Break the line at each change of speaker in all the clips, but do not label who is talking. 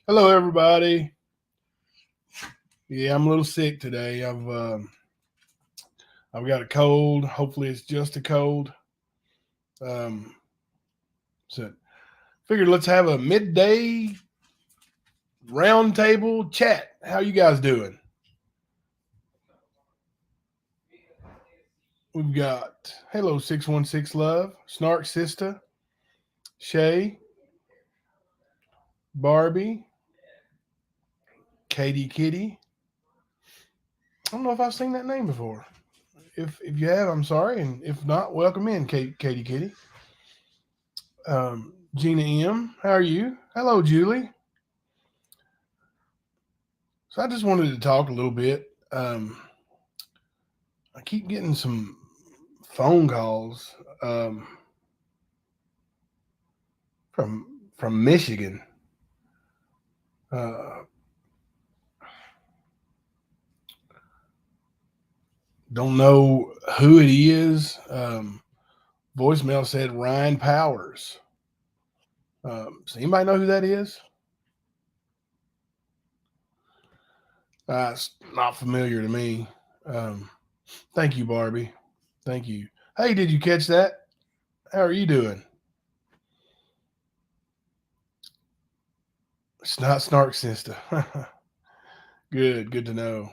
Hello, everybody. Yeah, I'm a little sick today. I've got a cold. Hopefully, it's just a cold. Um, so figured let's have a midday roundtable chat. How you guys doing? We've got Hello 616 Love, Snark Sister, Shay, Barbie, Katie Kitty. I don't know if I've seen that name before. If you have, I'm sorry, and if not, welcome in, Katie Kitty. Gina M. How are you? Hello, Julie. So I just wanted to talk a little bit. I keep getting some phone calls from Michigan. Uh, don't know who it is. Voicemail said Ryan Powers. Does anybody know who that is? It's not familiar to me. Um, Thank you, Barbie. Thank you. Hey, did you catch that? How are you doing? It's not Snark Sister. Good to know.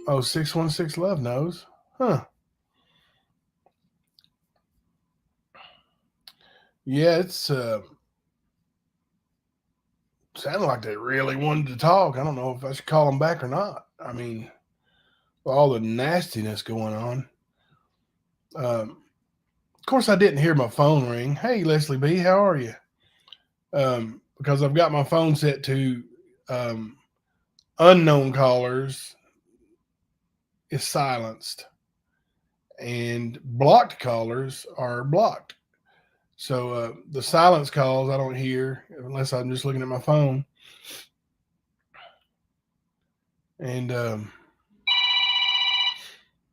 Oh, 616 Love knows. Huh. Yeah, it's sounded like they really wanted to talk. I don't know if I should call them back or not. I mean, with all the nastiness going on. Of course, I didn't hear my phone ring. Hey, Leslie B, how are you? Because I've got my phone set to um, unknown callers is silenced, and blocked callers are blocked. So the silence calls I don't hear unless I'm just looking at my phone. And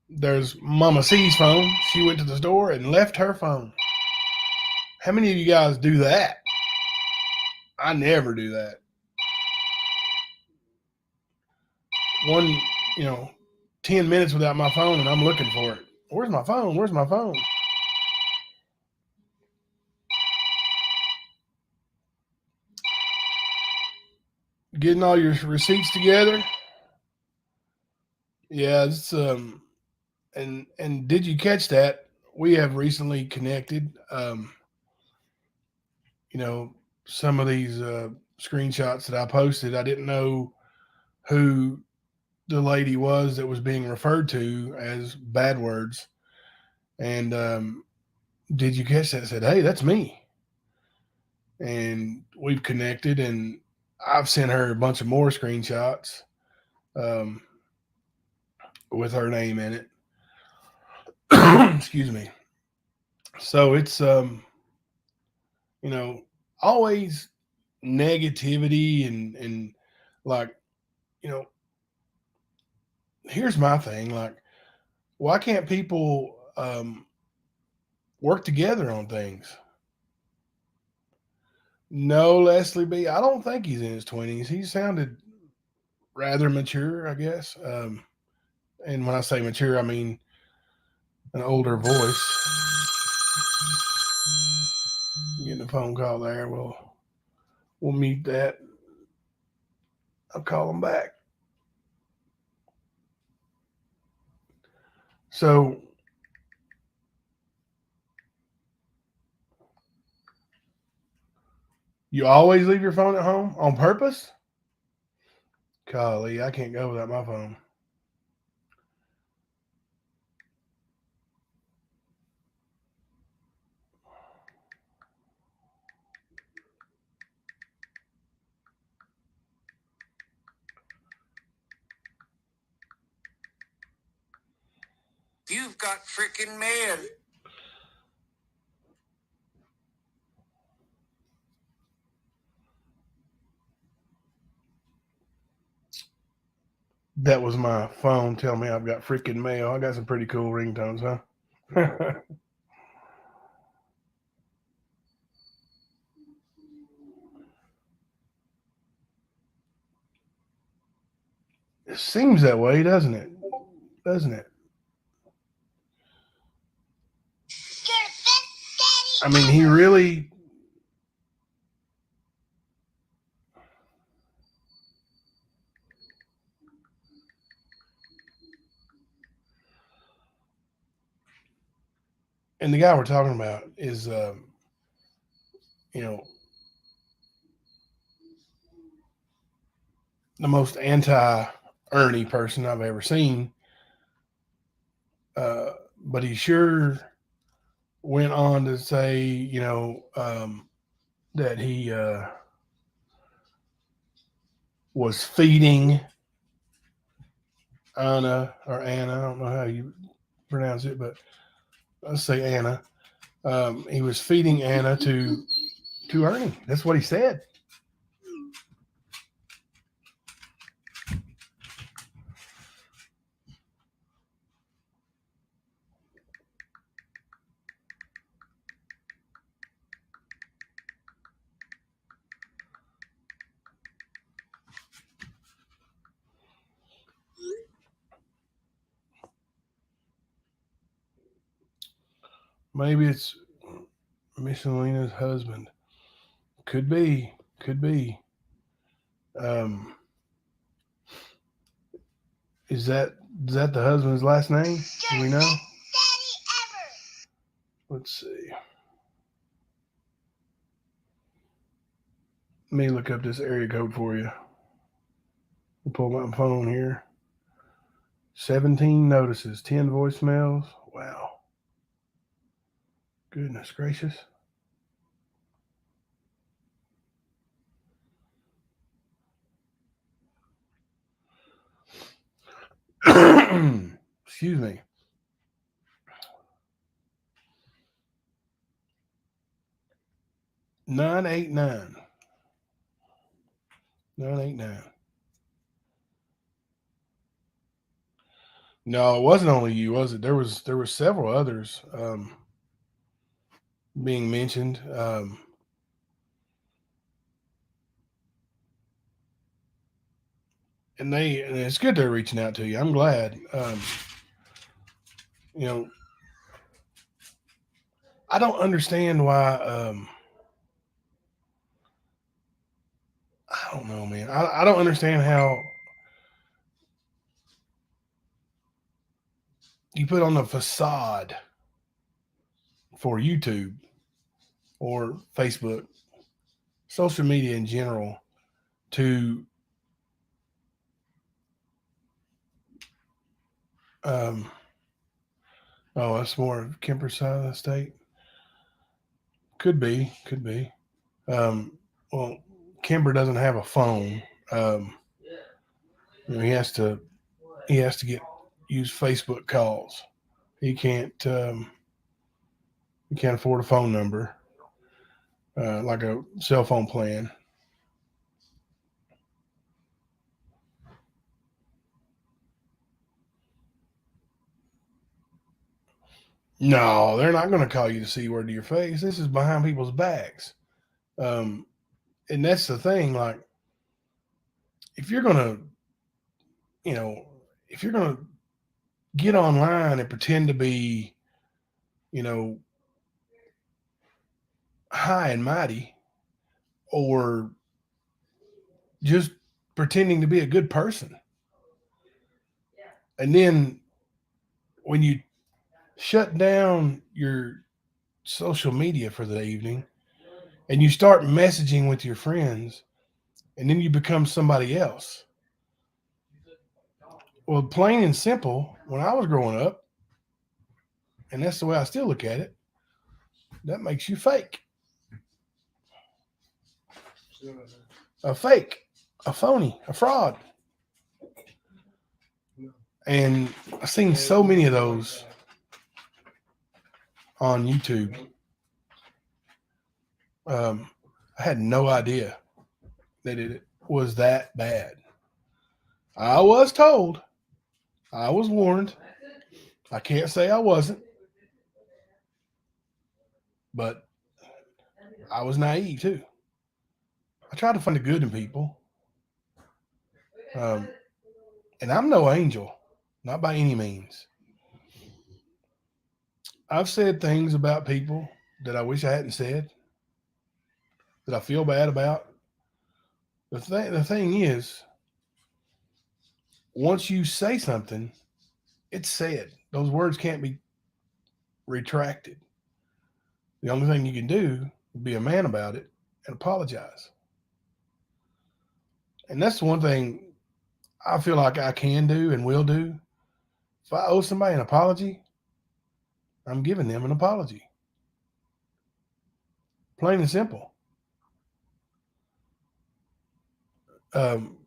there's Mama C's phone. She went to the store and left her phone. How many of you guys do that? I never do that. One, you know, 10 minutes without my phone and I'm looking for it. Where's my phone? Where's my phone? Getting all your receipts together. Yeah, it's and did you catch that? We have recently connected. You know, some of these screenshots that I posted, I didn't know who the lady was that was being referred to as bad words. And did you catch that? I said, hey, that's me. And we've connected, and I've sent her a bunch of more screenshots um, with her name in it. Excuse me. So it's you know, always negativity and like, you know, here's my thing, like, why can't people work together on things? No, Leslie B. I don't think he's in his 20s. He sounded rather mature, I guess. And when I say mature, I mean an older voice. Getting a phone call there. We'll mute that. I'll call him back. So you always leave your phone at home on purpose? Golly, I can't go without my phone. You've got freaking mail. That was my phone telling me I've got freaking mail. I got some pretty cool ringtones, huh? It seems that way, doesn't it? Doesn't it? I mean, he really. And the guy we're talking about is, you know, the most anti Ernie person I've ever seen. Uh, but he sure went on to say, that he was feeding Anna. I don't know how you pronounce it, but let's say Anna. He was feeding Anna to Ernie. That's what he said. Maybe it's Michelina's husband. Could be. Could be. Um, is that the husband's last name? Do we know? Let's see. Let me look up this area code for you. I'll pull my phone here. 17 notices, 10 voicemails. Wow. Goodness gracious. Excuse me. 989. 989. No, it wasn't only you, was it? There was several others being mentioned. And it's good they're reaching out to you. I'm glad. You know, I don't understand why. I don't know, man. I don't understand how you put on a facade for YouTube or Facebook, social media in general, to um, oh, that's more of Kemper's side of the state. Could be, could be. Um, well, Kimber doesn't have a phone. Um, he has to get use Facebook calls. He can't afford a phone number like a cell phone plan. No, they're not going to call you the C word to your face. This is behind people's backs. Um, and that's the thing. Like, if you're going to, you know, if you're going to get online and pretend to be, you know, high and mighty, or just pretending to be a good person, and then when you shut down your social media for the evening and you start messaging with your friends, and then you become somebody else. Well, plain and simple, when I was growing up, and that's the way I still look at it, that makes you fake. A fake, a phony, a fraud. And I've seen so many of those on YouTube. I had no idea that it was that bad. I was told, I was warned. I can't say I wasn't, but I was naive too. I tried to find the good in people. Um, And I'm no angel, not by any means. I've said things about people that I wish I hadn't said, that I feel bad about. The thing is, once you say something, it's said. Those words can't be retracted. The only thing you can do is be a man about it and apologize. And that's the one thing I feel like I can do and will do. If I owe somebody an apology, I'm giving them an apology. Plain and simple. Um,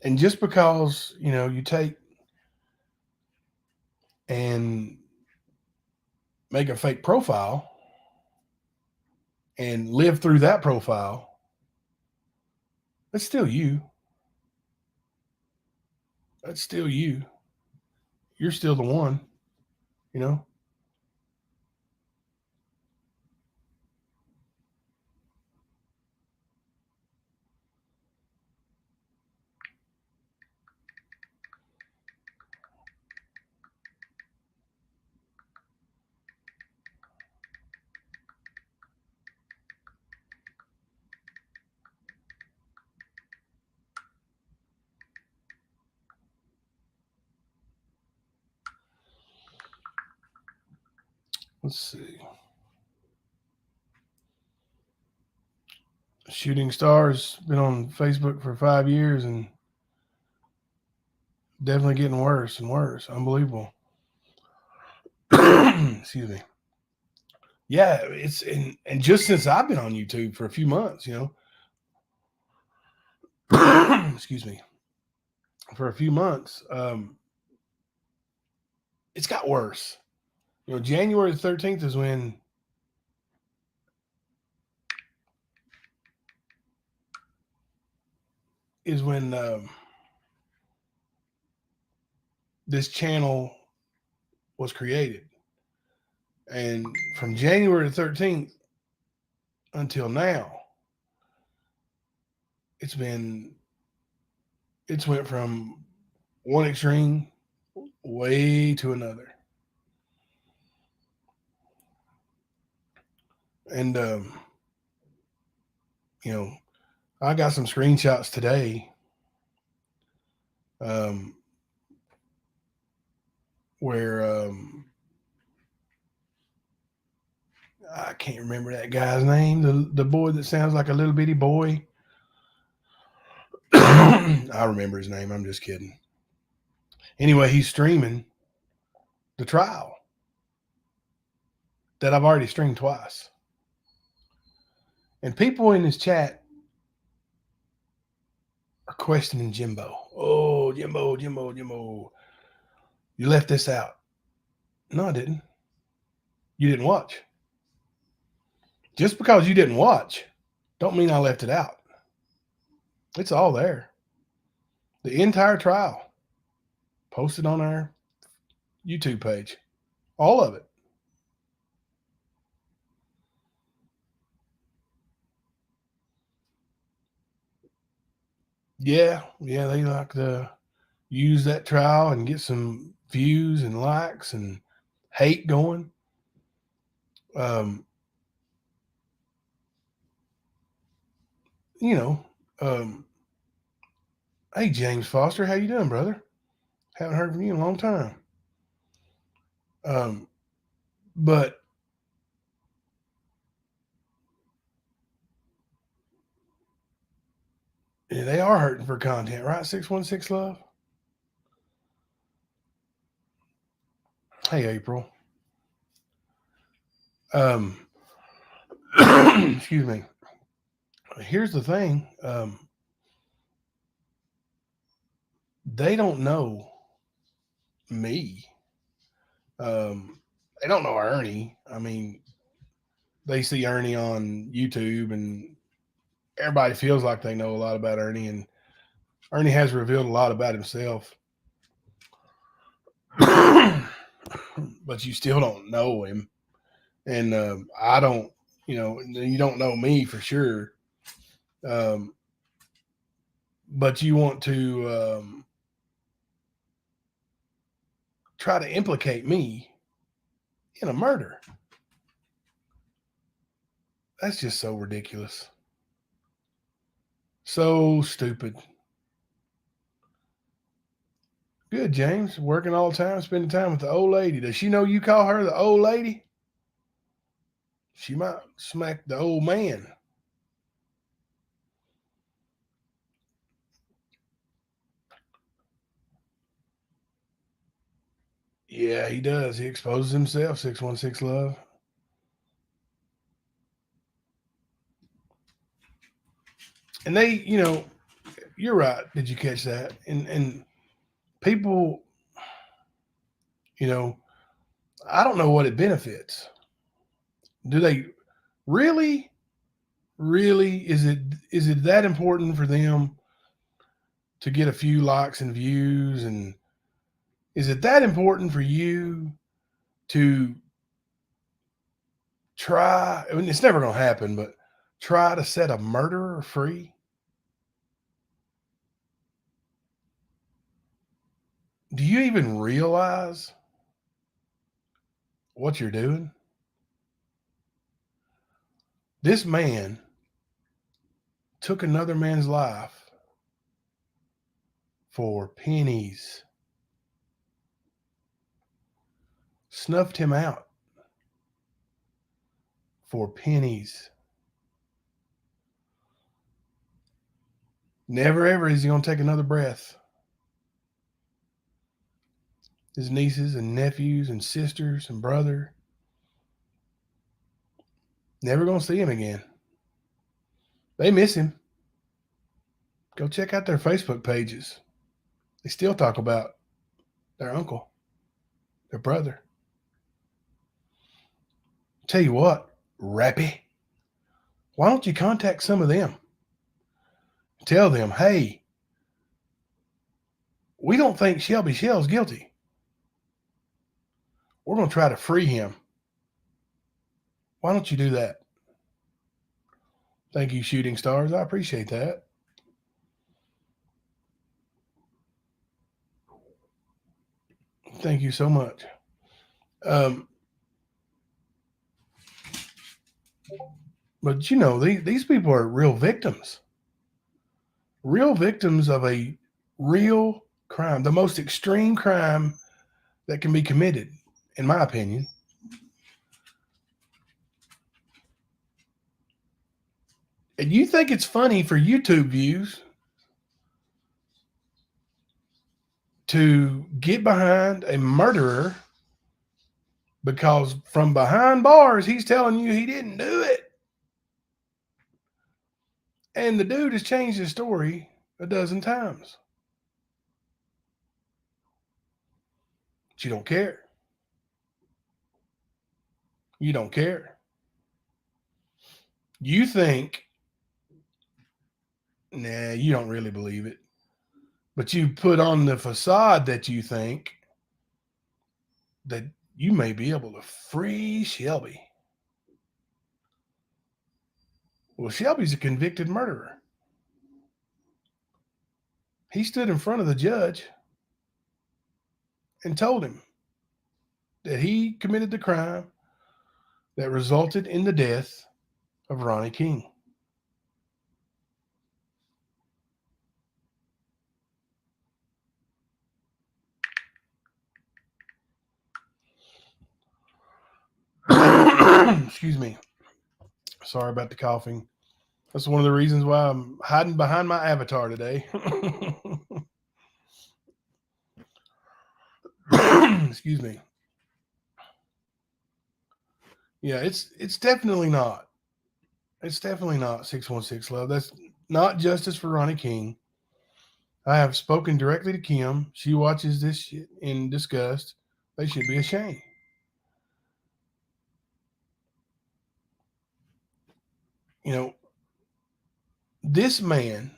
and just because, you take and make a fake profile and live through that profile, that's still you. That's still you. You're still the one, you know? Let's see. Shooting Stars been on Facebook for 5 years and definitely getting worse and worse. Unbelievable. Excuse me. Yeah, and just since I've been on YouTube for a few months, excuse me, for a few months, it's got worse. January 13th is when this channel was created, and from January 13th until now, it's been it's went from one extreme way to another, and you know I got some screenshots today, um, where I can't remember that guy's name. The boy that sounds like a little bitty boy. I remember his name. I'm just kidding. Anyway, he's streaming the trial that I've already streamed twice, and people in his chat are questioning Jimbo. Oh, Jimbo, Jimbo, Jimbo, you left this out. No, I didn't. You didn't watch. Just because you didn't watch, don't mean I left it out. It's all there. The entire trial posted on our YouTube page. All of it. Yeah, they like to use that trial and get some views and likes and hate going. Um, you know, um, hey James Foster, how you doing, brother? Haven't heard from you in a long time. Um, but yeah, they are hurting for content, right? 616 Love. Hey April. Um, excuse me. Here's the thing. They don't know me. Um, they don't know Ernie. I mean, they see Ernie on YouTube, and everybody feels like they know a lot about Ernie, and Ernie has revealed a lot about himself. But you still don't know him, and I don't. You don't know me for sure. Um, but you want to try to implicate me in a murder. That's just so ridiculous. So stupid. Good, James. Working all the time, spending time with the old lady. Does she know you call her the old lady? She might smack the old man. Yeah, he does. He exposes himself. 616 Love. And they, you're right. Did you catch that? And people, you know, I don't know what it benefits. Do they really, really? Is it that important for them to get a few likes and views? And is it that important for you to try? I mean, it's never going to happen, but try to set a murderer free? Do you even realize what you're doing? This man took another man's life for pennies, snuffed him out for pennies. Never ever is he going to take another breath. His nieces and nephews and sisters and brother, never going to see him again. They miss him. Go check out their Facebook pages. They still talk about their uncle, their brother. Tell you what, Rappy, why don't you contact some of them? Tell them, hey, we don't think Shelby Shell's guilty. We're going to try to free him. Why don't you do that? Thank you, Shooting Stars. I appreciate that. Thank you so much. Um, but these people are real victims of a real crime, the most extreme crime that can be committed, in my opinion. And you think it's funny for YouTube views to get behind a murderer because from behind bars, he's telling you he didn't do it. And the dude has changed his story a dozen times. But you don't care. You don't care. You think, nah, you don't really believe it. But you put on the facade that you think that you may be able to free Shelby. Well, Shelby's a convicted murderer. He stood in front of the judge and told him that he committed the crime that resulted in the death of Ronnie King. Excuse me. Sorry about the coughing. That's one of the reasons why I'm hiding behind my avatar today. Excuse me. Yeah, it's definitely not. It's definitely not 616 Love. That's not justice for Ronnie King. I have spoken directly to Kim. She watches this shit in disgust. They should be ashamed. You know, this man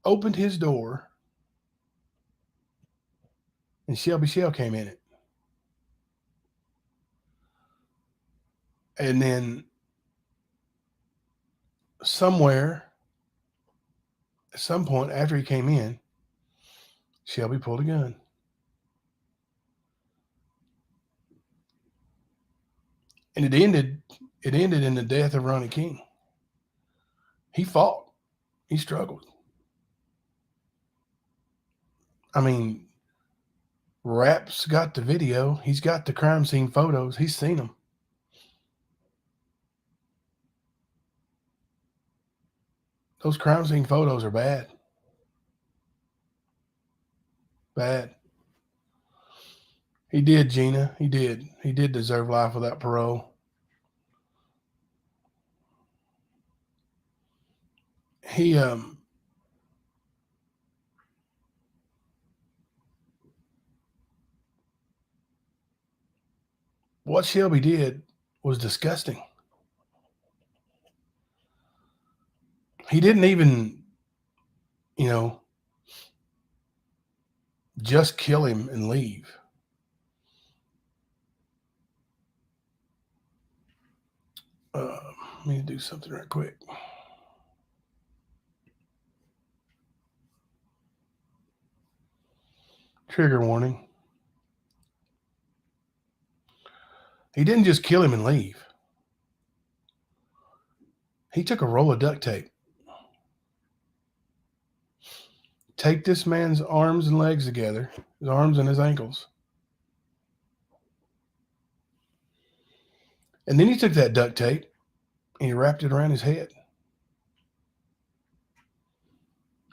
opened his door and Shelby Shell came in it. And then somewhere, at some point after he came in, Shelby pulled a gun. And it ended in the death of Ronnie King. He fought. He struggled. I mean, Rap's got the video. He's got the crime scene photos. He's seen them. Those crime scene photos are bad. Bad. He did, Gina. He did. He did deserve life without parole. He what Shelby did was disgusting. He didn't even, you know, just kill him and leave. Let me do something right quick. Trigger warning. He didn't just kill him and leave. He took a roll of duct tape, taped this man's arms and legs together, his arms and his ankles. And then he took that duct tape and he wrapped it around his head.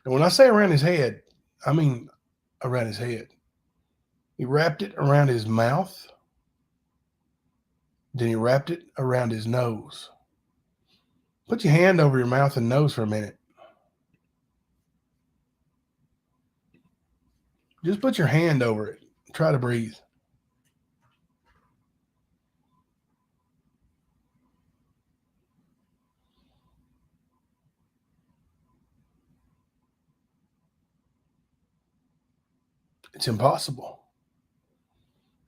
And when I say around his head, I mean around his head. He wrapped it around his mouth. Then he wrapped it around his nose. Put your hand over your mouth and nose for a minute. Just put your hand over it. Try to breathe. It's impossible.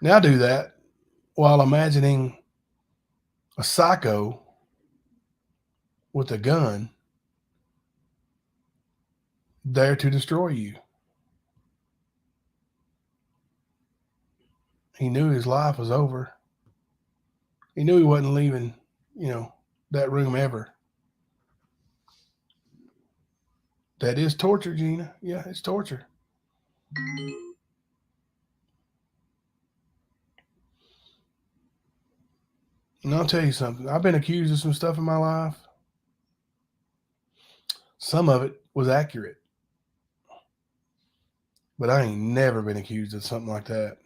Now do that while imagining a psycho with a gun there to destroy you. He knew his life was over. He knew he wasn't leaving, that room ever. That is torture, Gina. Yeah, it's torture. And I'll tell you something. I've been accused of some stuff in my life. Some of it was accurate, but I ain't never been accused of something like that.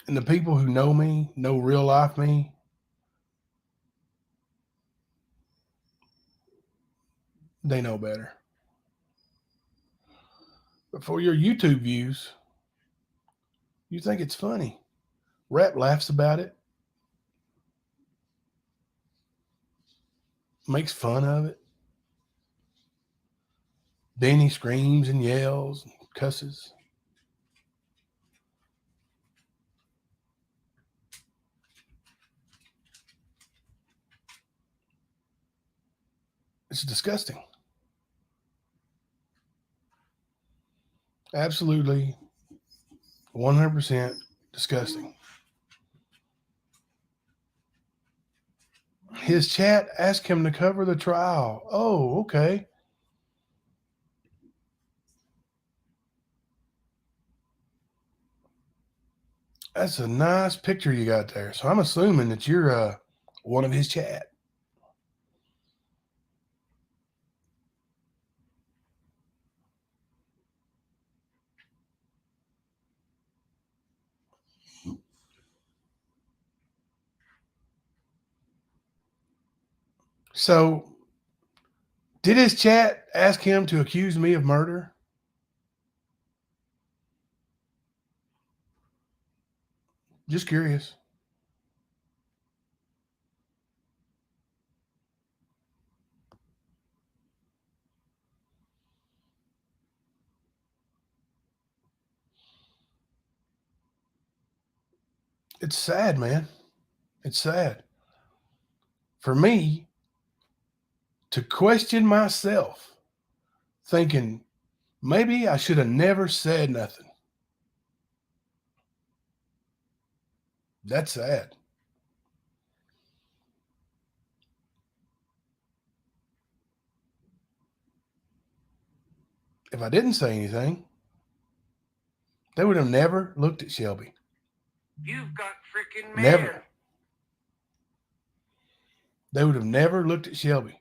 And the people who know me, know real life me, they know better. But for your YouTube views, you think it's funny. Rap laughs about it, makes fun of it. Benny screams and yells and cusses. It's disgusting. Absolutely 100% disgusting. His chat asked him to cover the trial. Oh, okay. That's a nice picture you got there. So I'm assuming that you're one of his chat. So did his chat ask him to accuse me of murder? Just curious. It's sad, man. It's sad. For me to question myself, thinking maybe I should have never said nothing. That's sad. If I didn't say anything, they would have never looked at Shelby.
You've got freaking man.
Never. They would have never looked at Shelby.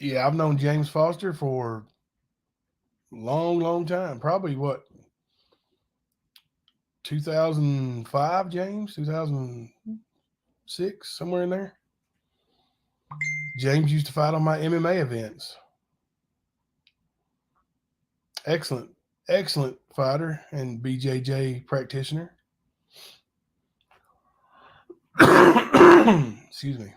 Yeah, I've known James Foster for a long, long time. Probably what, 2005, James? 2006, somewhere in there. James used to fight on my MMA events. Excellent, excellent fighter and BJJ practitioner. Excuse me.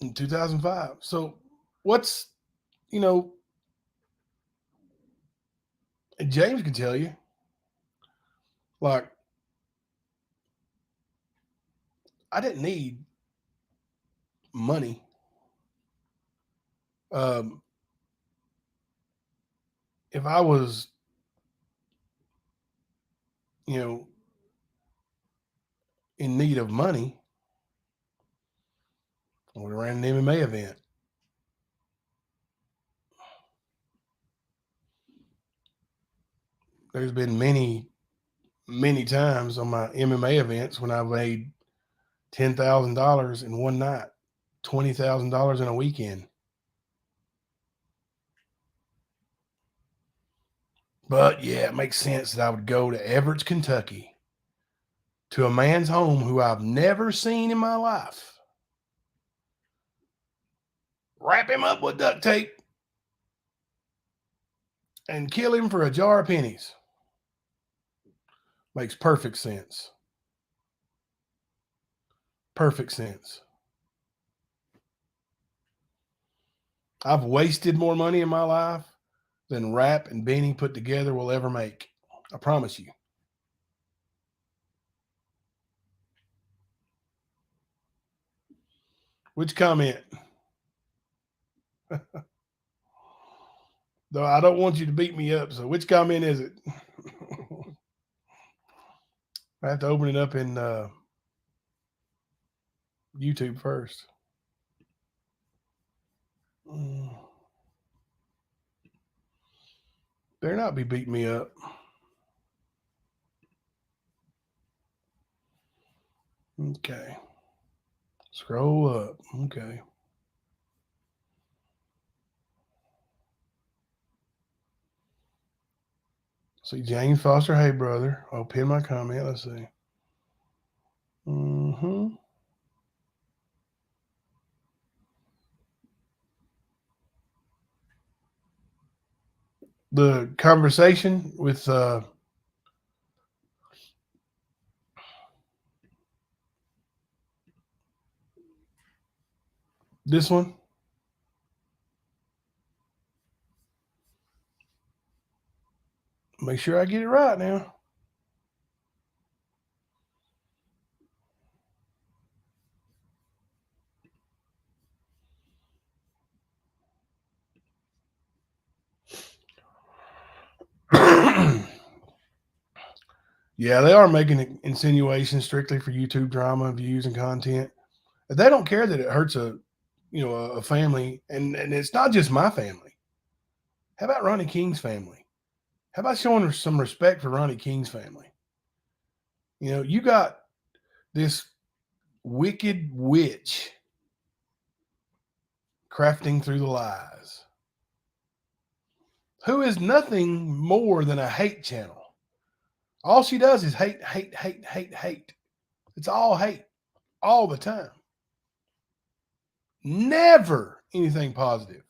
In 2005. So, what's, you know, and James can tell you, like, I didn't need money. Um, if I was, you know, in need of money, I would have ran an MMA event. There's been many, many times on my MMA events when I made $10,000 in one night, $20,000 in a weekend. But yeah, it makes sense that I would go to Everett, Kentucky, to a man's home who I've never seen in my life, wrap him up with duct tape, and kill him for a jar of pennies. Makes perfect sense. Perfect sense. I've wasted more money in my life than Rap and Benny put together will ever make. I promise you. Which comment? Though I don't want you to beat me up, so which comment is it? I have to open it up in YouTube first. Mm. Better not be beating me up. Okay. Scroll up. Okay. See, James Foster, hey brother. I'll pin my comment. Let's see. Mm-hmm. The conversation with this one. Make sure I get it right now. Yeah, they are making insinuations strictly for YouTube drama, views, and content. They don't care that it hurts a family, and it's not just my family. How about Ronnie King's family? How about showing some respect for Ronnie King's family? You got this wicked witch crafting through the lies, who is nothing more than a hate channel. All she does is hate, hate, hate, hate, hate. It's all hate all the time. Never anything positive.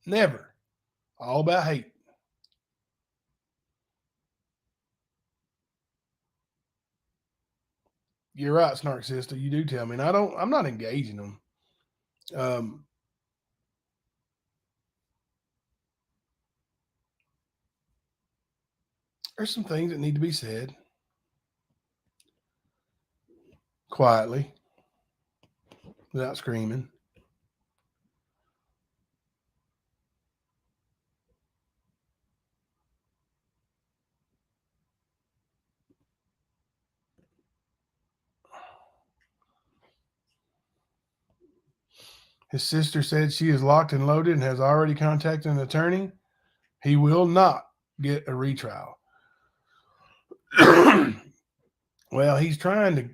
Never. All about hate. You're right, Snark Sister. You do tell me, and I'm not engaging them. Um, there's some things that need to be said quietly without screaming. His sister said she is locked and loaded and has already contacted an attorney. He will not get a retrial. Well, he's trying to.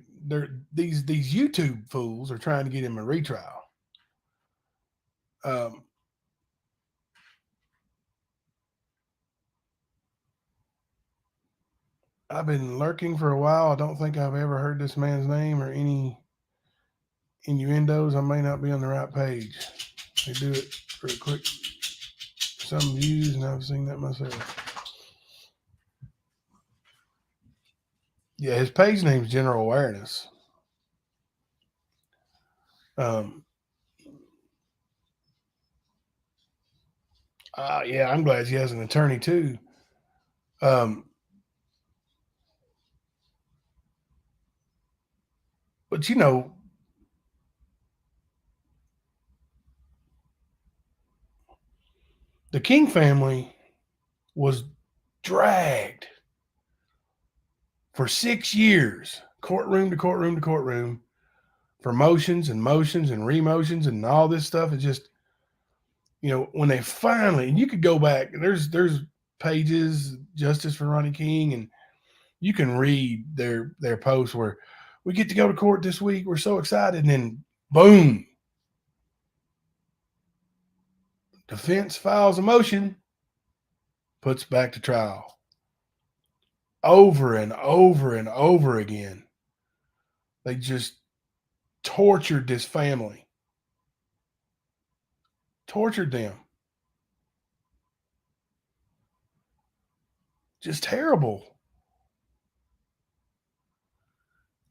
These YouTube fools are trying to get him a retrial. Um, I've been lurking for a while. I don't think I've ever heard this man's name or any innuendos. I may not be on the right page. They do it for a quick some views, and I've seen that myself. Yeah, his page name's General Awareness. Um, yeah, I'm glad he has an attorney too. Um, but the King family was dragged for 6 years, courtroom to courtroom to courtroom, for motions and motions and remotions and all this stuff. It's just, when they finally, and you could go back, there's pages, Justice for Ronnie King, and you can read their posts where we get to go to court this week. We're so excited. And then boom, defense files a motion, puts back to trial over and over and over again. They just tortured this family, tortured them. Just terrible.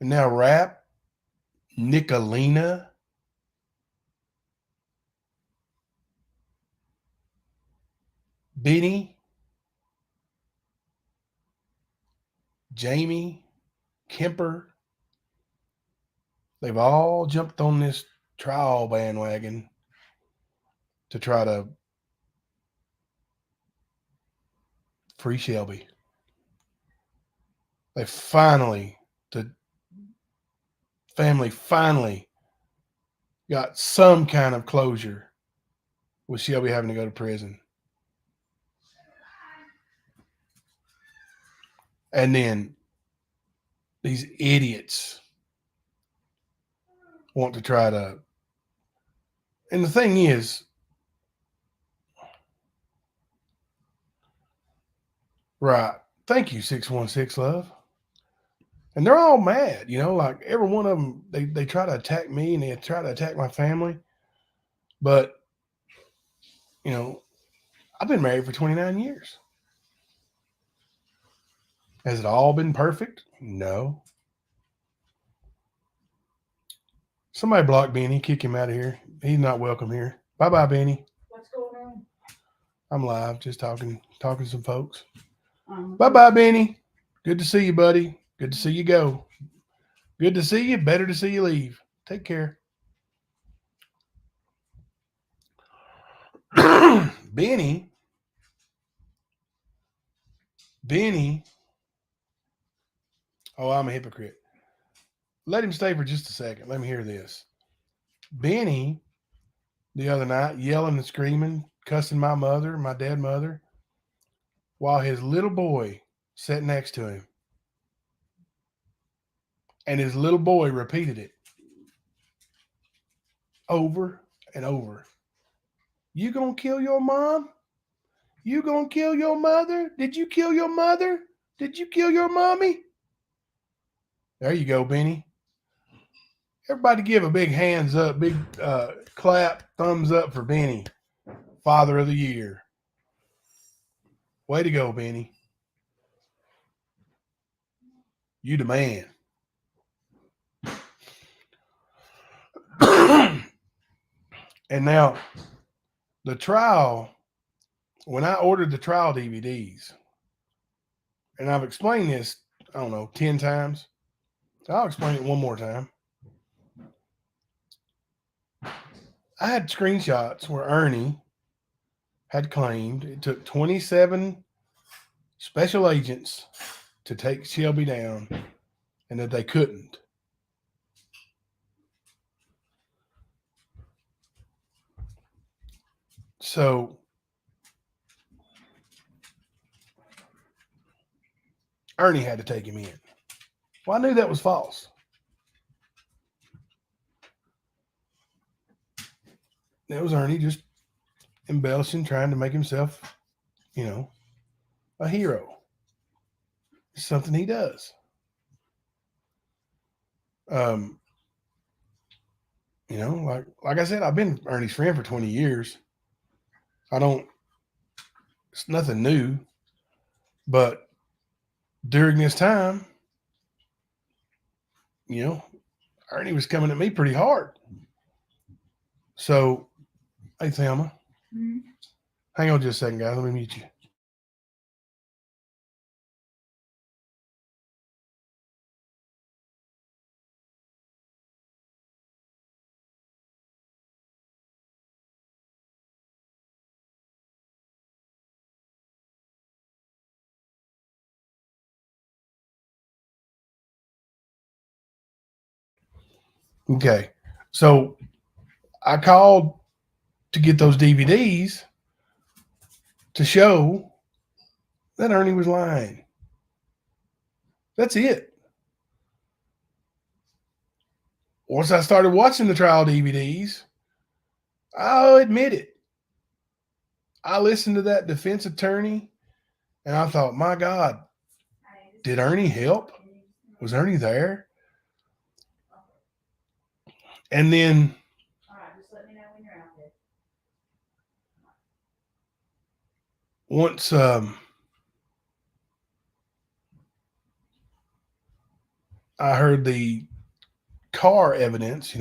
And now rap, Nicolina, Benny, Jamie, Kemper, they've all jumped on this trial bandwagon to try to free Shelby. The family finally got some kind of closure with Shelby having to go to prison. And then these idiots want to try to. And the thing is, right? Thank you, 616 Love. And they're all mad, like every one of them. They try to attack me and they try to attack my family. But I've been married for 29 years. Has it all been perfect? No. Somebody block Benny, kick him out of here. He's not welcome here. Bye bye, Benny.
What's going on?
I'm live, just talking to some folks. Bye bye, Benny. Good to see you, buddy. Good to see you go. Good to see you. Better to see you leave. Take care. Benny. Oh, I'm a hypocrite. Let him stay for just a second. Let me hear this. Benny, the other night, yelling and screaming, cussing my dead mother, while his little boy sat next to him. And his little boy repeated it over and over. You gonna kill your mom? You gonna kill your mother? Did you kill your mother? Did you kill your mommy? There you go, Benny. Everybody give a big hands up, big clap, thumbs up for Benny, Father of the Year. Way to go, Benny. You the man. And now the trial, when I ordered the trial DVDs, and I've explained this, I don't know, 10 times. I'll explain it one more time. I had screenshots where Ernie had claimed it took 27 special agents to take Shelby down and that they couldn't. So Ernie had to take him in. Well, I knew that was false. That was Ernie just embellishing, trying to make himself, a hero. It's something he does. Um, like I said, I've been Ernie's friend for 20 years. It's nothing new. But during this time, Ernie was coming at me pretty hard. So, hey, Thelma, hang on just a second, guys. Let me mute you. Okay. So I called to get those DVDs to show that Ernie was lying. That's it. Once I started watching the trial DVDs, I'll admit it. I listened to that defense attorney and I thought, my God, did Ernie help? Was Ernie there? And then once I heard the car evidence,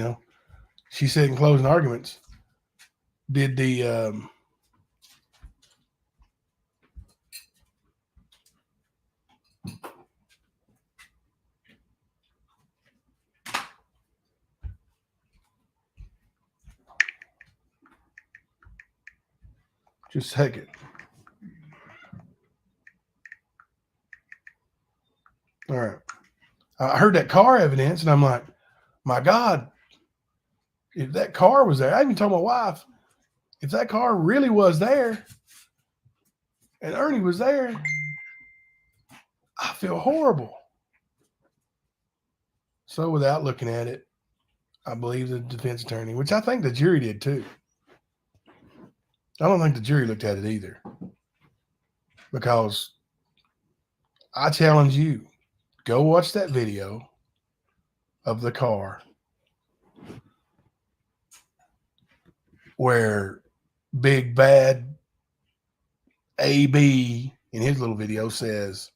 she said in closing arguments, did the just a second. All right. I heard that car evidence and I'm like, my God, if that car was there, I even told my wife, if that car really was there and Ernie was there, I feel horrible. So without looking at it, I believe the defense attorney, which I think the jury did too. I don't think the jury looked at it either. Because I challenge you, go watch that video of the car where big bad AB in his little video says,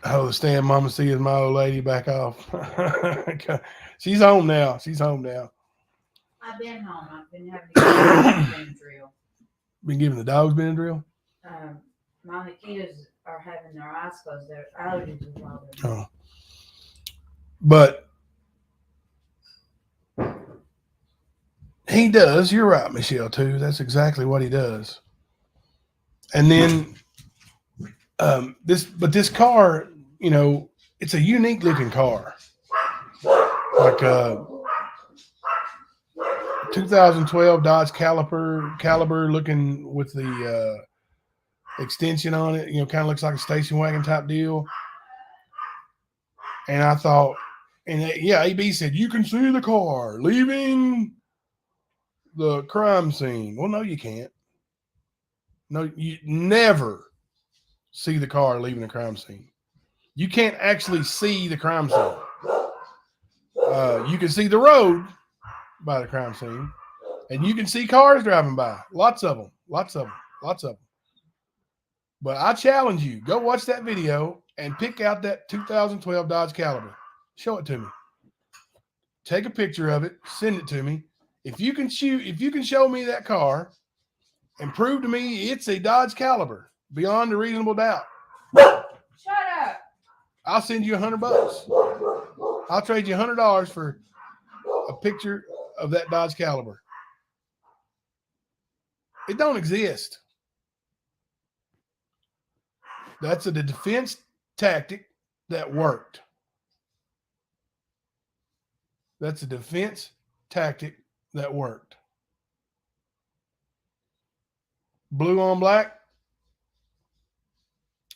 "Oh, stand, Mama, see is my old lady back off." She's home now. She's home now.
I've been home. I've been having to get Benadryl.
Been giving the dogs Benadryl?
My mosquitoes are having their eyes closed. Their allergies are bothering me.
Oh. But he does. You're right, Michelle, too. That's exactly what he does. And then this car, it's a unique looking car. Like 2012 Dodge Caliber looking with the extension on it, kind of looks like a station wagon type deal. And I thought, AB said, you can see the car leaving the crime scene. Well, no, you can't. No, you never see the car leaving the crime scene. You can't actually see the crime scene. You can see the road by the crime scene, and you can see cars driving by. Lots of them. But I challenge you, go watch that video and pick out that 2012 Dodge Caliber. Show it to me. take a picture of it, send it to me. If you can show me that car and prove to me it's a Dodge Caliber beyond a reasonable doubt,
Shut up.
I'll send you $100. I'll trade you $100 for a picture of that Dodge Caliber. It don't exist. That's a defense tactic that worked. That's a defense tactic that worked. Blue on black,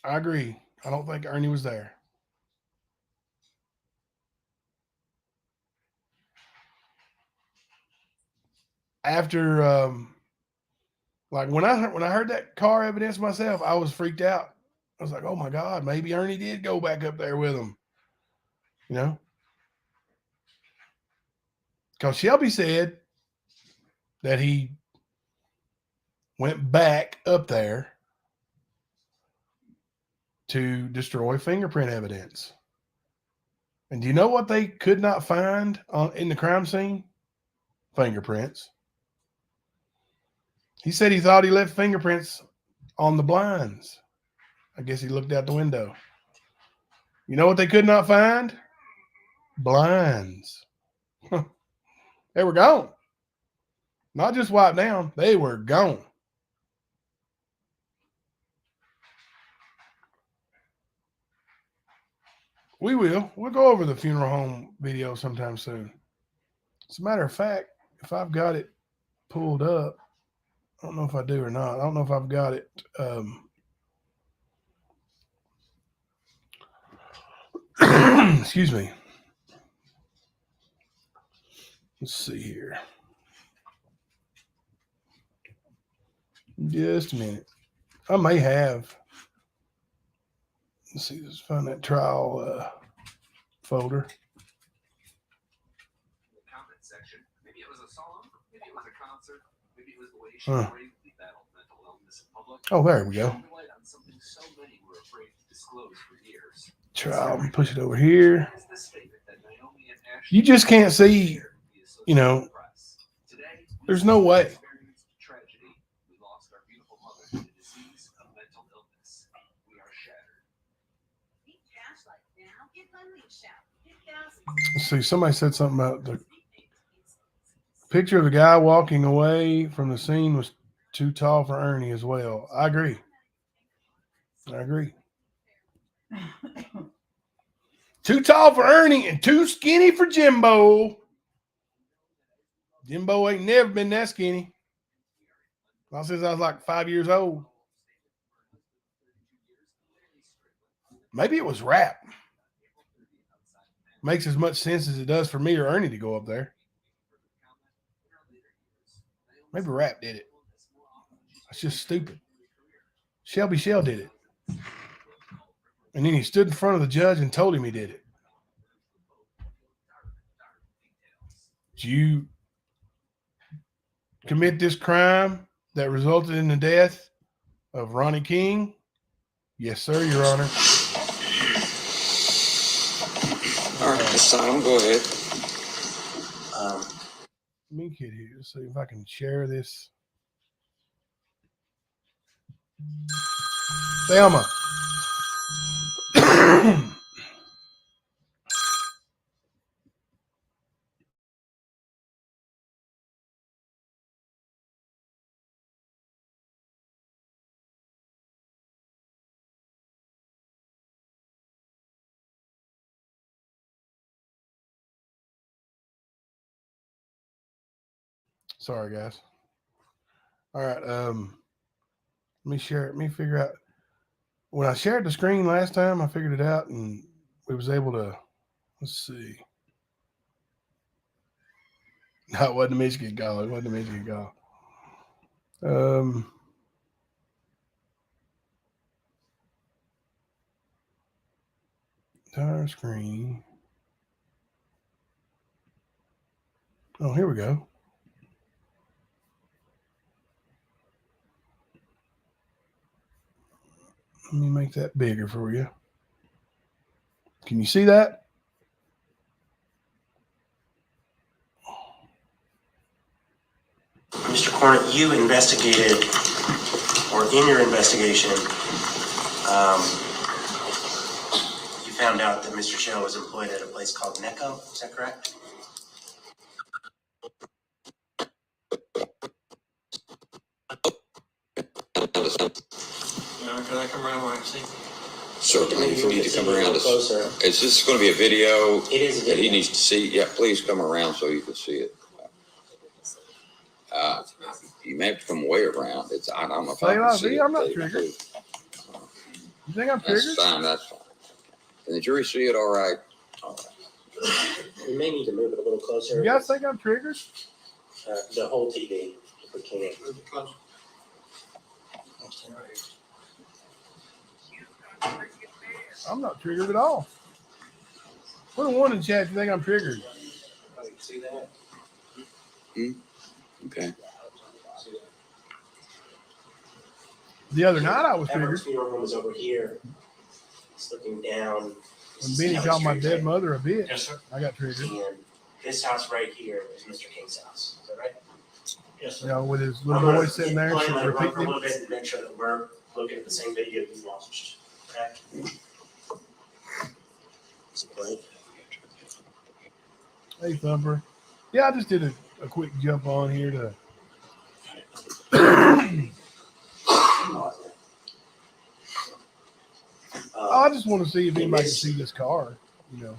I agree. I don't think Ernie was there. After, like when I heard that car evidence myself, I was freaked out. I was like, "Oh my God, maybe Ernie did go back up there with him," you know, because Shelby said that he went back up there to destroy fingerprint evidence. And do you know what they could not find in the crime scene? Fingerprints. He said he thought he left fingerprints on the blinds. I guess he looked out the window. You know what they could not find? Blinds. They were gone. Not just wiped down, they were gone. We will. We'll go over the funeral home video sometime soon. As a matter of fact, if I've got it pulled up, I don't know if I do or not. I don't know if I've got it. Excuse me. Let's see here. Just a minute. I may have. Let's see. Let's find that trial folder.
Comment section. Maybe it was a song. Maybe it was a concert. Maybe it was the way she bravely battled mental illness in public.
Oh, there we go.
Light on something so many were afraid to disclose for years.
Trial. Let me push it over here. You just can't see. You know. There's no way.
We lost our beautiful mother to the disease of mental illness. We are shattered.
Let's see. Somebody said something about the picture of the guy walking away from the scene was too tall for Ernie as well. I agree. Too tall for Ernie and too skinny for Jimbo. Jimbo ain't never been that skinny. Not since I was like 5 years old. Maybe it was rap. Makes as much sense as it does for me or Ernie to go up there. Maybe rap did it. That's just stupid. Shelby Shell did it. And then he stood in front of the judge and told him he did it. Did you commit this crime that resulted in the death of Ronnie King? Yes, sir, Your Honor.
All right, Sam, go ahead.
Let me get here. Let's see if I can share this. Thelma. Sorry, guys. All right. Let me share it. Let me figure out. When I shared the screen last time, I figured it out and we was able to, let's see. No, it wasn't a Michigan call. It wasn't a Michigan call. Entire screen. Oh, here we go. Let me make that bigger for you. Can you see that?
Mr. Cornett, you investigated, or in your investigation, you found out that Mr. Shell was employed at a place called NECO, is that correct?
Can I come around where I can see?
Certainly, if you need to come around,
Closer.
is this going to be a video
It is a
that he
video.
needs to see? Yeah, please come around so you can see it. You may have to come way around. I don't know if I can see it.
I'm not triggered. You think I'm triggered?
That's fine, that's fine. Can the jury see it all right?
We may need to move it a little closer.
You guys think I'm triggered?
The whole TV, if we can.
Move it closer. I'll stand right here.
I'm not triggered at all. Put a 1 in chat if you think I'm triggered.
Oh, you can see that?
Okay.
The other night I was triggered
Edward's funeral home is over here. It's looking down.
when Benny called my dead mother a bitch.
Yes, sir.
I got triggered.
And this house right here is Mr. King's house. Is that right?
Yes, sir.
You know, with his
I'm
little
gonna
boy sitting there,
let it run
repeating
for a
him.
little bit and make sure that we're looking at the same video you watched. Okay? Is it playing?
Hey, Thumper. Yeah, I just did a quick jump on here to. I just want to see if anybody can see this car. You know,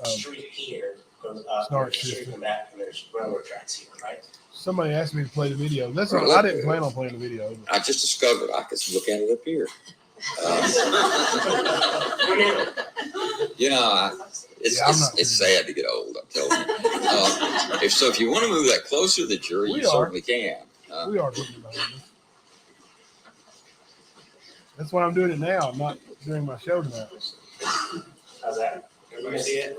Street here goes up,
Snark
there's a street
system.
in the back, and there's railroad tracks here, right?
somebody asked me to play the video. That's all. I didn't plan on playing the video.
I just discovered I could look at it up here. You know, it's sad to get old. I'm telling you. If you want to move that closer to the jury, you certainly can.
We are putting it behind us. That's why I'm doing it now. I'm not doing my show tonight.
How's that? Everybody see it?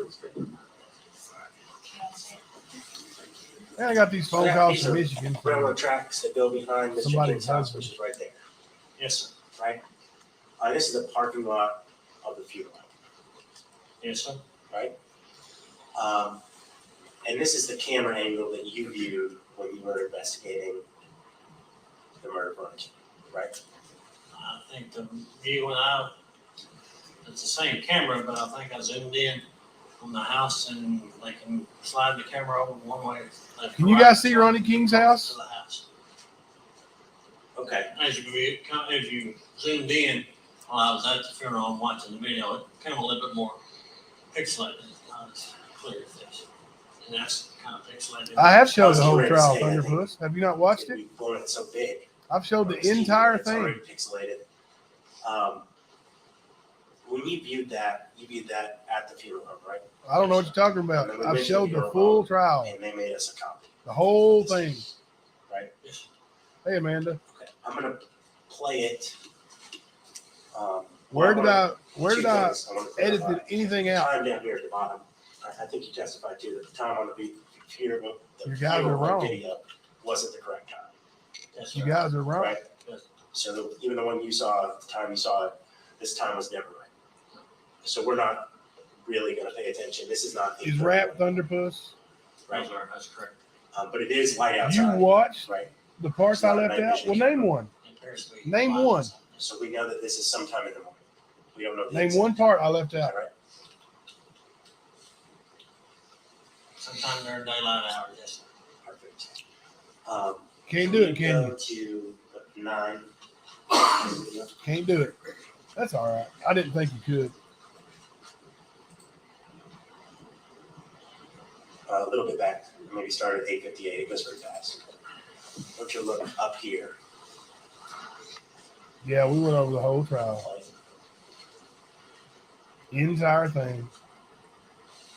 And I got these phone calls from Michigan.
Railroad tracks that go behind Mr.
Somebody's
King's house,
husband.
which is right there,
Yes, sir.
right? This is the parking lot of the funeral home,
Yes, sir.
right? And this is the camera angle that you viewed when you were investigating the murder bunch, right?
I think the view it's the same camera, but I think I zoomed in on the house and they can slide the camera over one way.
Can you guys see Ronnie King's house?
To the house.
Okay.
As you zoomed in while I was at the funeral home watching the video, it came a little bit more pixelated. It's not as clear as this. And that's kind of pixelated.
I have showed the
I was
whole
getting
trial,
ready to say, I
Thunderpuss. Have you not watched it?
We've blown it so big.
I've showed the
Steve,
entire
it's already
thing.
pixelated. When you viewed that at the funeral home, right?
I don't know what you're talking about. I've showed the full trial,
And they made us a copy,
the whole thing.
right?
Hey, Amanda,
Okay, I'm gonna play it.
where did I
wanna
edit
clarify.
anything
The
out?
time down here at the bottom, I think you testified to that the time on the funeral,
You guys are wrong.
video wasn't the correct time,
Yes,
You
sir.
guys are wrong.
right? So even the one you saw, the time you saw it, this time was never right. So we're not really gonna pay attention. This is not.
Is Rap Thunderpuss?
Right,
That's correct.
but it is light
You
outside,
watched
right?
the parts I left out? Well, name one.
It appears to be
Name
live
one.
outside.
So we know that this is sometime in the morning. We don't know. the
Name
exact
one part I left
time,
out.
right?
Sometime during daylight hours, yes, sir.
Perfect.
Can't do it, can
Go
you?
to 9.
Can't do it. That's all right. I didn't think you could.
A little bit back, maybe start at 8:58. It goes very fast. Don't you look up here?
Yeah, we went over the whole trial. Entire thing.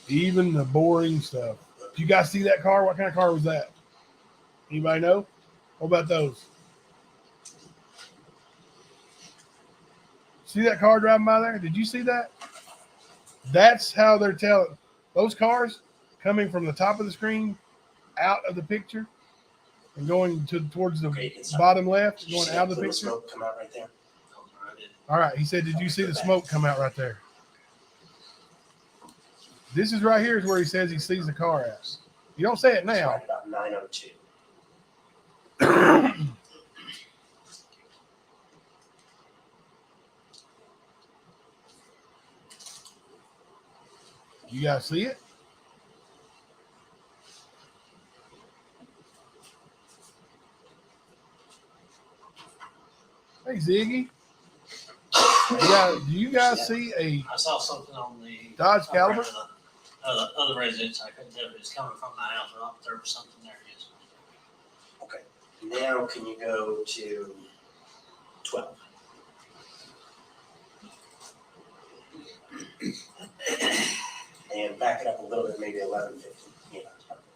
Even the boring stuff. Did you guys see that car? What kind of car was that? Anybody know? What about those? See that car driving by there? Did you see that? That's how they're telling. Those cars coming from the top of the screen out of the picture and going towards the bottom left,
Did you
going
see
out
that
of the
plume
picture.
smoke come out right there?
I did.
All right. He said, did you see the smoke come out right there? This is right here is where he says he sees the car at. You don't say it
It's
now.
right about 9:02.
You guys see it? Hey, Ziggy. Do you guys see a
I saw something on the
Dodge Caliber?
Other residence. I couldn't tell if it's coming from my house or not, but there was something there. Yes.
Okay. Now can you go to 12? And back it up a little bit, maybe 11, 15. Yeah, that's perfect.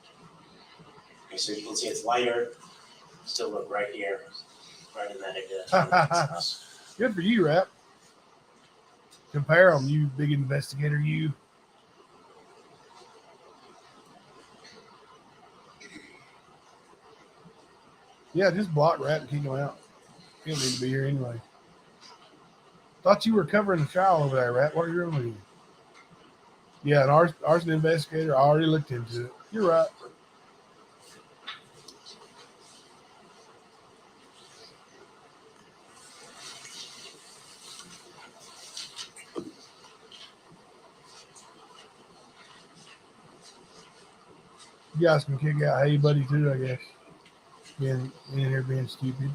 Okay, so you can see it's lighter. Still look right here, right in that area.
Good for you, Rap. Compare them, you big investigator, you. Yeah, just block Rap and kick him out. He don't need to be here anyway. Thought you were covering the trial over there, Rap. What are you doing with you? Yeah, an arson investigator. I already looked into it. You're right. You guys can kick out Hey Buddy too, I guess. Being in here being stupid.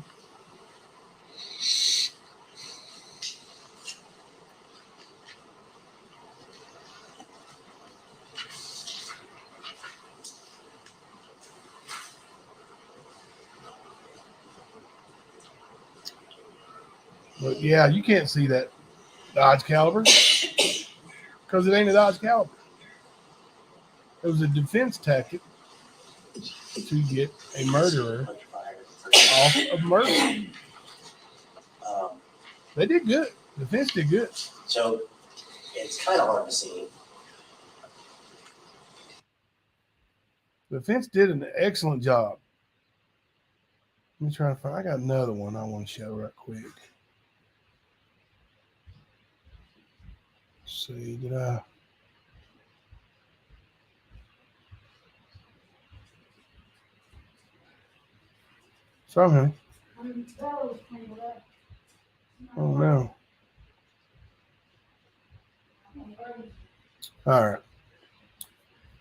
But yeah, you can't see that Dodge Caliber because it ain't a Dodge Caliber. It was a defense tactic to get a murderer off of murder. They did good. The defense did good.
So it's kind of hard to see.
The defense did an excellent job. Let me try to find. I got another one I want to show right quick. Let's see, did I? Sorry, honey. Oh no. All right.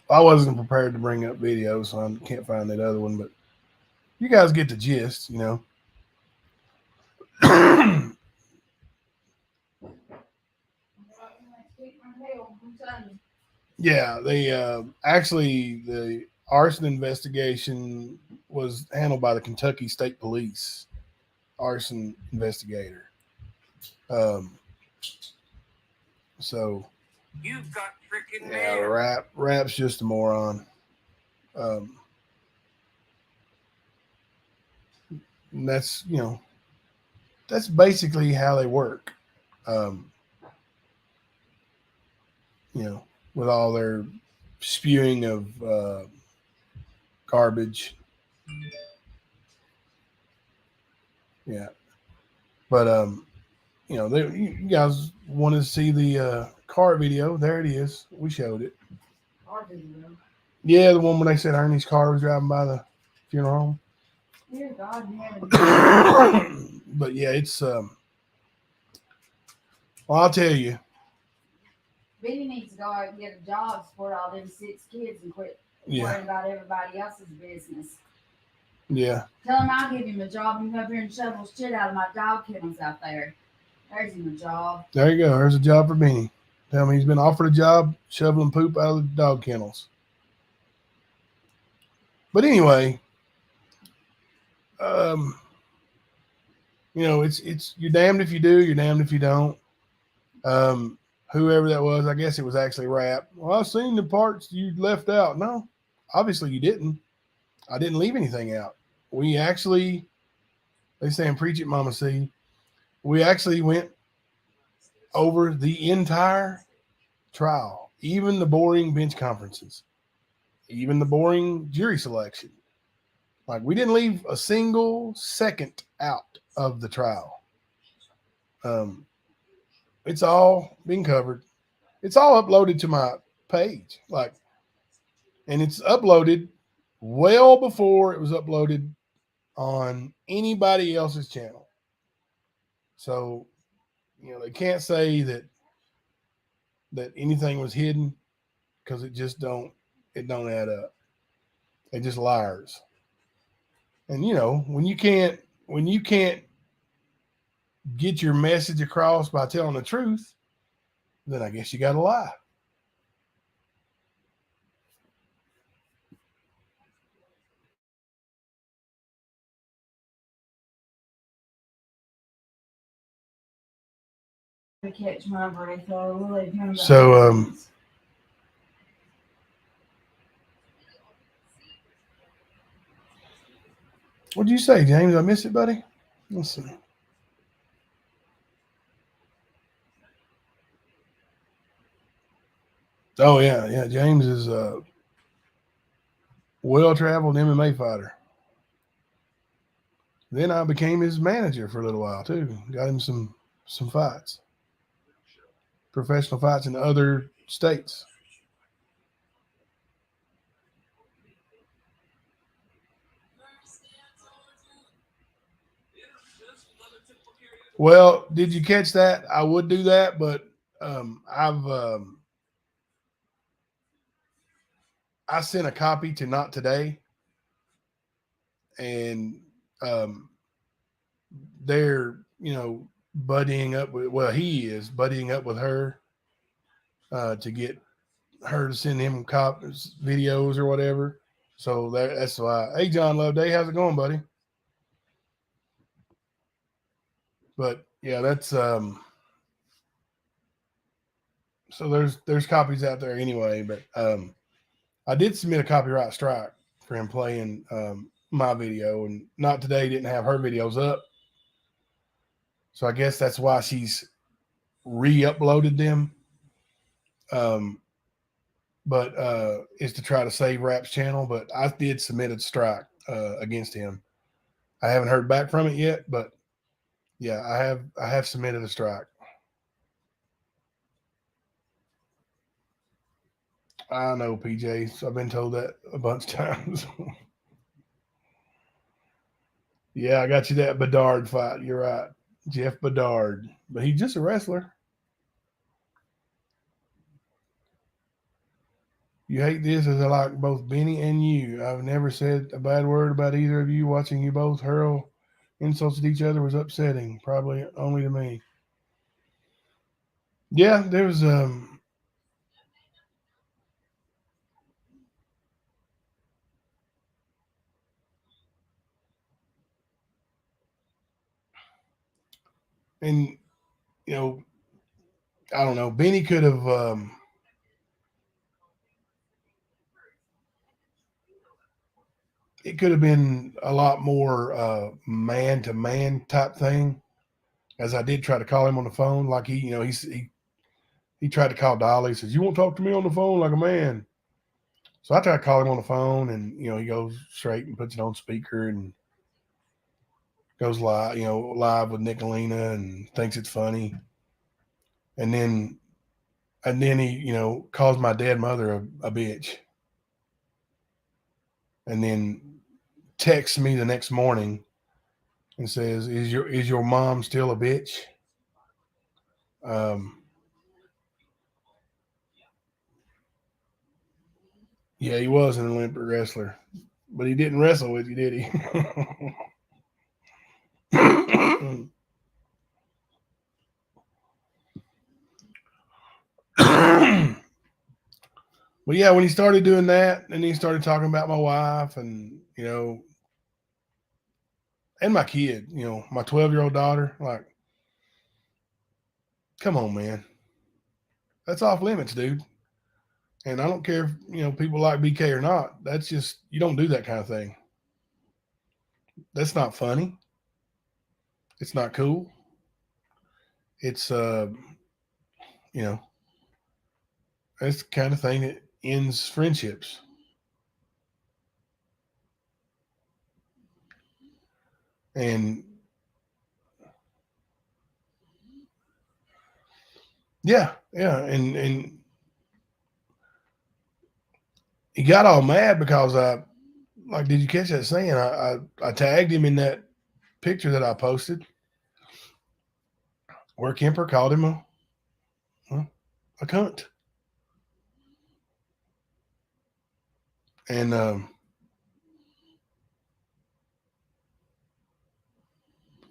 I wasn't prepared to bring up video, so I can't find that other one, but you guys get the gist, you know. Yeah, they actually the arson investigation was handled by the Kentucky State Police arson investigator. So
You've got freaking
yeah,
mail.
Rap's just a moron. And that's, you know, that's basically how they work. You know, with all their spewing of garbage. Yeah. But you know, you guys want to see the car video? There it is. We showed it. Yeah, the one when they said Ernie's car was driving by the funeral home.
Dear God,
But yeah, it's well, I'll tell you.
Benny needs to go out and get a job, support all them 6 kids, and quit worrying about everybody else's business.
Yeah.
Tell him I'll give him a job and come up here and shovel shit out of my dog kennels out there. There's him a job.
There you go. There's a job for Benny. Tell me he's been offered a job shoveling poop out of the dog kennels. But anyway, you know, it's you're damned if you do, you're damned if you don't. Whoever that was, I guess it was actually Rap. Well, I've seen the parts you left out. No, obviously you didn't. I didn't leave anything out. We actually, they saying preach it, Mama C. We actually went over the entire trial, even the boring bench conferences, even the boring jury selection. Like, we didn't leave a single second out of the trial. It's all been covered. It's all uploaded to my page. And it's uploaded well before it was uploaded on anybody else's channel. So, they can't say that anything was hidden, because it don't add up. They're just liars. And when you can't get your message across by telling the truth, then I guess you got to lie.
To catch my breath, though. We'll leave him
So,
behind.
What'd you say, James? I missed it, buddy. Let's see. Oh yeah. James is a well-traveled MMA fighter. Then I became his manager for a little while too. Got him some fights, professional fights in other states. Well, did you catch that? I would do that, but I sent a copy to Not Today, and they're buddying up with, well, he is buddying up with her to get her to send him copies, videos or whatever. So that's why. Hey, John Loveday, how's it going, buddy? But yeah, that's so there's copies out there anyway. But I did submit a copyright strike for him playing my video, and Not Today didn't have her videos up. So I guess that's why she's re-uploaded them. But is to try to save Rap's channel. But I did submit a strike against him. I haven't heard back from it yet, but yeah, I have submitted a strike. I know, PJ. I've been told that a bunch of times. Yeah, I got you that Bedard fight. You're right. Jeff Bedard. But he's just a wrestler. You hate this as I like both Benny and you. I've never said a bad word about either of you. Watching you both hurl insults at each other was upsetting, probably only to me. Yeah, there was and I don't know. Benny could have it could have been a lot more man to man type thing. As I did try to call him on the phone, like he tried to call Dolly. He says, "You won't talk to me on the phone like a man." So I tried to call him on the phone, and he goes straight and puts it on speaker and goes live, live with Nicolina, and thinks it's funny. And then he, calls my dead mother a bitch, and then texts me the next morning and says, "Is your mom still a bitch?" Yeah, he was an Olympic wrestler, but he didn't wrestle with you, did he? But yeah, when he started doing that, and he started talking about my wife and and my kid, my 12-year-old daughter, like, come on, man, that's off limits, dude. And I don't care if people like BK or not. That's just, you don't do that kind of thing. That's not funny. It's not cool. It's that's the kind of thing that ends friendships. And yeah, and he got all mad because I like, did you catch that saying? I tagged him in that picture that I posted where Kemper called him a cunt. And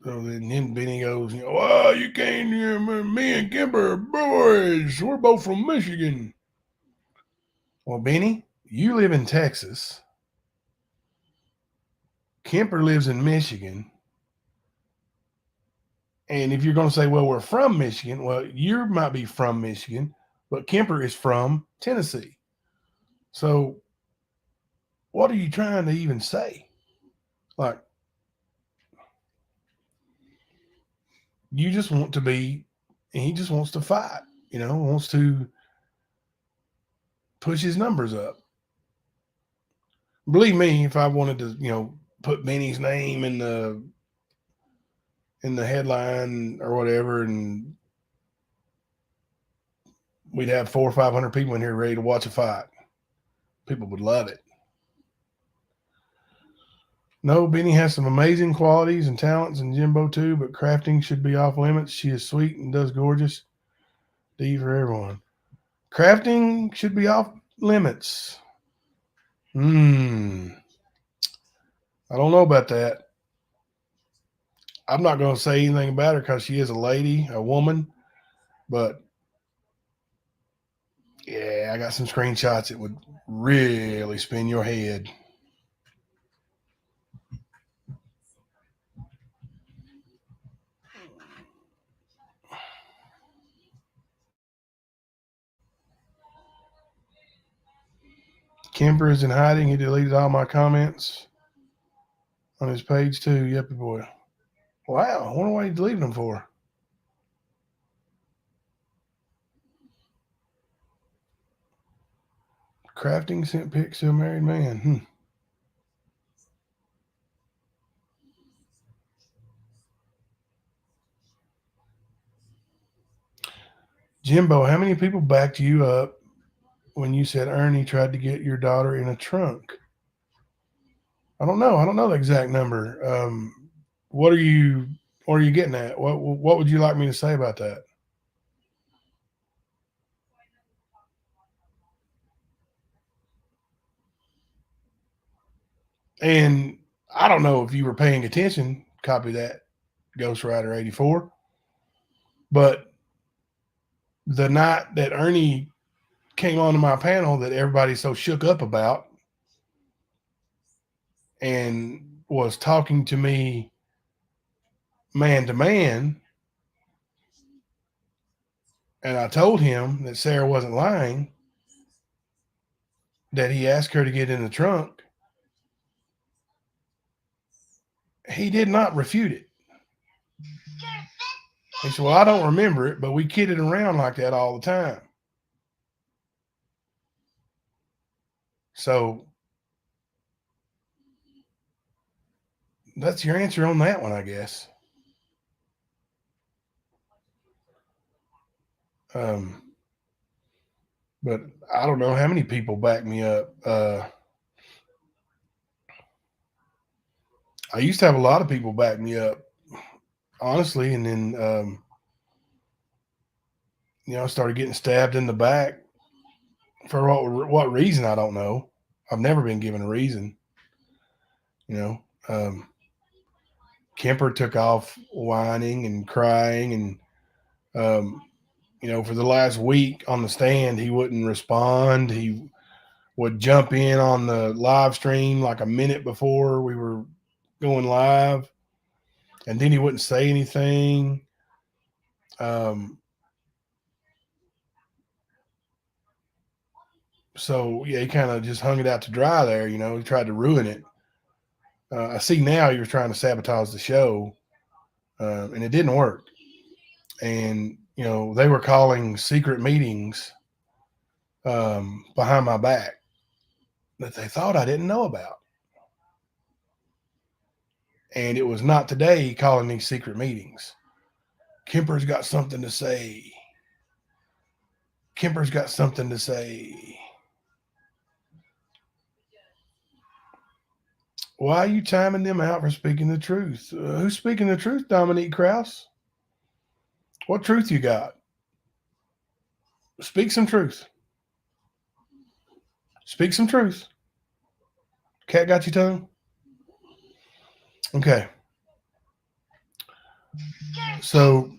so then Benny goes, well, you can't, me and Kemper are boys. We're both from Michigan. Well, Benny, you live in Texas. Kemper lives in Michigan. And if you're going to say, well, we're from Michigan, well, you might be from Michigan, but Kemper is from Tennessee. So what are you trying to even say? Like, you just want to be, and he just wants to fight, wants to push his numbers up. Believe me, if I wanted to, put Benny's name in the headline or whatever, and we'd have 400 or 500 people in here ready to watch a fight, people would love it. No, Benny has some amazing qualities and talents, and Jimbo too, but crafting should be off limits. She is sweet and does gorgeous. D for everyone. Crafting should be off limits. I don't know about that. I'm not going to say anything about her because she is a lady, a woman, but yeah, I got some screenshots that would really spin your head. Kemper is in hiding. He deleted all my comments on his page too. Yuppie boy. Wow, I wonder why he deleted them for. Crafting sent pics to a married man. Jimbo, how many people backed you up when you said Ernie tried to get your daughter in a trunk? I don't know. I don't know the exact number. What are you getting at? What would you like me to say about that? And I don't know if you were paying attention. Copy that, Ghost Rider 84. But the night that Ernie came onto my panel that everybody's so shook up about and was talking to me man to man, and I told him that Sarah wasn't lying, that he asked her to get in the trunk, he did not refute it. He said, well, I don't remember it, but we kidded around like that all the time. So that's your answer on that one, I guess. But I don't know how many people back me up. I used to have a lot of people back me up, honestly, and then I started getting stabbed in the back for what reason, I don't know. I've never been given a reason. Kemper took off whining and crying, and for the last week on the stand, he wouldn't respond. He would jump in on the live stream like a minute before we were going live, and then he wouldn't say anything. So yeah, he kind of just hung it out to dry there. He tried to ruin it. I see now he was trying to sabotage the show, and it didn't work. And they were calling secret meetings behind my back that they thought I didn't know about. And it was not today calling these secret meetings. Kemper's got something to say. Kemper's got something to say. Why are you timing them out for speaking the truth? Who's speaking the truth, Dominique Krause? What truth you got? Speak some truth. Speak some truth. Cat got your tongue? Okay. So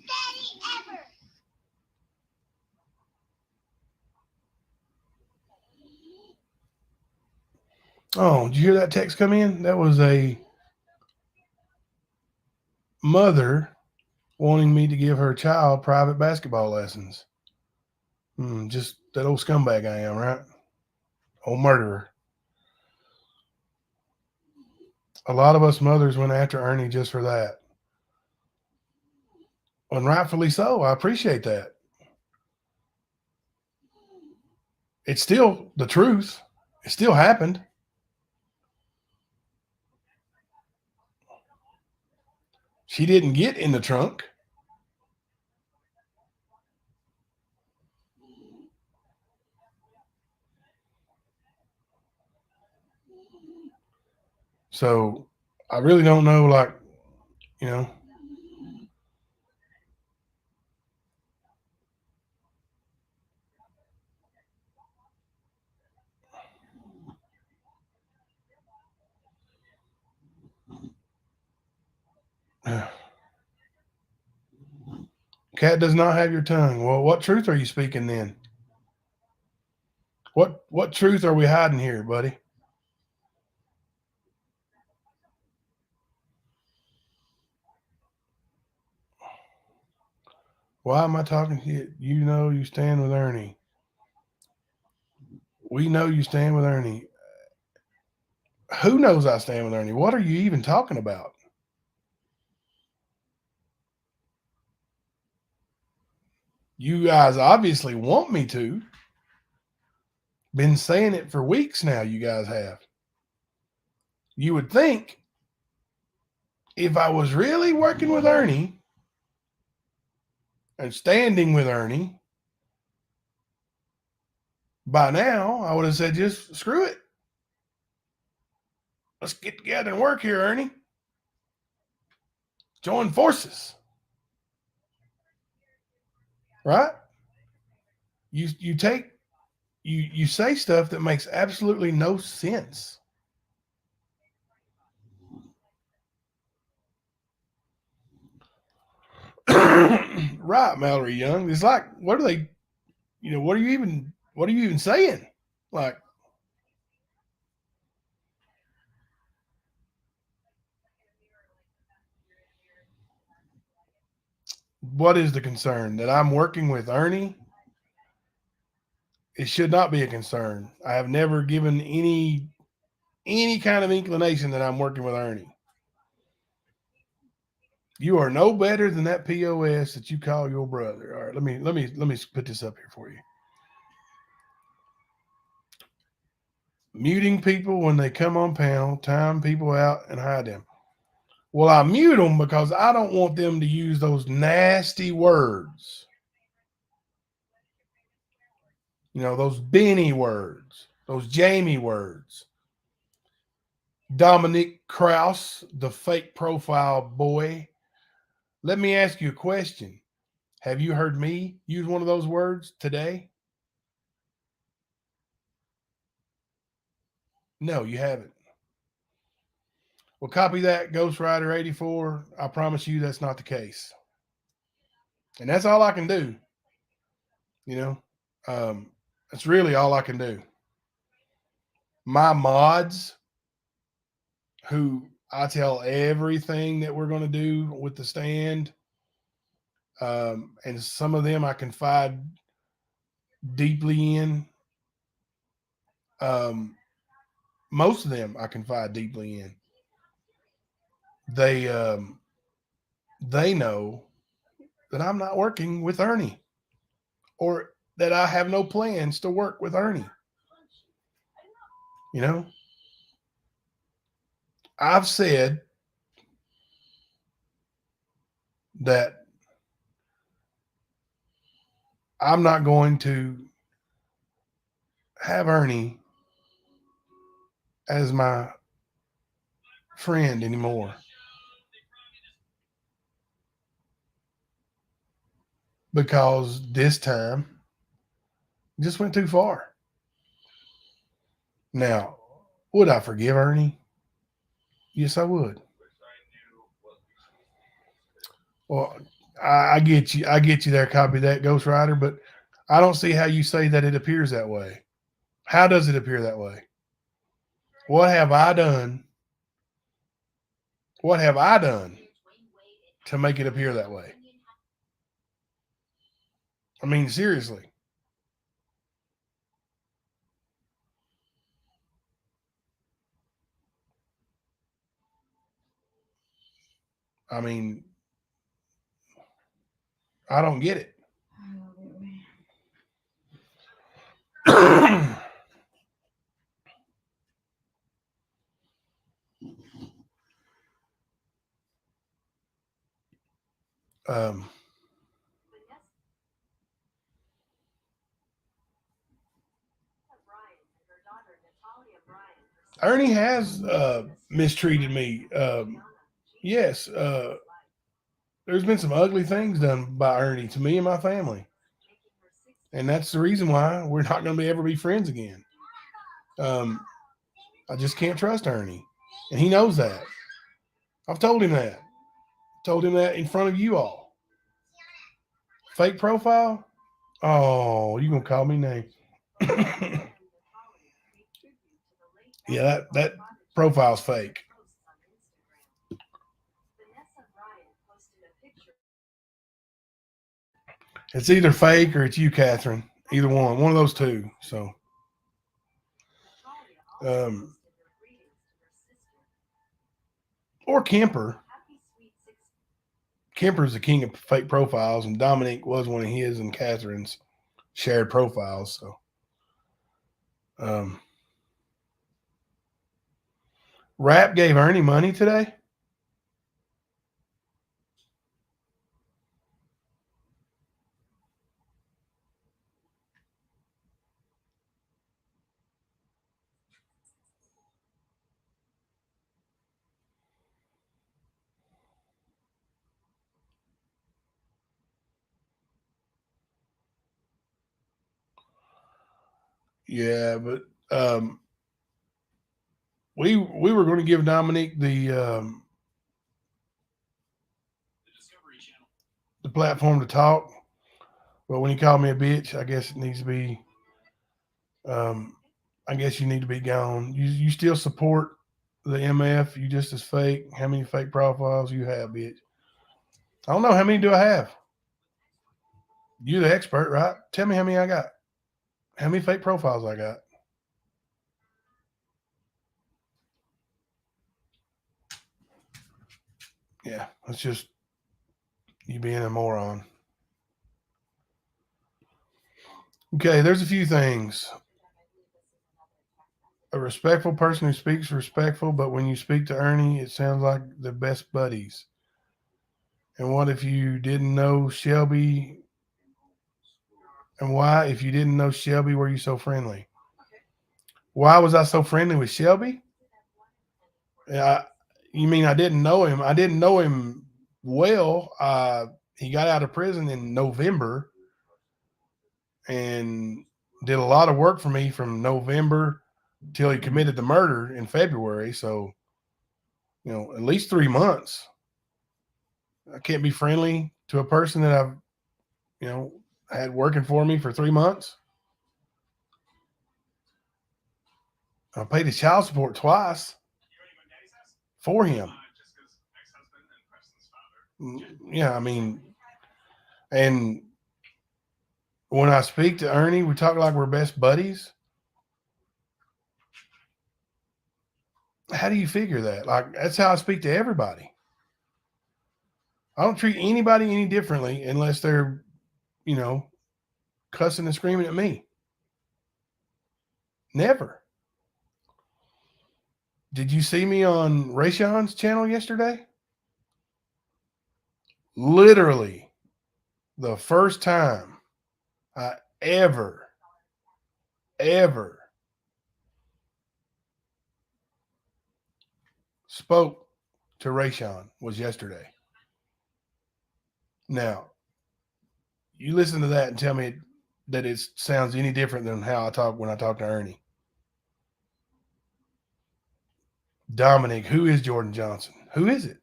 oh, did you hear that text come in? That was a mother wanting me to give her child private basketball lessons. Just that old scumbag I am, right? Old murderer. A lot of us mothers went after Ernie just for that. And rightfully so. I appreciate that. It's still the truth. It still happened. She didn't get in the trunk. So I really don't know, like, you know. Cat does not have your tongue. Well, what truth are you speaking then? What truth are we hiding here, buddy? Why am I talking to you? You know you stand with Ernie. We know you stand with Ernie. Who knows I stand with Ernie? What are you even talking about? You guys obviously want me to. Been saying it for weeks now, you guys have. You would think if I was really working with Ernie and standing with Ernie, by now I would have said, just screw it. Let's get together and work here, Ernie. Join forces. Right? You take you say stuff that makes absolutely no sense. Right, Mallory Young. It's like, what are they, what are you even saying? Like, what is the concern? That I'm working with Ernie? It should not be a concern. I have never given any kind of inclination that I'm working with Ernie. You are no better than that POS that you call your brother. All right, let me put this up here for you. Muting people when they come on panel, time people out, and hide them. Well, I mute them because I don't want them to use those nasty words. Those Benny words, those Jamie words. Dominic Krause, the fake profile boy. Let me ask you a question. Have you heard me use one of those words today? No, you haven't. Well, copy that, Ghost Rider 84. I promise you that's not the case. And that's all I can do. That's really all I can do. My mods, who I tell everything that we're going to do with the stand, and some of them I confide deeply in. Most of them I confide deeply in. They know that I'm not working with Ernie, or that I have no plans to work with Ernie. I've said that I'm not going to have Ernie as my friend anymore. Because this time just went too far. Now, would I forgive Ernie? Yes, I would. Well, I get you. I get you there, copy that, Ghost Rider, but I don't see how you say that it appears that way. How does it appear that way? What have I done? What have I done to make it appear that way? I mean, seriously. I mean, I don't get it. um, Ernie has mistreated me. Yes, there's been some ugly things done by Ernie to me and my family, and that's the reason why we're not going to ever be friends again. Um, I just can't trust Ernie, and he knows that. I've told him that. Told him that in front of you all. Fake profile? Oh, you gonna call me name? Yeah, that profile's fake. It's either fake or it's you, Catherine. Either one of those two. So, or Kemper. Kemper's the king of fake profiles, and Dominique was one of his and Catherine's shared profiles. So, Rap gave Ernie money today. Yeah, but we were going to give Dominique the platform to talk, but when he called me a bitch, I guess it needs to be. I guess you need to be gone. You still support the MF? You just as fake. How many fake profiles you have, bitch? I don't know. How many do I have? You're the expert, right? Tell me how many I got. How many fake profiles I got? Yeah, that's just you being a moron. Okay, there's a few things. A respectful person who speaks respectful, but when you speak to Ernie, it sounds like the best buddies. And what if you didn't know Shelby? And why, if you didn't know Shelby, were you so friendly? Why was I so friendly with Shelby? You mean I didn't know him? I didn't know him well. He got out of prison in November and did a lot of work for me from November till he committed the murder in February. So, at least 3 months. I can't be friendly to a person that I've, had working for me for 3 months. I paid his child support twice for him. Yeah, I mean, and when I speak to Ernie, we talk like we're best buddies. How do you figure that? Like, that's how I speak to everybody. I don't treat anybody any differently unless they're, cussing and screaming at me. Never. Did you see me on Rayshon's channel yesterday? Literally the first time I ever spoke to Rayshawn was yesterday. Now, you listen to that and tell me that it sounds any different than how I talk when I talk to Ernie. Dominic, who is Jordan Johnson? Who is it?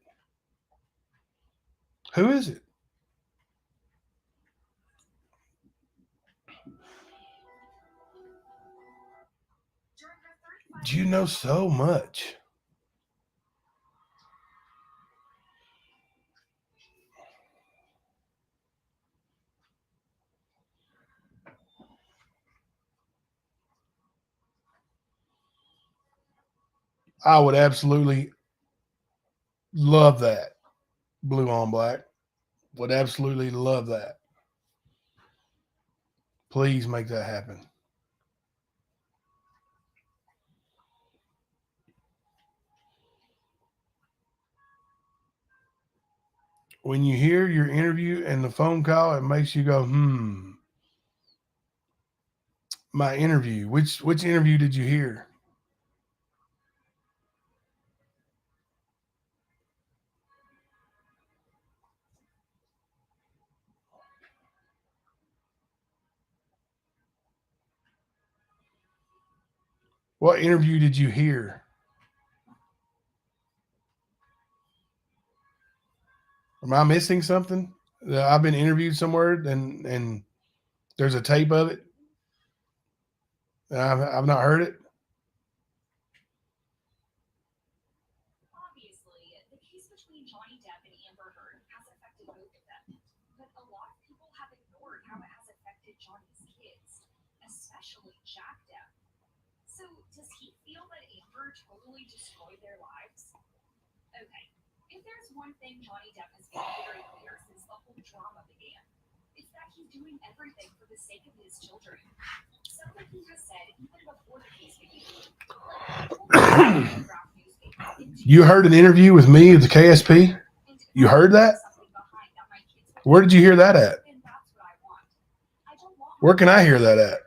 Who is it? You know so much. I would absolutely love that. Blue on black. Would absolutely love that. Please make that happen. When you hear your interview and the phone call, it makes you go, my interview. Which interview did you hear? What interview did you hear? Am I missing something? I've been interviewed somewhere and there's a tape of it. And I've not heard it.
Obviously, the case between Johnny Depp and Amber Heard has affected both of them, but a lot of people have ignored how it has affected Johnny's kids, especially Jack Depp. So, does he feel that Amber totally destroyed their lives? Okay, if there's one thing Johnny Depp has made very clear since the whole drama began, it's that he's doing everything for the sake of his children. Something he has said even before the case began.
You heard an interview with me at the KSP? You heard that? Where did you hear that at? Where can I hear that at?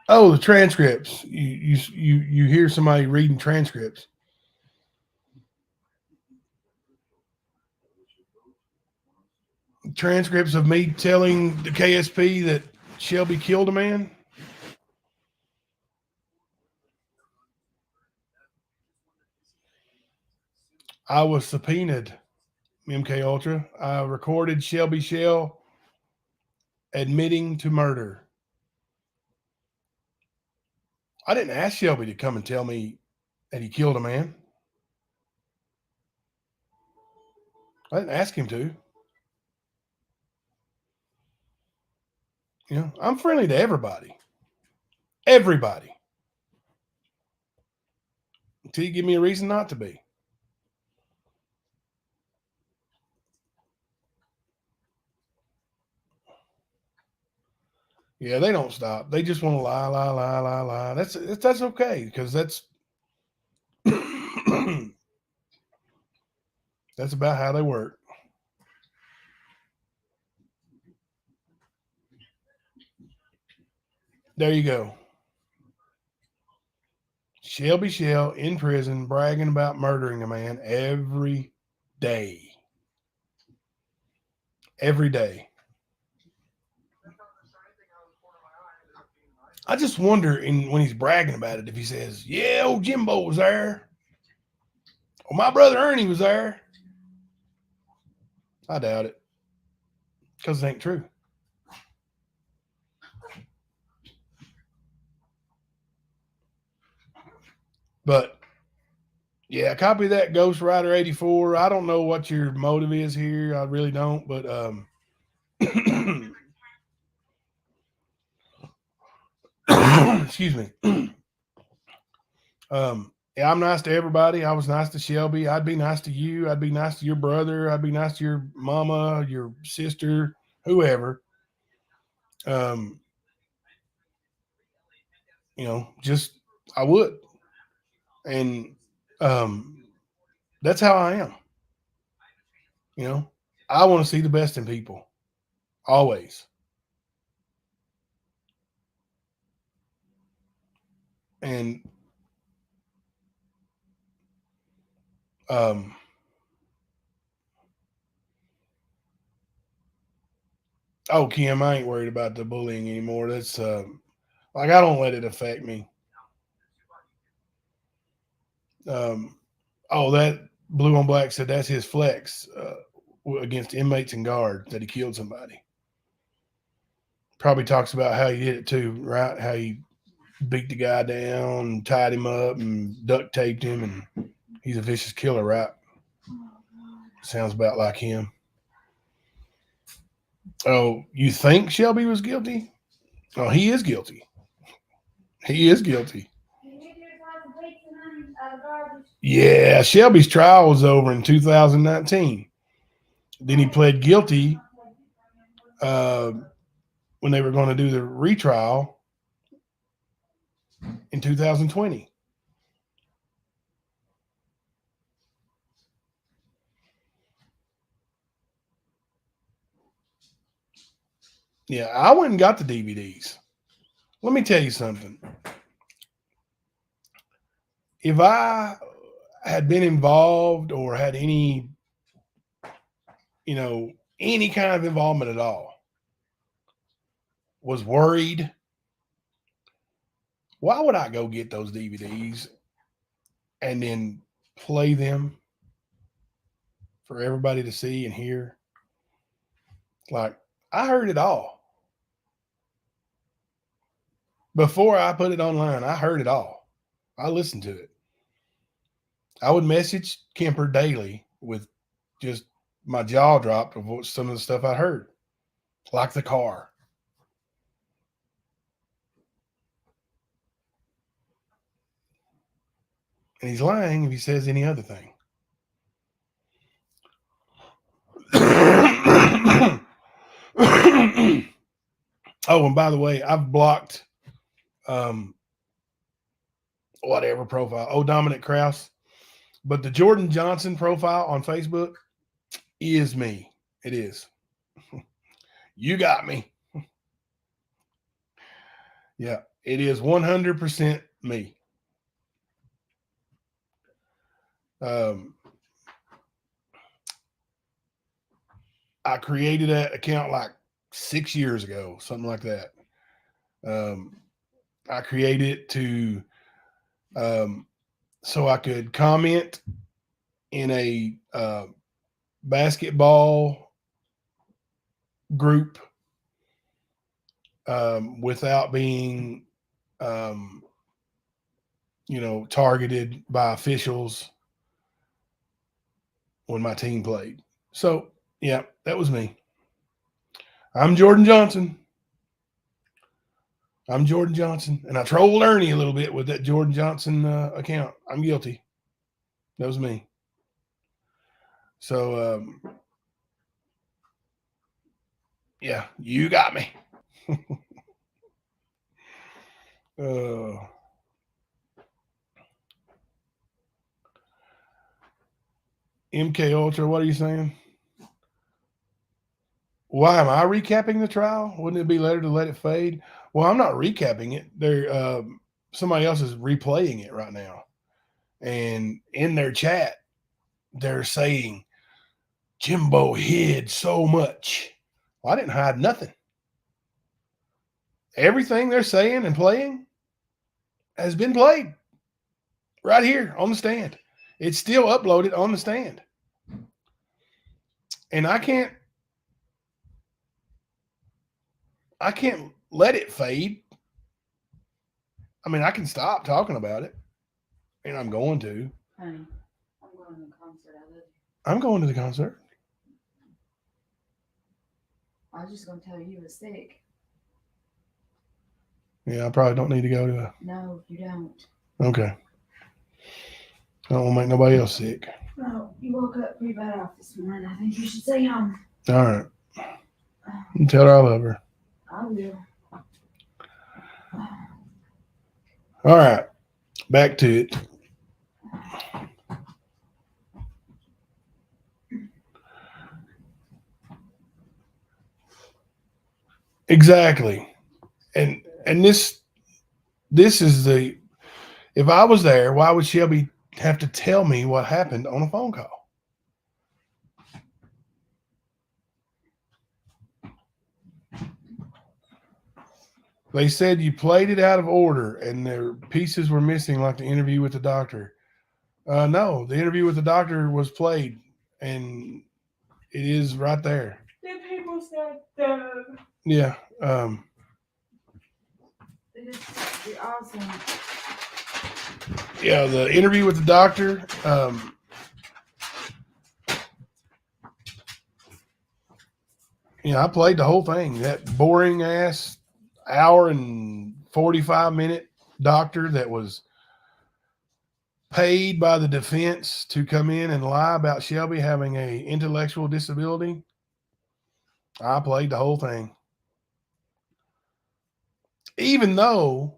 Oh, the transcripts. You hear somebody reading transcripts. Transcripts of me telling the KSP that Shelby killed a man. I was subpoenaed, MK Ultra. I recorded Shelby Shell admitting to murder. I didn't ask Shelby to come and tell me that he killed a man. I didn't ask him to. You know, I'm friendly to everybody. Everybody. Until you give me a reason not to be. Yeah, they don't stop. They just want to lie. That's okay because that's that's about how they work. There you go. Shelby Shell in prison bragging about murdering a man every day. Every day. I just wonder when he's bragging about it if he says, yeah, old Jimbo was there. Or my brother Ernie was there. I doubt it. Because it ain't true. But yeah, copy that Ghost Rider 84. I don't know what your motive is here. I really don't, but excuse me. Yeah, I'm nice to everybody. I was nice to Shelby. I'd be nice to you. I'd be nice to your brother. I'd be nice to your mama, your sister, whoever. You know, just I would. And That's how I am. You know, I want to see the best in people, always. And um, oh, Kim, I ain't worried about the bullying anymore. That's like I don't let it affect me. Oh, that blue on black said that's his flex against inmates and guards that he killed somebody. Probably talks about how he did it too, right? How he beat the guy down, tied him up, and duct taped him, and he's a vicious killer, right? Sounds about like him. Oh, you think Shelby was guilty? Oh, he is guilty. He is guilty. Yeah, Shelby's trial was over in 2019. Then he pled guilty when they were going to do the retrial in 2020. Yeah, I went and got the DVDs. Let me tell you something. If I had been involved or had any, any kind of involvement at all, was worried, why would I go get those DVDs and then play them for everybody to see and hear? Like, I heard it all. Before I put it online, I heard it all. I listened to it. I would message Kemper daily with just my jaw dropped of what some of the stuff I heard, like the car. And he's lying if he says any other thing. Oh, and by the way, I've blocked whatever profile. Oh, Dominic Krause. But the Jordan Johnson profile on Facebook is me. It is. You got me. Yeah, it is 100% me. I created that account like 6 years ago, something like that. I created it to so I could comment in a basketball group without being, targeted by officials when my team played. So, yeah, that was me. I'm Jordan Johnson. And I trolled Ernie a little bit with that Jordan Johnson account. I'm guilty. That was me. So, yeah, you got me. MK Ultra, what are you saying? Why am I recapping the trial? Wouldn't it be better to let it fade? Well, I'm not recapping it. They're somebody else is replaying it right now, and in their chat, they're saying Jimbo hid so much. Well, I didn't hide nothing. Everything they're saying and playing has been played right here on the stand. It's still uploaded on the stand, and I can't let it fade. I mean, I can stop talking about it, and I'm going to.
Honey, I'm going to the concert. I love you.
I'm going to the concert.
I was just going to tell you was sick.
Yeah, I probably don't need to go to a...
No, you don't.
Okay. I don't want to make nobody else sick.
No, you woke up pretty bad off this morning. I think you should stay home.
All right. Tell her I love her.
I will.
All right. Back to it. Exactly. And this is the, if I was there, why would Shelby have to tell me what happened on a phone call? They said you played it out of order and their pieces were missing, like the interview with the doctor. No, the interview with the doctor was played, and it is right there.
The people said the.
Yeah.
You're awesome.
Yeah, the interview with the doctor. I played the whole thing. That boring ass hour and 45-minute doctor that was paid by the defense to come in and lie about Shelby having a intellectual disability. I played the whole thing. Even though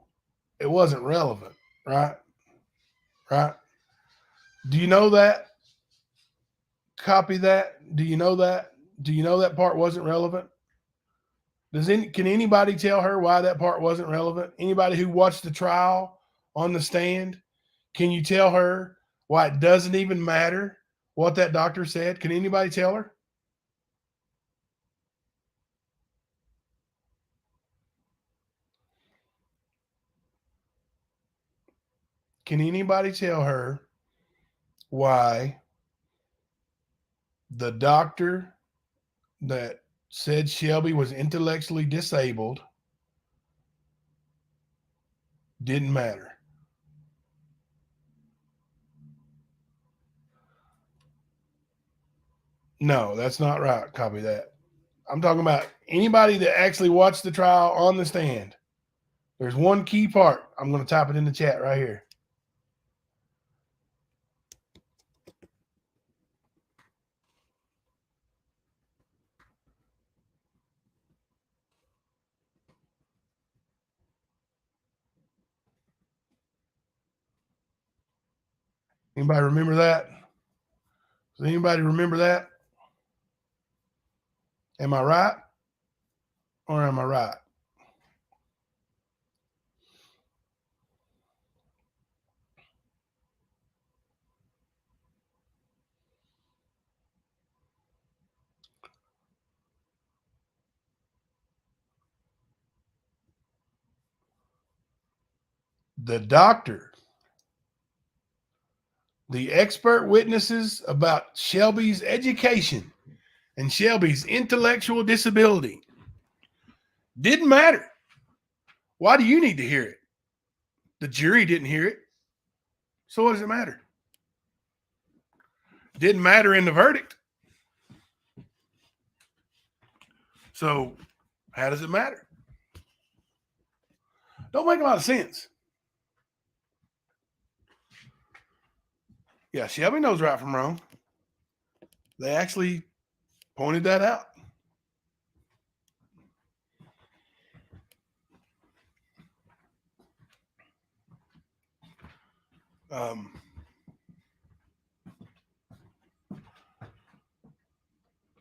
it wasn't relevant, right? Right? Do you know that? Copy that. Do you know that? Do you know that part wasn't relevant? Can anybody tell her why that part wasn't relevant? Anybody who watched the trial on the stand, can you tell her why it doesn't even matter what that doctor said? Can anybody tell her? Can anybody tell her why the doctor that said Shelby was intellectually disabled didn't matter? No, that's not right. Copy that. I'm talking about anybody that actually watched the trial on the stand. There's one key part. I'm going to type it in the chat right here. Anybody remember that? Does anybody remember that? Am I right? Or am I right? The doctor, the expert witnesses about Shelby's education and Shelby's intellectual disability didn't matter. Why do you need to hear it? The jury didn't hear it. So what does it matter? Didn't matter in the verdict. So how does it matter? Don't make a lot of sense. Yeah, Shelby knows right from wrong. They actually pointed that out.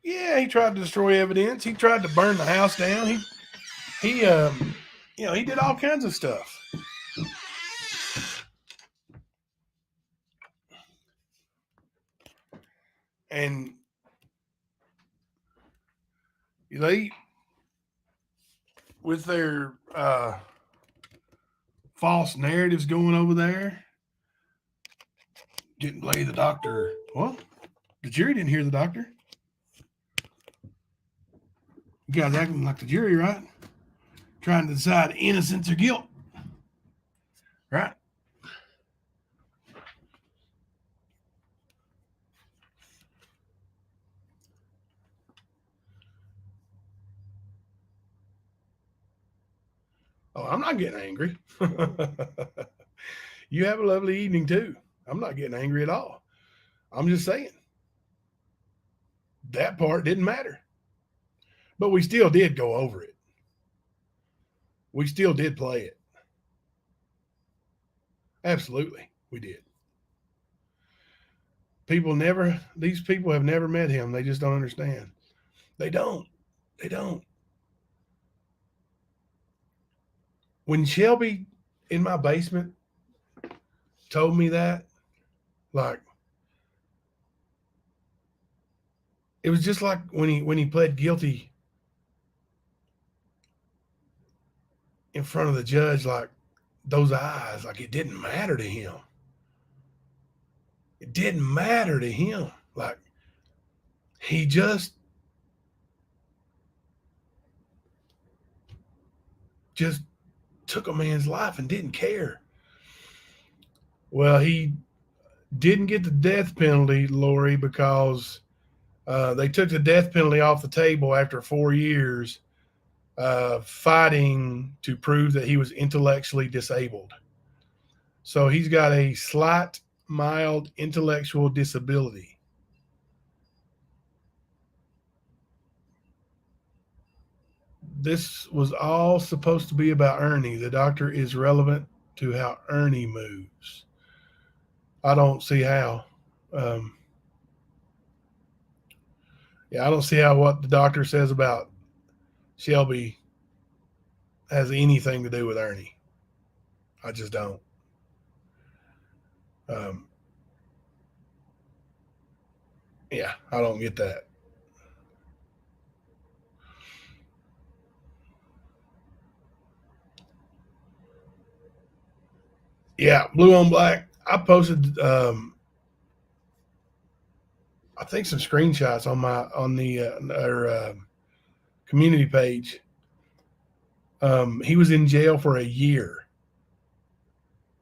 Yeah, he tried to destroy evidence. He tried to burn the house down. He did all kinds of stuff. And they, with their false narratives going over there, didn't play the doctor. Well, the jury didn't hear the doctor. You guys acting like the jury, right? Trying to decide innocence or guilt, right? Oh, I'm not getting angry. You have a lovely evening too. I'm not getting angry at all. I'm just saying that part didn't matter. But we still did go over it. We still did play it. Absolutely, we did. these people have never met him. They just don't understand. They don't. They don't. When Shelby in my basement told me that, like, it was just like when he pled guilty in front of the judge, like those eyes, like it didn't matter to him. It didn't matter to him. Like he just took a man's life and didn't care. Well, he didn't get the death penalty, Lori, because they took the death penalty off the table after 4 years fighting to prove that he was intellectually disabled. So he's got a slight, mild intellectual disability. This was all supposed to be about Ernie. The doctor is relevant to how Ernie moves. I don't see how. I don't see how what the doctor says about Shelby has anything to do with Ernie. I just don't. I don't get that. Yeah, Blue on Black. I posted I think some screenshots on the community page. He was in jail for a year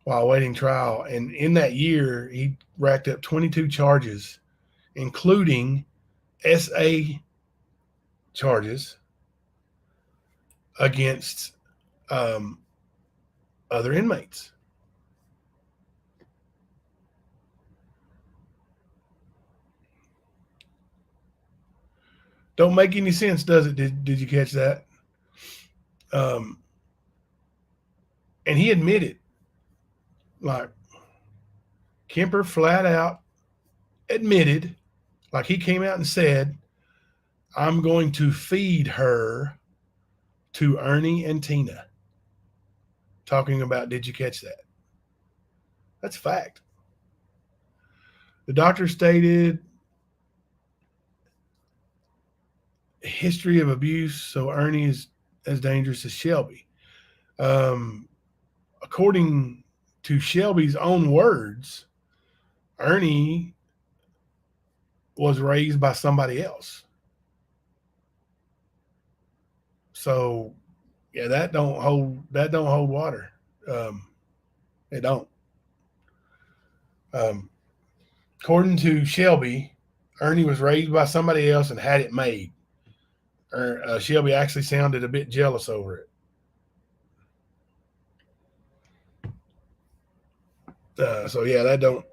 while awaiting trial, and in that year he racked up 22 charges, including SA charges against other inmates. Don't make any sense, does it? Did you catch that? And he admitted, like Kemper flat out admitted, like he came out and said, I'm going to feed her to Ernie and Tina. Talking about, did you catch that? That's a fact. The doctor stated history of abuse, so Ernie is as dangerous as Shelby. According to Shelby's own words, Ernie was raised by somebody else. So, yeah, that don't hold water. It don't. According to Shelby, Ernie was raised by somebody else and had it made. Shelby actually sounded a bit jealous over it. So yeah, that don't.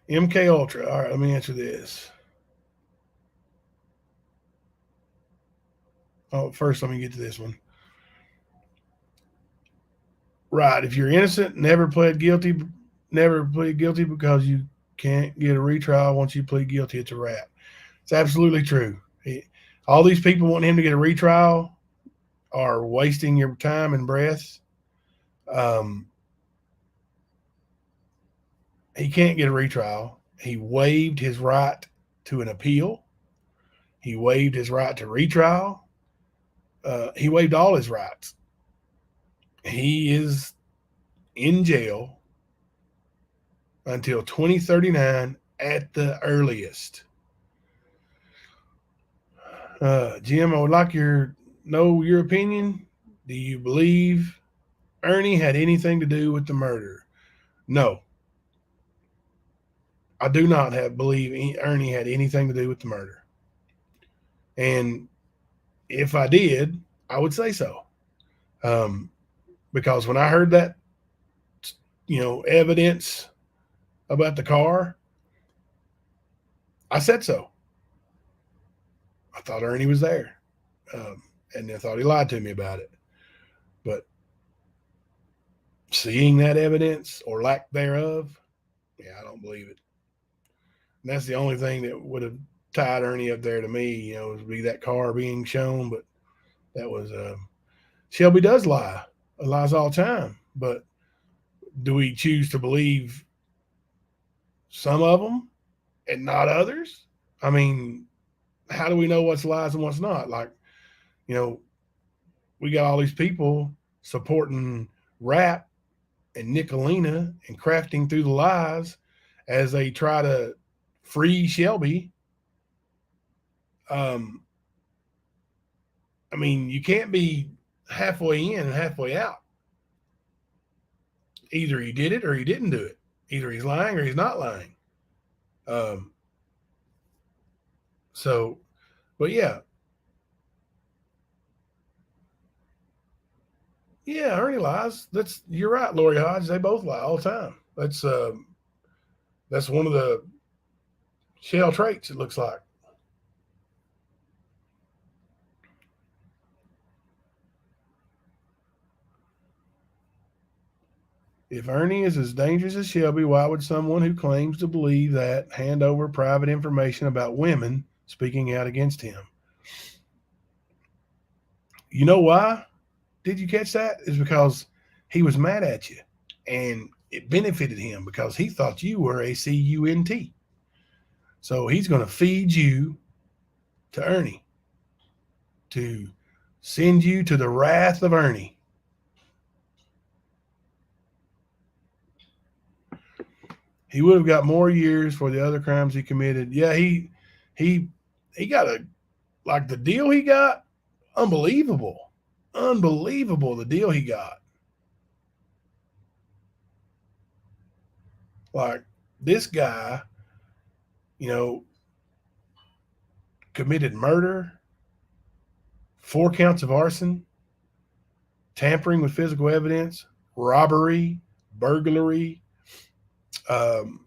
MK Ultra. All right, let me answer this. Oh, first let me get to this one. Right, if you're innocent, never plead guilty because you can't get a retrial. Once you plead guilty, it's a wrap. It's absolutely true. All these people wanting him to get a retrial are wasting your time and breath. He can't get a retrial. He waived his right to an appeal. He waived his right to retrial. He waived all his rights. He is in jail until 2039 at the earliest. Jim, I would like know your opinion. Do you believe Ernie had anything to do with the murder? No. I do not believe Ernie had anything to do with the murder. And if I did, I would say so. Because when I heard that, evidence about the car, I said so. I thought Ernie was there. And I thought he lied to me about it. But seeing that evidence or lack thereof, yeah, I don't believe it. And that's the only thing that would have tied Ernie up there to me, would be that car being shown. But that was Shelby does lie, lies all the time. But do we choose to believe some of them and not others? I mean, how do we know what's lies and what's not? Like, we got all these people supporting rap and Nicolina and crafting through the lies as they try to free Shelby. I mean, you can't be halfway in and halfway out. Either he did it or he didn't do it. Either he's lying or he's not lying. So, but yeah. Yeah, Ernie lies. You're right, Lori Hodge. They both lie all the time. That's one of the shell traits, it looks like. If Ernie is as dangerous as Shelby, why would someone who claims to believe that hand over private information about women speaking out against him? You know why? Did you catch that? It's because he was mad at you, and it benefited him because he thought you were a CUNT. So he's going to feed you to Ernie to send you to the wrath of Ernie. He would have got more years for the other crimes he committed. Yeah, he got the deal he got, unbelievable. Unbelievable the deal he got. Like, this guy, committed murder, 4 counts of arson, tampering with physical evidence, robbery, burglary, and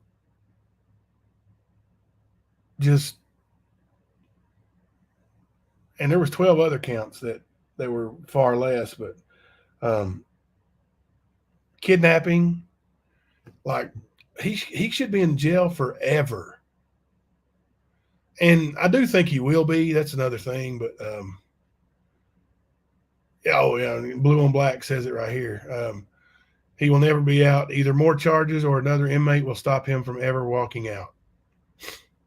there was 12 other counts that they were far less, but kidnapping, like, he should be in jail forever. And I do think he will be. That's another thing, but Blue on Black says it right here. He will never be out. Either more charges or another inmate will stop him from ever walking out.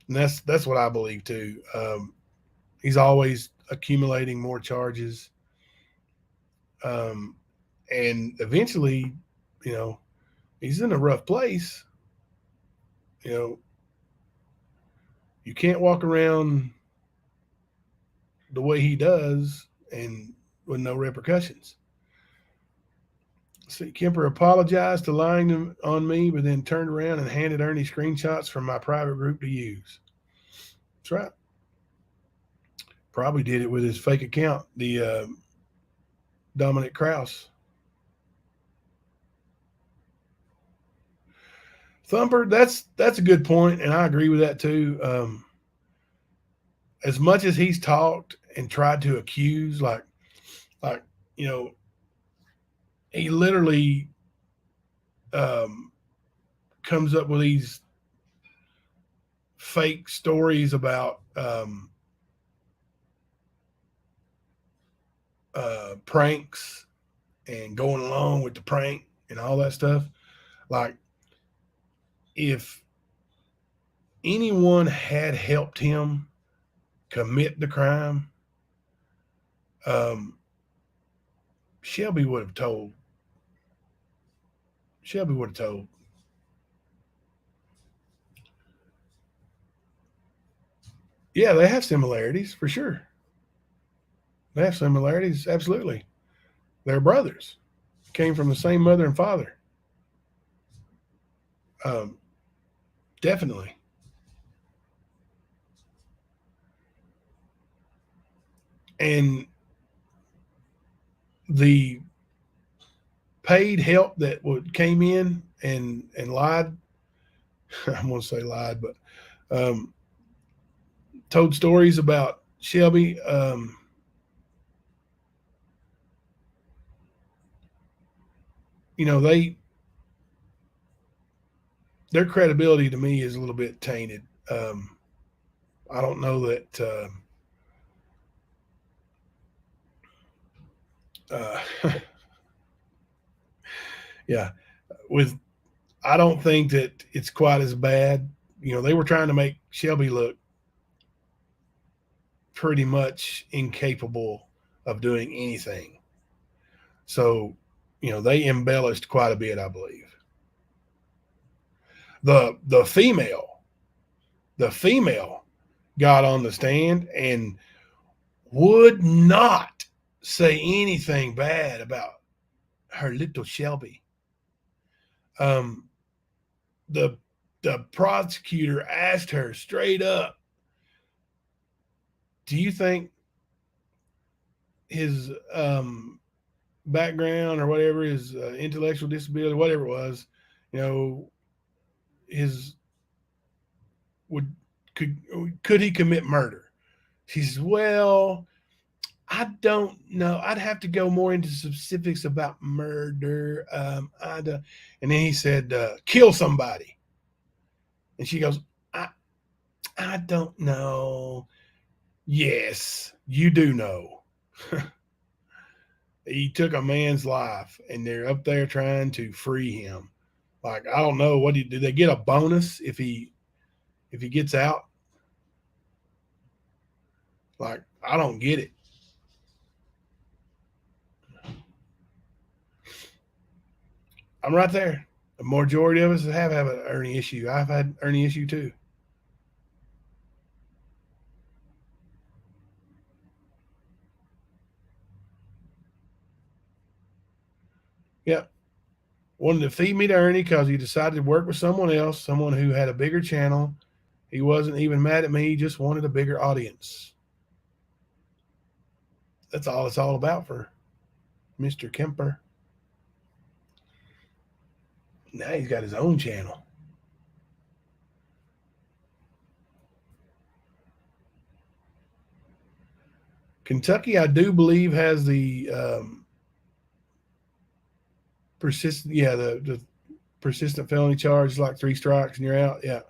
And that's what I believe too. He's always accumulating more charges. And eventually, he's in a rough place. You can't walk around the way he does and with no repercussions. See, Kemper apologized to lying on me, but then turned around and handed Ernie screenshots from my private group to use. That's right. Probably did it with his fake account, the Dominic Krause. Thumper, that's a good point, and I agree with that too. As much as he's talked and tried to accuse, he literally comes up with these fake stories about pranks and going along with the prank and all that stuff. Like, if anyone had helped him commit the crime, Shelby would have told. Yeah, they have similarities for sure. They have similarities, absolutely. They're brothers. Came from the same mother and father. Definitely. And the paid help that came in and lied, I'm going to say lied, but told stories about Shelby. you know, their credibility to me is a little bit tainted. I don't know that. Yeah, with I don't think that it's quite as bad. You know, they were trying to make Shelby look pretty much incapable of doing anything. So, you know, they embellished quite a bit, I believe. The female got on the stand and would not say anything bad about her little Shelby. Um, the the prosecutor asked her straight up, "Do you think his background or whatever, his intellectual disability, whatever it was, you know, his would could he commit murder?" She says, "Well, I don't know. I'd have to go more into specifics about murder. And then he said, kill somebody." And she goes, I, I don't know. Yes, you do know. He took a man's life, and they're up there trying to free him. Like, I don't know. Do they get a bonus if he gets out? Like, I don't get it. I'm right there. The majority of us have an Ernie issue. I've had Ernie issue too. Yeah. Wanted to feed me to Ernie because he decided to work with someone else, someone who had a bigger channel. He wasn't even mad at me. He just wanted a bigger audience. That's all it's all about for Mr. Kemper. Now he's got his own channel. Kentucky, I do believe, has the the persistent felony charge, like 3 strikes and you're out. Yeah.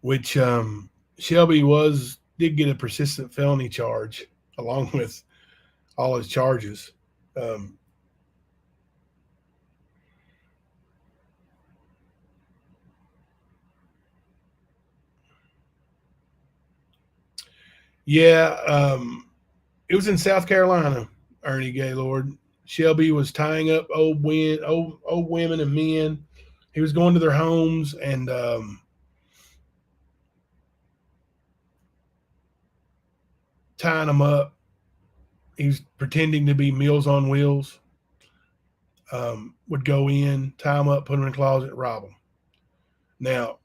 Which Shelby did get a persistent felony charge along with all his charges. Yeah, it was in South Carolina. Ernie Gaylord. Shelby was tying up old women and men. He was going to their homes and tying them up. He was pretending to be Meals on Wheels. Would go in, tie them up, put them in a closet, rob them. Now,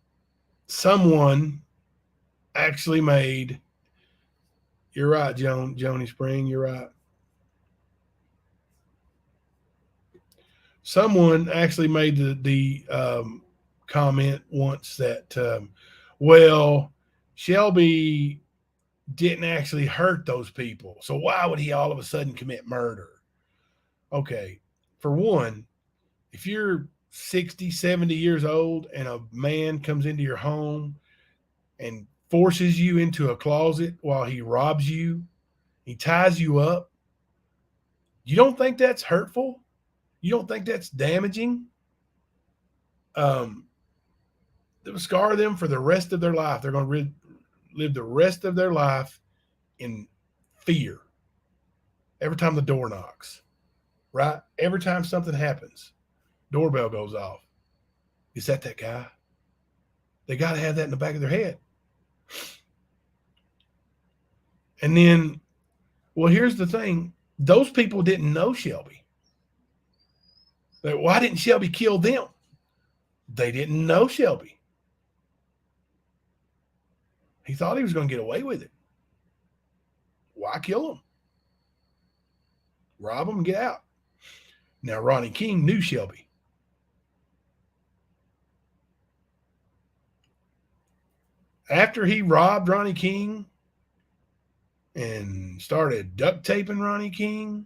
someone actually made. You're right, Joni Spring. You're right. Someone actually made the comment once that, well, Shelby didn't actually hurt those people, so why would he all of a sudden commit murder? Okay, for one, if you're 60, 70 years old and a man comes into your home and forces you into a closet while he robs you, he ties you up, you don't think that's hurtful? You don't think that's damaging? It will scar them for the rest of their life. They're going to live the rest of their life in fear every time the door knocks, right? Every time something happens, doorbell goes off. Is that guy? They got to have that in the back of their head. And then, well, here's the thing. Those people didn't know Shelby. Why didn't Shelby kill them? They didn't know Shelby. He thought he was going to get away with it. Why kill him? Rob him and get out. Now, Ronnie King knew Shelby. After he robbed Ronnie King and started duct taping Ronnie King,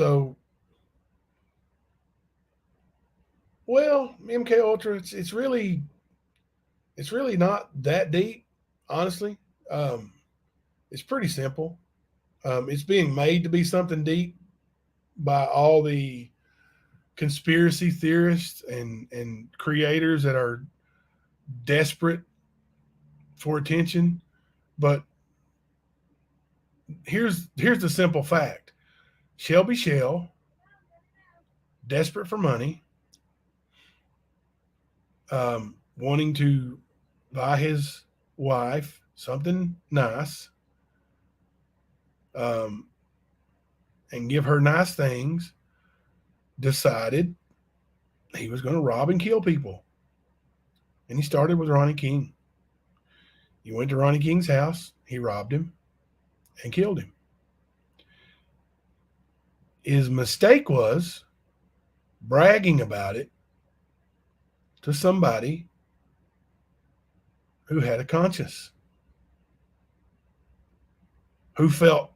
So, well, MK Ultra, it's really not that deep, honestly. Um, it's pretty simple. It's being made to be something deep by all the conspiracy theorists and creators that are desperate for attention. But here's the simple fact: Shelby Shell, desperate for money, wanting to buy his wife something nice, um, and give her nice things, decided he was going to rob and kill people. And he started with Ronnie King. He went to Ronnie King's house, he robbed him, and killed him. His mistake was bragging about it to somebody who had a conscience, who felt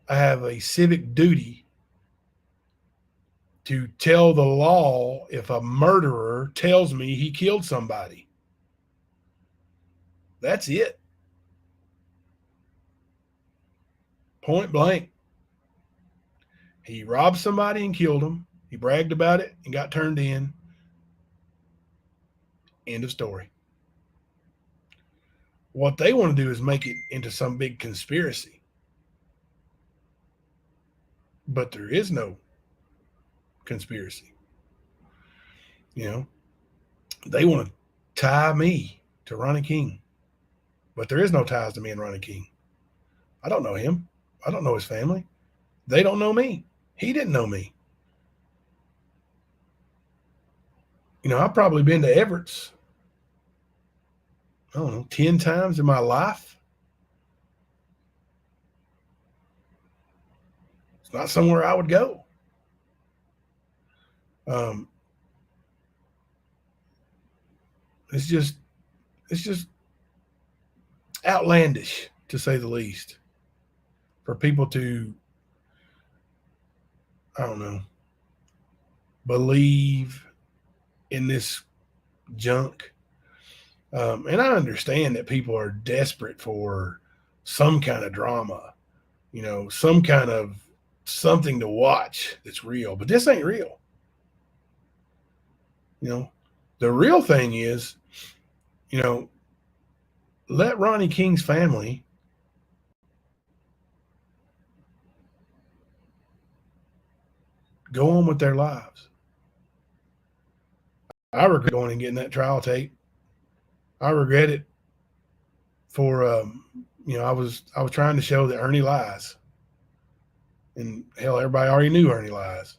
I have a civic duty to tell the law if a murderer tells me he killed somebody. That's it. Point blank. He robbed somebody and killed him. He bragged about it and got turned in. End of story. What they want to do is make it into some big conspiracy. But there is no conspiracy. You know, they want to tie me to Ronnie King. But there is no ties to me and Ronnie King. I don't know him. I don't know his family. They don't know me. He didn't know me. You know, I've probably been to Everett's, I don't know, 10 times in my life. It's not somewhere I would go. Um, it's just outlandish, to say the least, for people to, I don't know, believe in this junk. And I understand that people are desperate for some kind of drama, you know, some kind of something to watch that's real, but this ain't real. You know, the real thing is, you know, let Ronnie King's family go on with their lives. I regret going and getting that trial tape. I regret it for, you know, I was trying to show that Ernie lies, and hell, everybody already knew Ernie lies.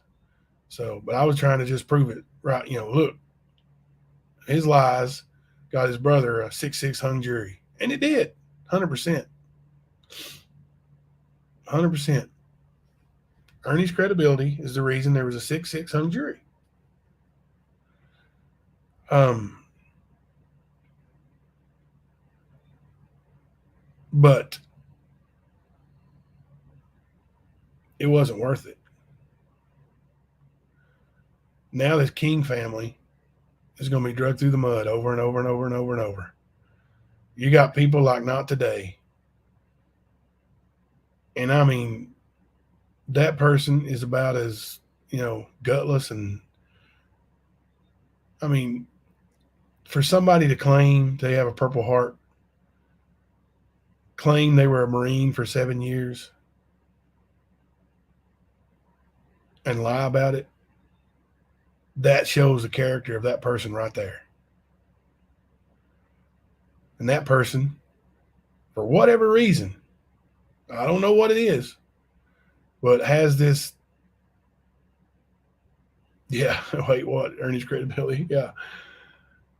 So, but I was trying to just prove it right. You know, look, his lies got his brother a 6-6 hung jury, and it did, 100%, 100%. Ernie's credibility is the reason there was a 6-6 hung jury. But it wasn't worth it. Now this King family is going to be dragged through the mud over and over and over and over and over. You got people like Not Today. And I mean, that person is about as, you know, gutless. And I mean, for somebody to claim they have a Purple Heart, claim they were a Marine for 7 years, and lie about it, that shows the character of that person right there. And that person, for whatever reason, I don't know what it is, but has this, yeah, wait, what? Ernie's credibility? Yeah.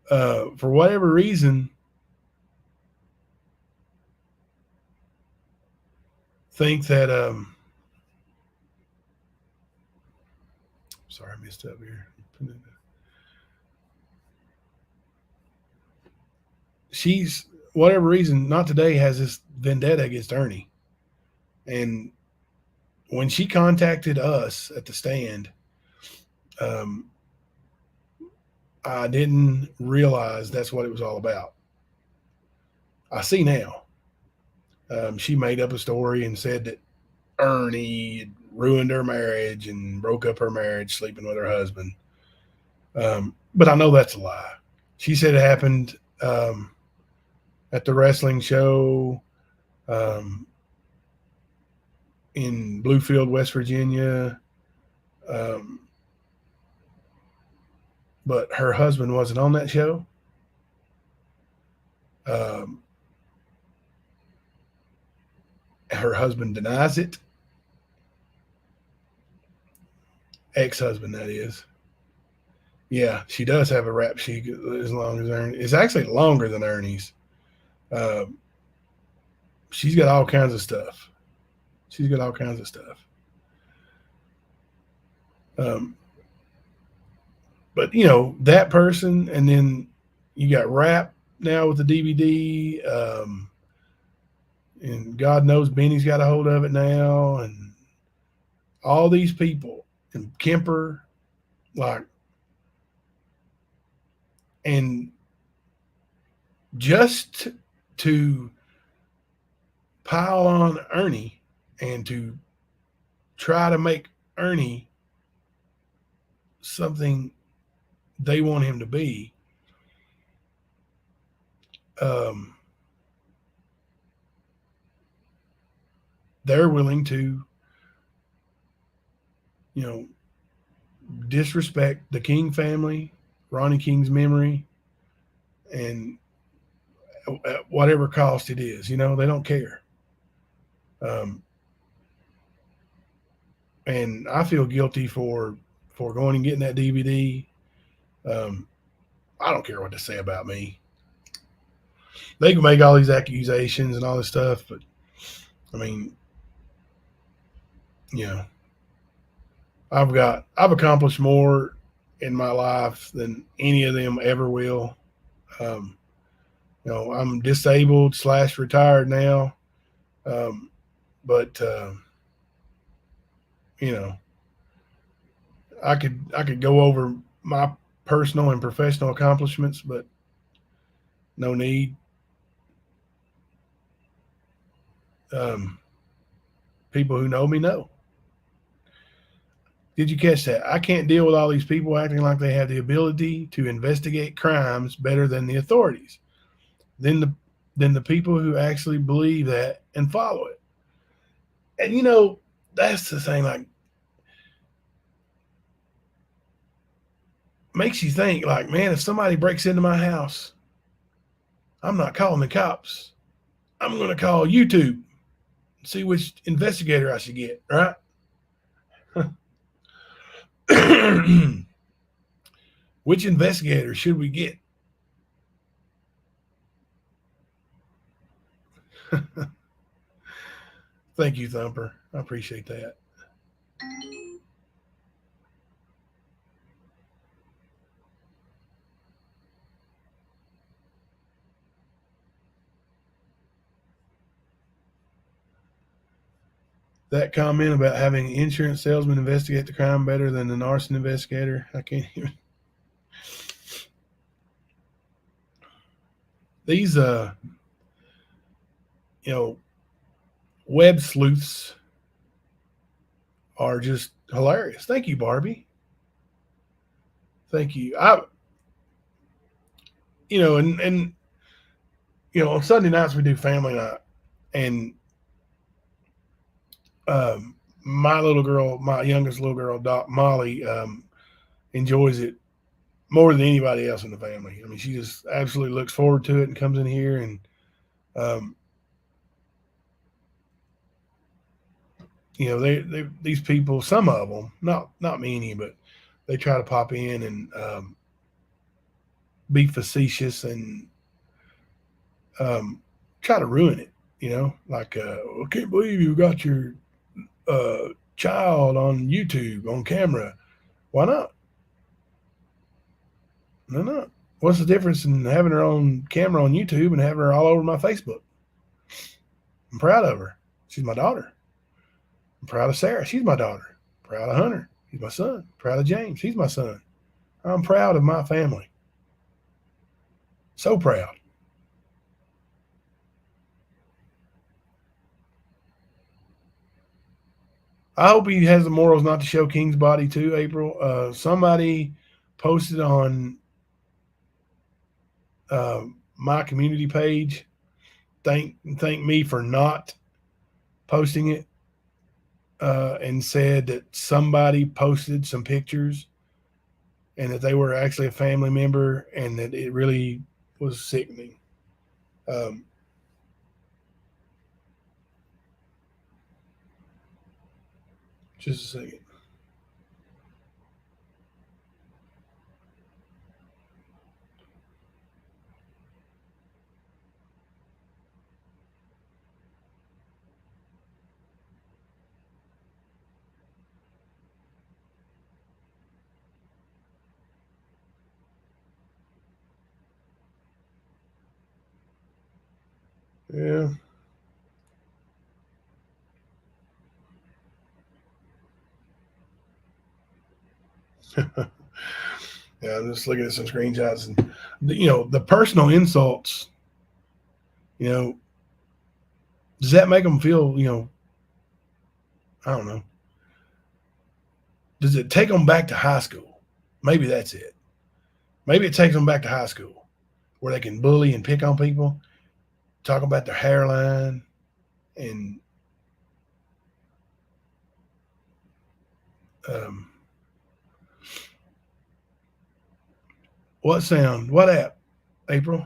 For whatever reason, think that, sorry, I messed up here. She's, whatever reason, Not Today has this vendetta against Ernie. And when she contacted us at the stand, I didn't realize that's what it was all about. I see now. She made up a story and said that Ernie had ruined her marriage and broke up her marriage sleeping with her husband. But I know that's a lie. She said it happened at the wrestling show in Bluefield, West Virginia. But her husband wasn't on that show. Her husband denies it. Ex-husband, that is. Yeah, she does have a rap sheet as long as Ernie. It's actually longer than Ernie's. She's got all kinds of stuff. But you know, that person, and then you got rap now with the DVD. And God knows Benny's got a hold of it now, and all these people, and Kemper, like, and just to pile on Ernie and to try to make Ernie something they want him to be. They're willing to, you know, disrespect the King family, Ronnie King's memory, and at whatever cost it is. You know, they don't care. And I feel guilty for going and getting that DVD. I don't care what they say about me. They can make all these accusations and all this stuff, but I mean, you know, I've accomplished more in my life than any of them ever will. You know, I'm disabled / retired now. But you know, I could go over my personal and professional accomplishments, but no need. People who know me know. Did you catch that? I can't deal with all these people acting like they have the ability to investigate crimes better than the authorities, than the people who actually believe that and follow it. And you know, that's the thing, like, makes you think, like, man, if somebody breaks into my house, I'm not calling the cops. I'm going to call YouTube and see which investigator I should get, right? Which investigator should we get? Thank you, Thumper. I appreciate that. That comment about having an insurance salesman investigate the crime better than an arson investigator, I can't even. These, you know, web sleuths are just hilarious. Thank you, Barbie. Thank you. You know, and you know, on Sunday nights we do family night, and my little girl, my youngest little girl, Molly, enjoys it more than anybody else in the family. I mean, she just absolutely looks forward to it and comes in here, and you know, they these people, some of them, not many, but they try to pop in and be facetious and try to ruin it. You know, like, I can't believe you got your child on YouTube on camera. Why not? No, not. What's the difference in having her on camera on YouTube and having her all over my Facebook? I'm proud of her. She's my daughter. I'm proud of Sarah. She's my daughter. Proud of Hunter. He's my son. Proud of James. He's my son. I'm proud of my family. So proud. I hope he has the morals not to show King's body too, April. Somebody posted on uh, my community page. Thank me for not posting it, and said that somebody posted some pictures and that they were actually a family member and that it really was sickening. Um, just a second. Yeah. Yeah, I'm just looking at some screenshots and the personal insults. You know, does that make them feel? I don't know. Does it take them back to high school? Maybe that's it. Maybe it takes them back to high school where they can bully and pick on people, talk about their hairline, and um, what sound? What app? April.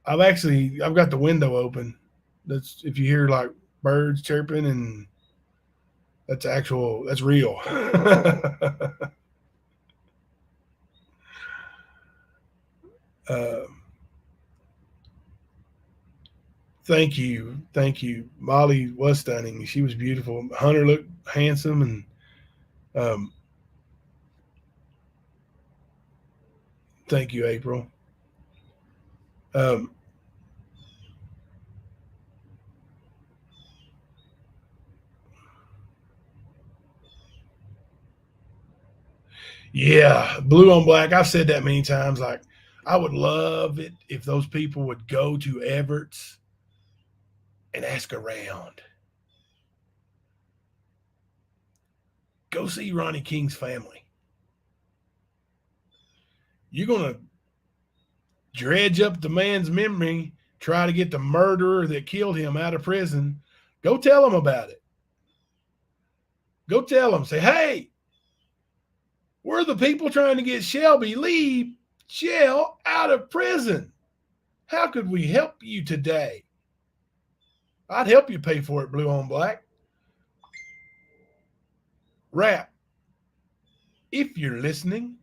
I've got the window open. That's if you hear like birds chirping and that's real. uh, thank you. Molly was stunning. She was beautiful. Hunter looked handsome, and um, thank you, April. Um, yeah, blue on black. I've said that many times. Like, I would love it if those people would go to Everett's and ask around. Go see Ronnie King's family. You're gonna dredge up the man's memory, try to get the murderer that killed him out of prison. Go tell him about it. Go tell him. Say, hey, we're the people trying to get Shelby Lee Shell out of prison. How could we help you today? I'd help you pay for it, blue on black. Rap, if you're listening,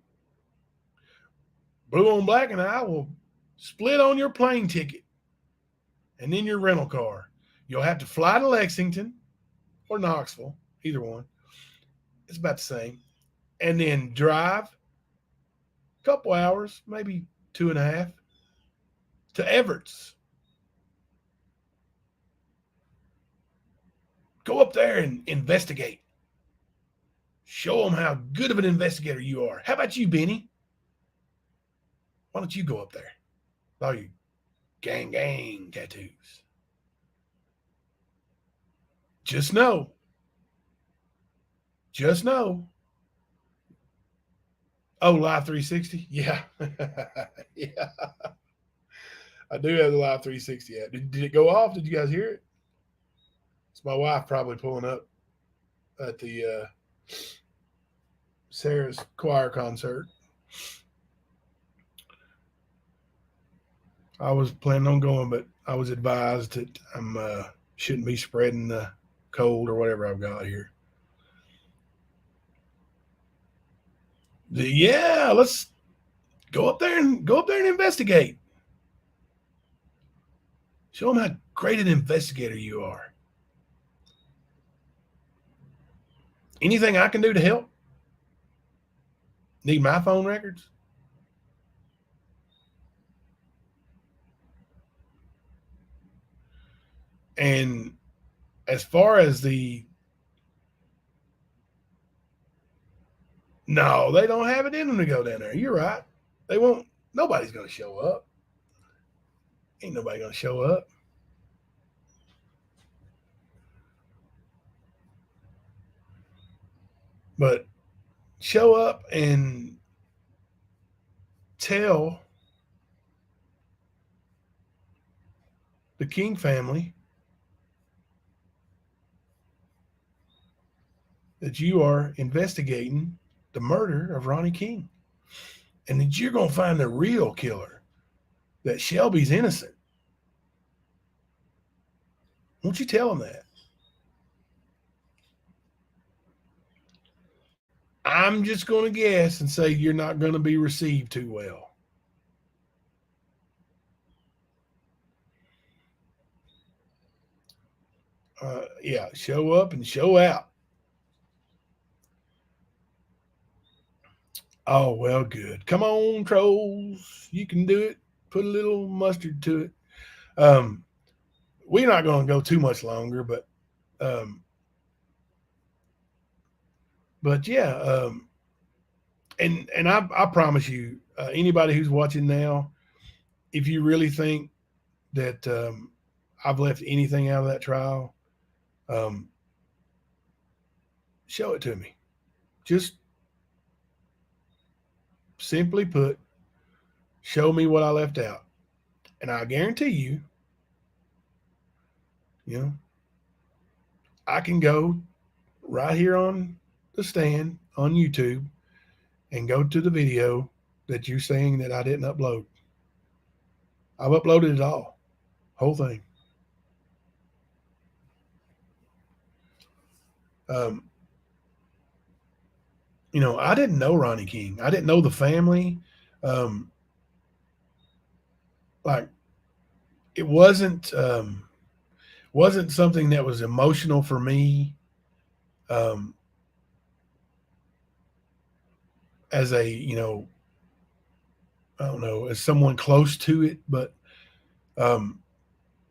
blue on black and I will split on your plane ticket and then your rental car. You'll have to fly to Lexington or Knoxville, either one. It's about the same. And then drive a couple hours, maybe 2.5, to Everett's. Go up there and investigate. Show them how good of an investigator you are. How about you, Benny? Why don't you go up there with all your gang tattoos? Just know. Oh, Live 360? Yeah. Yeah. I do have the Live 360 app. Did it go off? Did you guys hear it? It's my wife probably pulling up at the Sarah's choir concert. I was planning on going, but I was advised that I shouldn't be spreading the cold or whatever I've got here. Yeah, let's go up there and investigate. Show them how great an investigator you are. Anything I can do to help? Need my phone records? And as far as no, they don't have it in them to go down there. You're right. They won't. Nobody's going to show up. Ain't nobody going to show up. But show up and tell the King family that you are investigating the murder of Ronnie King and that you're going to find the real killer, that Shelby's innocent. Won't you tell them that? I'm just going to guess and say you're not going to be received too well. Yeah, show up and show out. Oh, well, good. Come on, trolls. You can do it. Put a little mustard to it. We're not going to go too much longer, but yeah, and I promise you, anybody who's watching now, if you really think that I've left anything out of that trial, show it to me. Just simply put, show me what I left out, and I guarantee you, I can go right here on the stand on YouTube and go to the video that you're saying that I didn't upload. I've uploaded it all, whole thing. I didn't know Ronnie King. I didn't know the family. Like, it wasn't something that was emotional for me. As a, I don't know, as someone close to it, but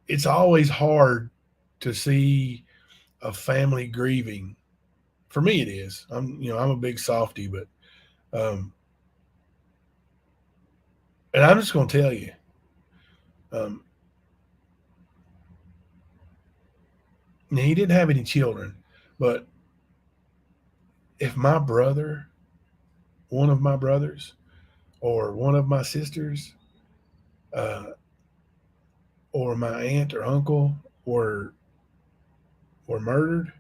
it's always hard to see a family grieving. For me, it is. I'm a big softy, but and I'm just going to tell you, he didn't have any children, but if my brother, one of my brothers, or one of my sisters, or my aunt or uncle were murdered,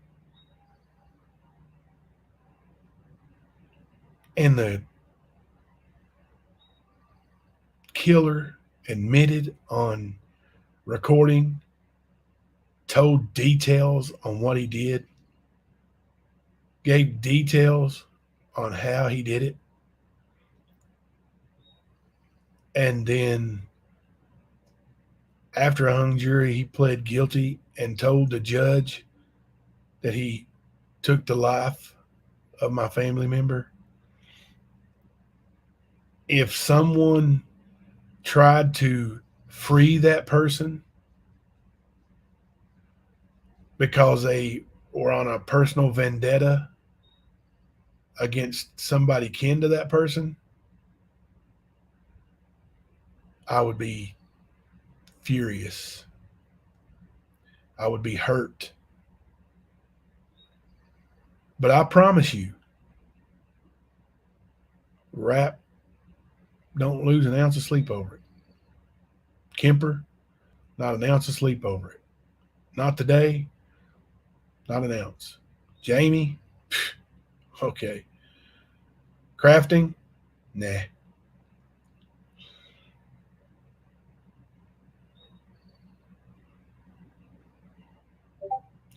and the killer admitted on recording, told details on what he did, gave details on how he did it, and then after a hung jury, he pled guilty and told the judge that he took the life of my family member. If someone tried to free that person because they were on a personal vendetta against somebody kin to that person, I would be furious. I would be hurt. But I promise you, Rap don't lose an ounce of sleep over it. Kemper, not an ounce of sleep over it. Not today, not an ounce. Jamie, okay. Crafting, nah.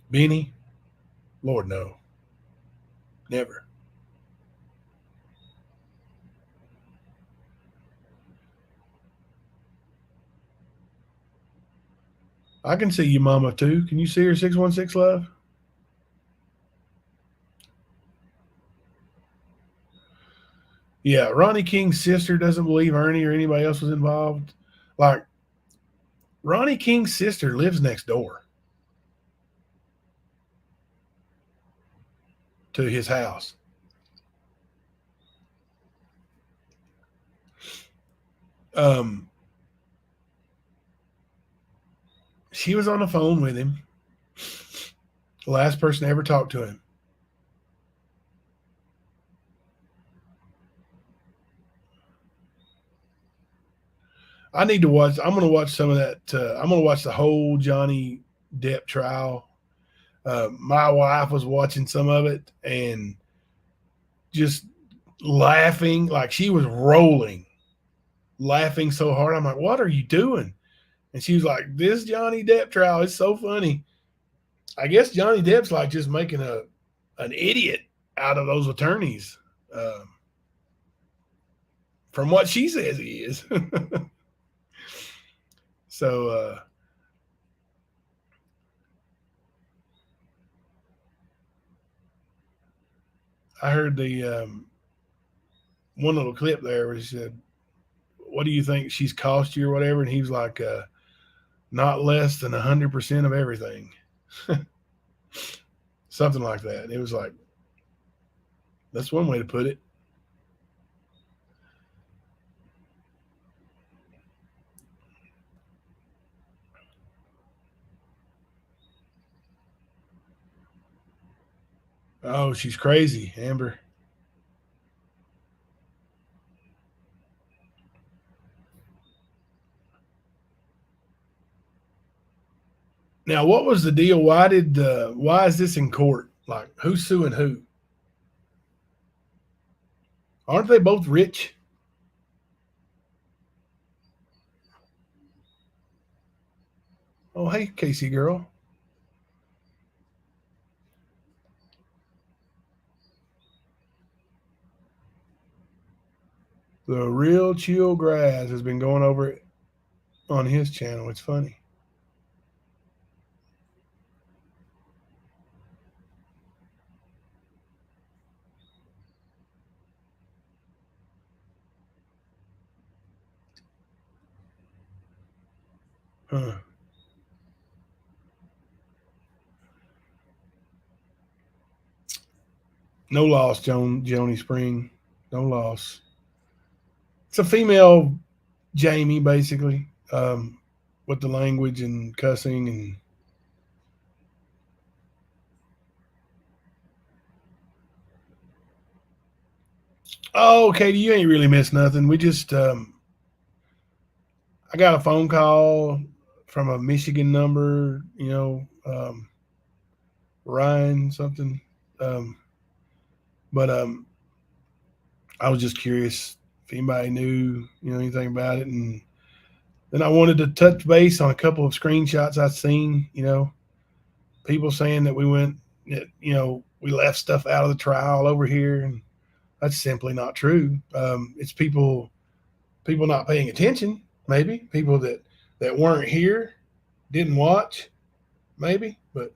Benny, Lord no. Never. I can see you, Mama, too. Can you see her, 616 Love? Yeah, Ronnie King's sister doesn't believe Ernie or anybody else was involved. Like, Ronnie King's sister lives next door. to his house. She was on the phone with him. The last person to ever talk to him. I need to watch. I'm going to watch some of that. I'm going to watch the whole Johnny Depp trial. My wife was watching some of it and just laughing, like she was rolling, laughing so hard. I'm like, what are you doing? And she was like, this Johnny Depp trial is so funny. I guess Johnny Depp's like just making an idiot out of those attorneys. From what she says he is. So I heard the one little clip there where he said, what do you think she's cost you or whatever? And he was like, not less than 100% of everything. Something like that. It was like, that's one way to put it. Oh, she's crazy, Amber. Now, what was the deal? Why is this in court? Like, who's suing who? Aren't they both rich? Oh, hey, Casey girl. The Real Chill Grass has been going over it on his channel. It's funny. Huh. No loss, Joni Spring. No loss. It's a female Jamie, basically, with the language and cussing and. Oh, Katie, you ain't really missed nothing. We just, I got a phone call from a Michigan number, Ryan something. But I was just curious if anybody knew, anything about it. And then I wanted to touch base on a couple of screenshots I've seen, people saying that we left stuff out of the trial over here. And that's simply not true. It's people not paying attention, maybe people that weren't here, didn't watch, maybe, but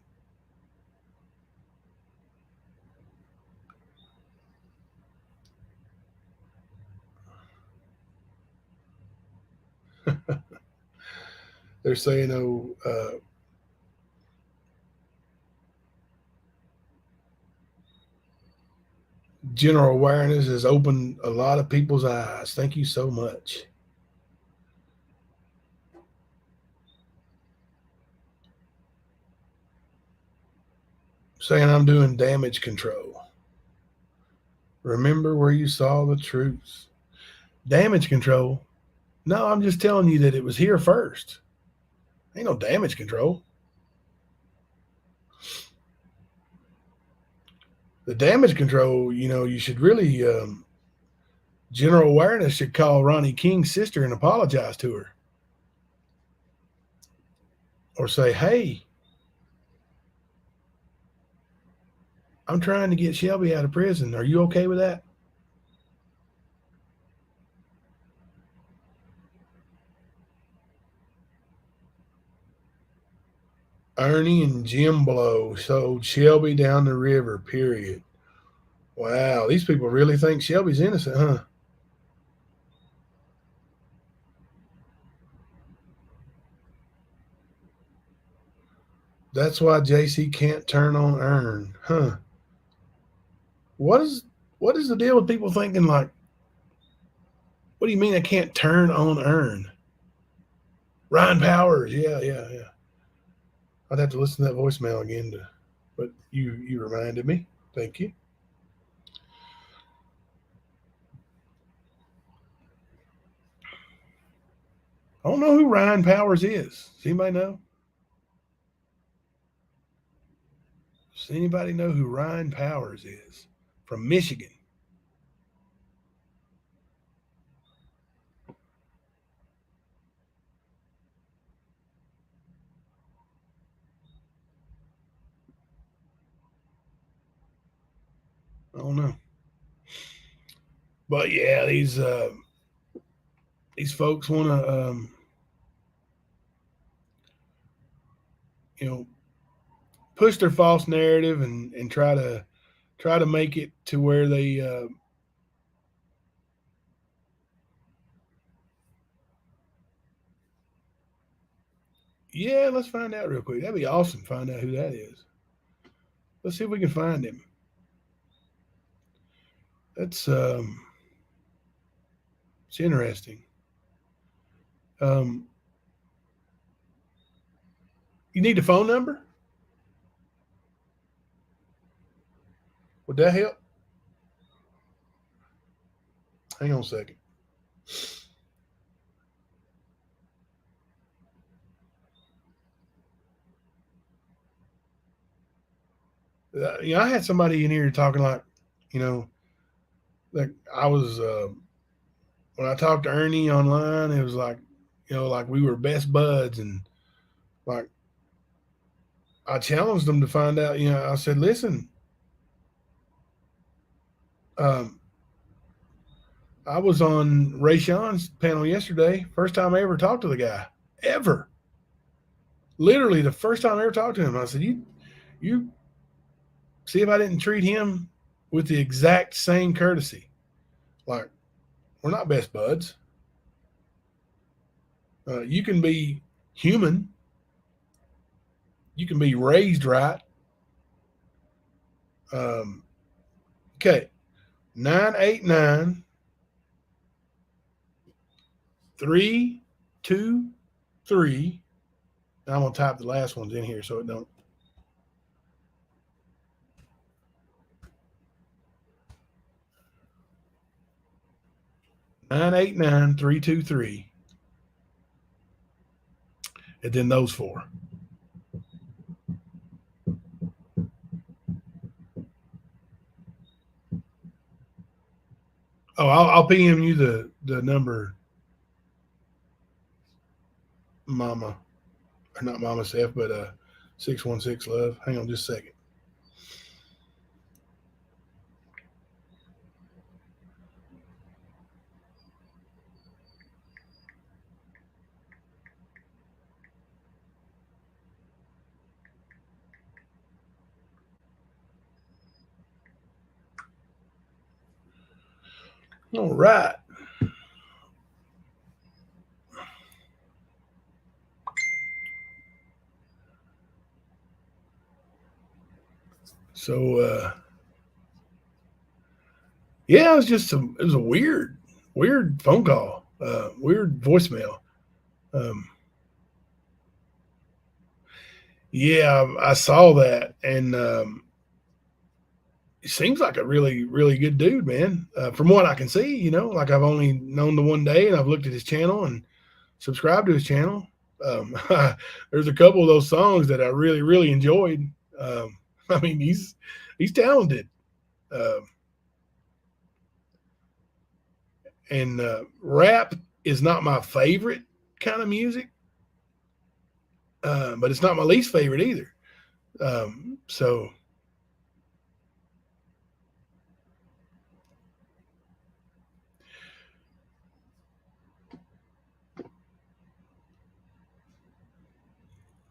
they're saying, general awareness has opened a lot of people's eyes. Thank you so much. Saying I'm doing damage control. Remember where you saw the truth. Damage control? No, I'm just telling you that it was here first. Ain't no damage control. The damage control, you should really, general awareness should call Ronnie King's sister and apologize to her. Or say, hey, I'm trying to get Shelby out of prison. Are you okay with that? Ernie and Jim Blow sold Shelby down the river, period. Wow, these people really think Shelby's innocent, huh? That's why JC can't turn on Earn, huh? What is the deal with people thinking like, what do you mean I can't turn on earn? Ryan Powers, yeah. I'd have to listen to that voicemail again but you reminded me. Thank you. I don't know who Ryan Powers is. Does anybody know? Does anybody know who Ryan Powers is? From Michigan. I don't know. But yeah, these folks want to you know, push their false narrative and try to make it to where they yeah, let's find out real quick. That'd be awesome. Find out who that is. Let's see if we can find him. That's it's interesting. Um, you need a phone number? Would that help? Hang on a second. I had somebody in here talking like, you know, like I was when I talked to Ernie online, it was like, like we were best buds, and like I challenged them to find out. I said, listen, um, I was on Ray Sean's panel yesterday. First time I ever talked to the guy, ever. Literally the first time I ever talked to him. I said, you see if I didn't treat him with the exact same courtesy. Like, we're not best buds. You can be human. You can be raised right. Okay. 989 323. I'm going to type the last ones in here so it don't. Nine eight nine 323, and then those four. Oh, I'll PM you the number, Mama, or not Mama Seth, but 616 Love. Hang on just a second. All right. So yeah, it was a weird phone call, weird voicemail. Um, yeah, I saw that, and he seems like a really really good dude, man. From what I can see, like I've only known the one day, and I've looked at his channel and subscribed to his channel. There's a couple of those songs that I really really enjoyed. I mean, he's talented. And rap is not my favorite kind of music, but it's not my least favorite either. So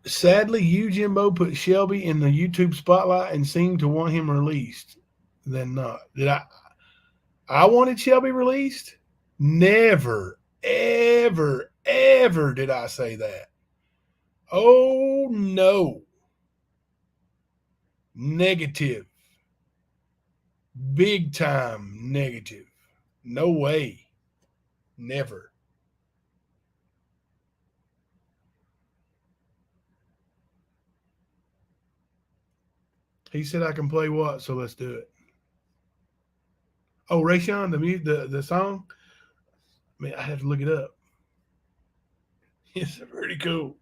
sadly, you, Jimbo, put Shelby in the YouTube spotlight and seemed to want him released. Then not. Did I wanted Shelby released? Never, ever, ever did I say that. Oh no. Negative. Big time negative. No way. Never. He said I can play what, so let's do it. Oh, Rayshon, the song. I mean, I have to look it up. It's pretty cool.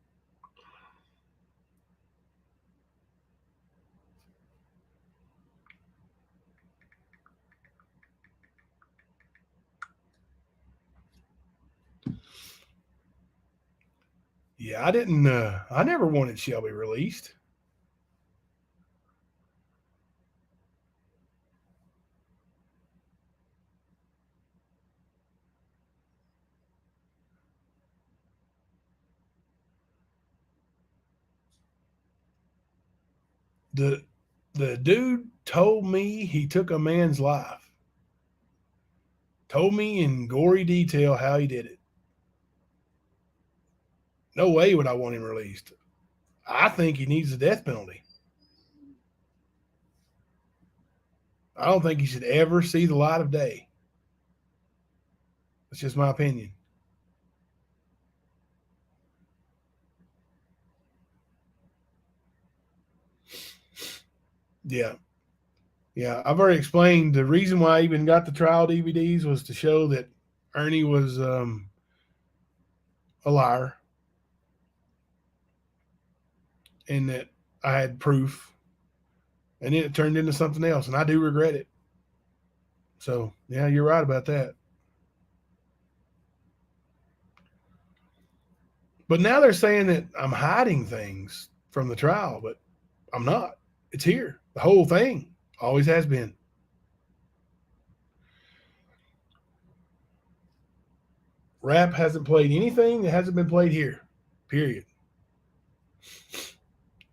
Yeah, I didn't. I never wanted Shelby released. The the dude told me he took a man's life. Told me in gory detail how he did it. No way would I want him released. I think he needs the death penalty. I don't think he should ever see the light of day. That's just my opinion. Yeah. Yeah. I've already explained the reason why I even got the trial DVDs was to show that Ernie was a liar and that I had proof. And then it turned into something else. And I do regret it. So, yeah, you're right about that. But now they're saying that I'm hiding things from the trial, but I'm not. It's here. The whole thing always has been. Rap hasn't played anything that hasn't been played here. Period.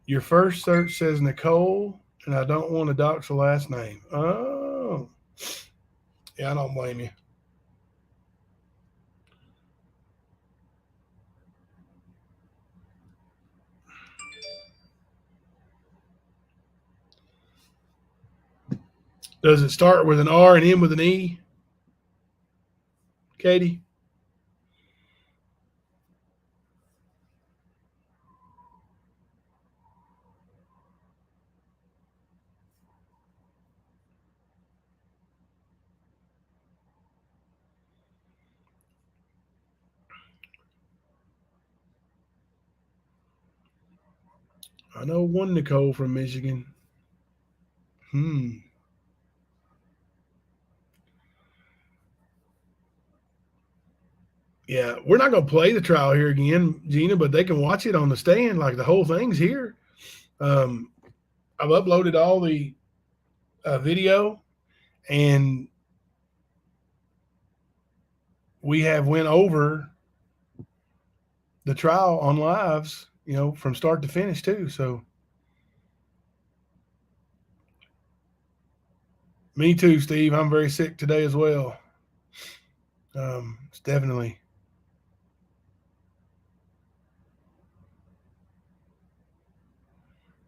Your first search says Nicole, and I don't want to dox the last name. Oh. Yeah, I don't blame you. Does it start with an R and end with an E? Katie? I know one Nicole from Michigan. Yeah, we're not going to play the trial here again, Gina, but they can watch it on the stand. Like the whole thing's here. I've uploaded all the video, and we have went over the trial on lives, from start to finish too. So, me too, Steve. I'm very sick today as well. It's definitely.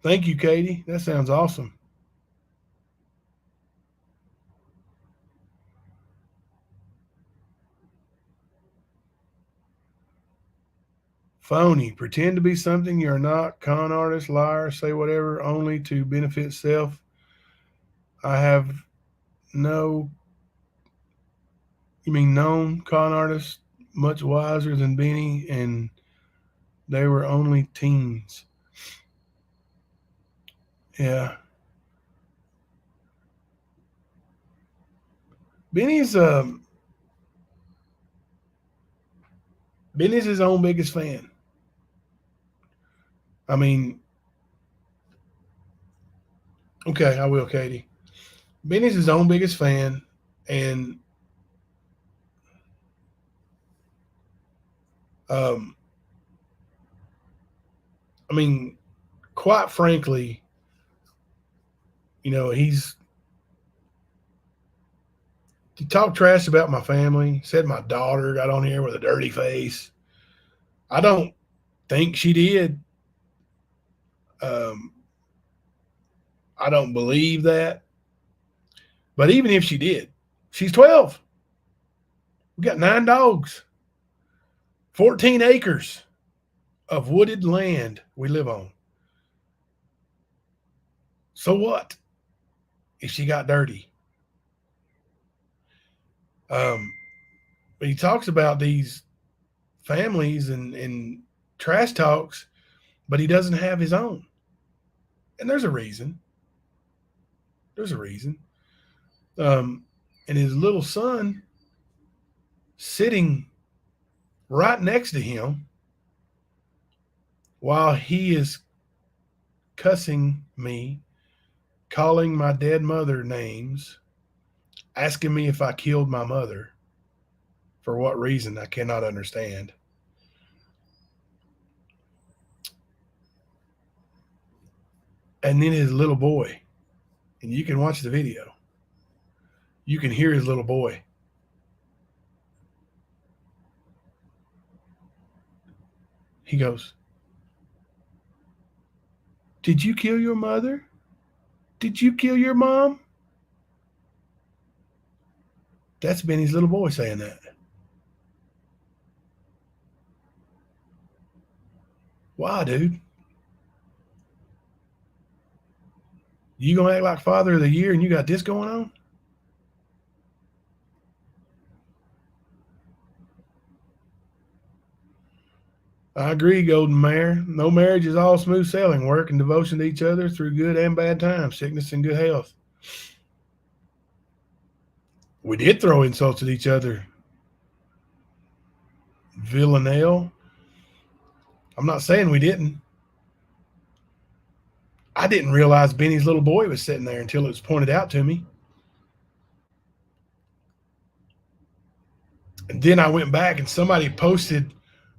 Thank you, Katie. That sounds awesome. Phony. Pretend to be something you're not. Con artist, liar, say whatever only to benefit self. I have no. You mean known con artists much wiser than Benny, and they were only teens. Yeah. Benny's Benny's his own biggest fan. I mean, okay, I will, Katie. Benny's his own biggest fan, and um, I mean, quite frankly, he talked trash about my family. Said my daughter got on here with a dirty face. I don't think she did. Um, I don't believe that. But even if she did, she's 12. We got 9 dogs, 14 acres of wooded land we live on. So what if she got dirty? He talks about these families and trash talks, but he doesn't have his own. And there's a reason. There's a reason. And his little son sitting right next to him while he is cussing me, calling my dead mother names, asking me if I killed my mother. For what reason, I cannot understand. And then his little boy, and you can watch the video, you can hear his little boy. He goes, "Did you kill your mother? Did you kill your mom?" That's Benny's little boy saying that. Why, dude? You gonna act like father of the year and you got this going on? I agree, Golden Mare. No marriage is all smooth sailing. Work and devotion to each other through good and bad times, sickness and good health. We did throw insults at each other. Villanelle. I'm not saying we didn't. I didn't realize Benny's little boy was sitting there until it was pointed out to me. And then I went back and somebody posted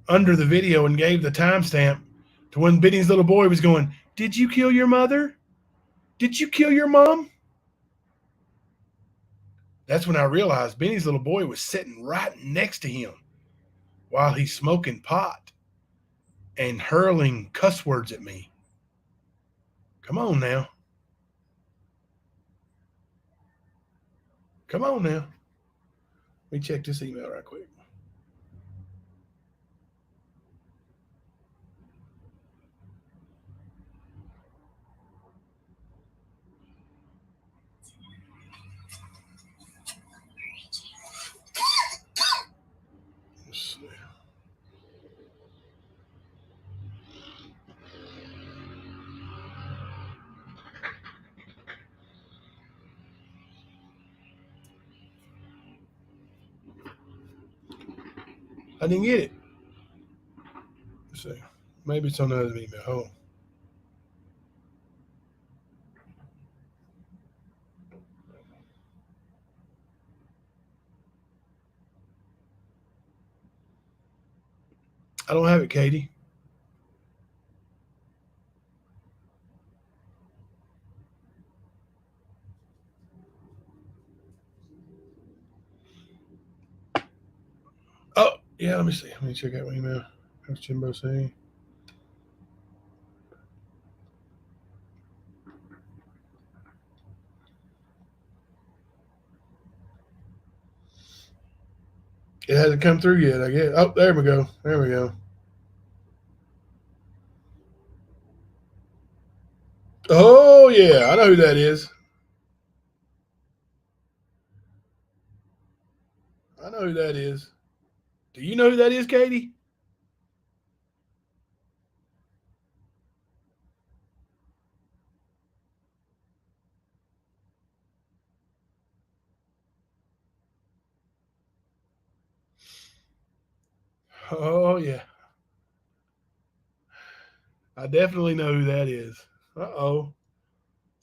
under the video and gave the timestamp to when Benny's little boy was going, "Did you kill your mother? Did you kill your mom?" That's when I realized Benny's little boy was sitting right next to him while he's smoking pot and hurling cuss words at me. Come on now. Come on now. Let me check this email right quick. Let's see. I didn't get it. Let's see. Maybe it's on the other email. Hold on. I don't have it, Katie. Oh, yeah, let me see. Let me check out my email. How's Jimbo saying? It hasn't come through yet, I guess. Oh, there we go. There we go. Oh, yeah. I know who that is. I know who that is. Do you know who that is, Katie? Oh, yeah. I definitely know who that is. Uh-oh.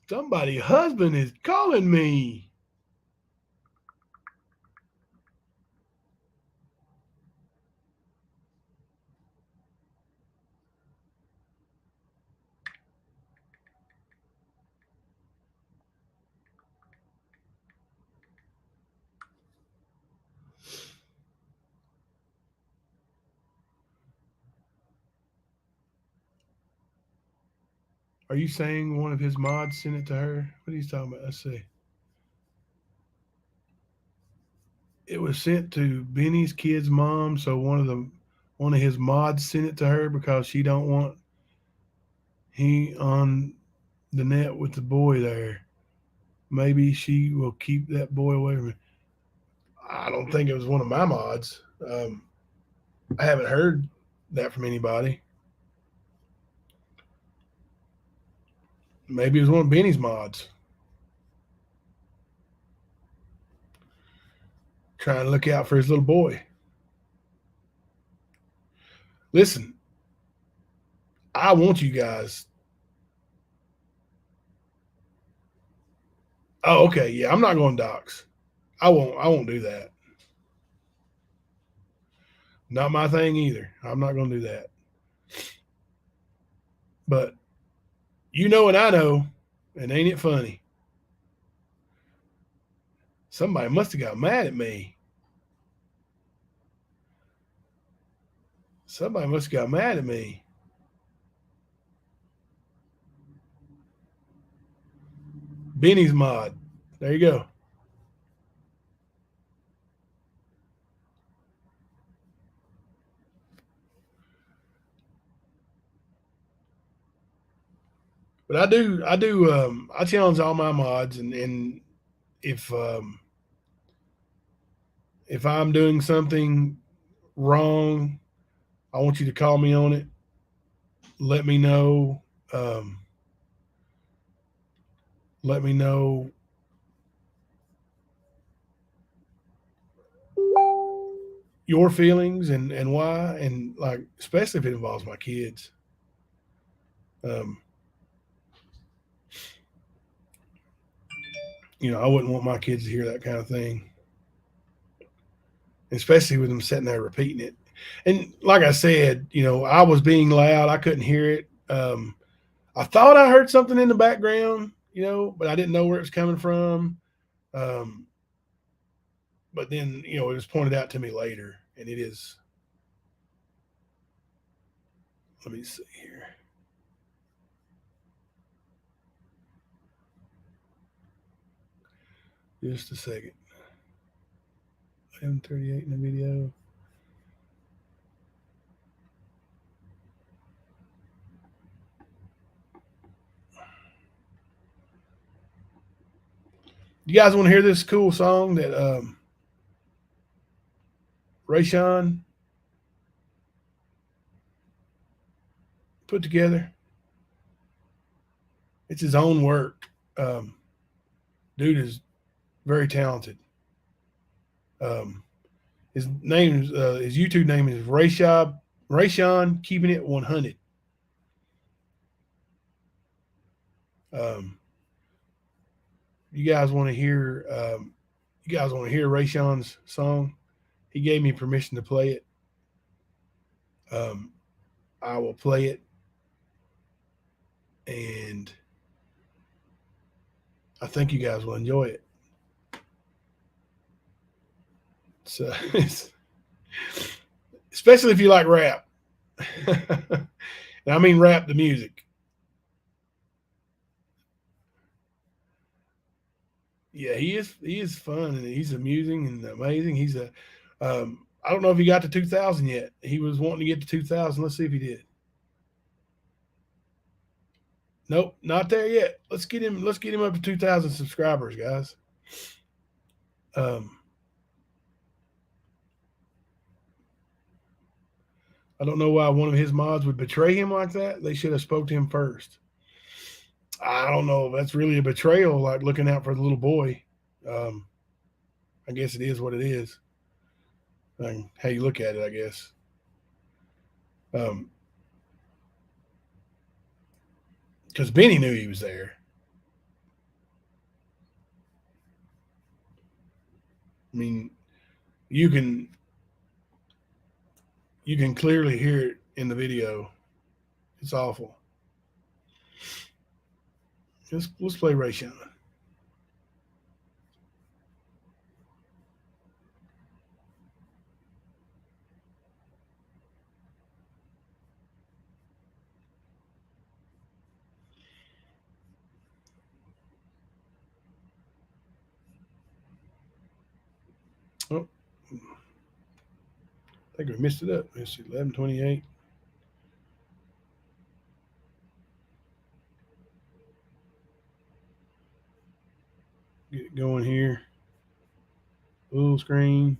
Somebody's husband is calling me. Are you saying one of his mods sent it to her? What are you talking about? Let's see. it was sent to Benny's kid's mom, so one of his mods sent it to her because she don't want he on the net with the boy there. Maybe she will keep that boy away from me. I don't think it was one of my mods. I haven't heard that from anybody. Maybe it was one of Benny's mods. Trying to look out for his little boy. Listen, I want you guys. Oh, okay. Yeah, I'm not going docs. I won't. I won't do that. Not my thing either. I'm not going to do that. But you know, and I know, and ain't it funny? Somebody must have got mad at me. Somebody must have got mad at me. Benny's mod. There you go. But I challenge all my mods, and if um, if I'm doing something wrong, I want you to call me on it. Let me know. Um, let me know your feelings and why, and like especially if it involves my kids. Um, I wouldn't want my kids to hear that kind of thing, especially with them sitting there repeating it. And like I said, I was being loud. I couldn't hear it. I thought I heard something in the background, but I didn't know where it was coming from. Um, but then, it was pointed out to me later, and it is. Let me see here. Just a second. 11:38 in the video. You guys want to hear this cool song that Rayshawn put together? It's his own work. Um, Dude is very talented. Um, his YouTube name is Rayshawn Keeping It 100. Um, you guys want to hear? You guys want to hear Rayshawn's song? He gave me permission to play it. Um, I will play it, and I think you guys will enjoy it. So, especially if you like rap. And I mean rap the music. Yeah, he is fun and he's amusing and amazing. I don't know if he got to 2000 yet. He was wanting to get to 2000. Let's see if he did. Nope, not there yet. Let's get him up to 2000 subscribers, guys. Um, I don't know why one of his mods would betray him like that. They should have spoke to him first. I don't know. That's really a betrayal, like looking out for the little boy. Um, I guess it is what it is. How you look at it, I guess. Because Benny knew he was there. I mean, you can you can clearly hear it in the video. It's awful. Let's play Ray Sean. Oh, I think we missed it up. It's 11:28. Get it going here. Full screen.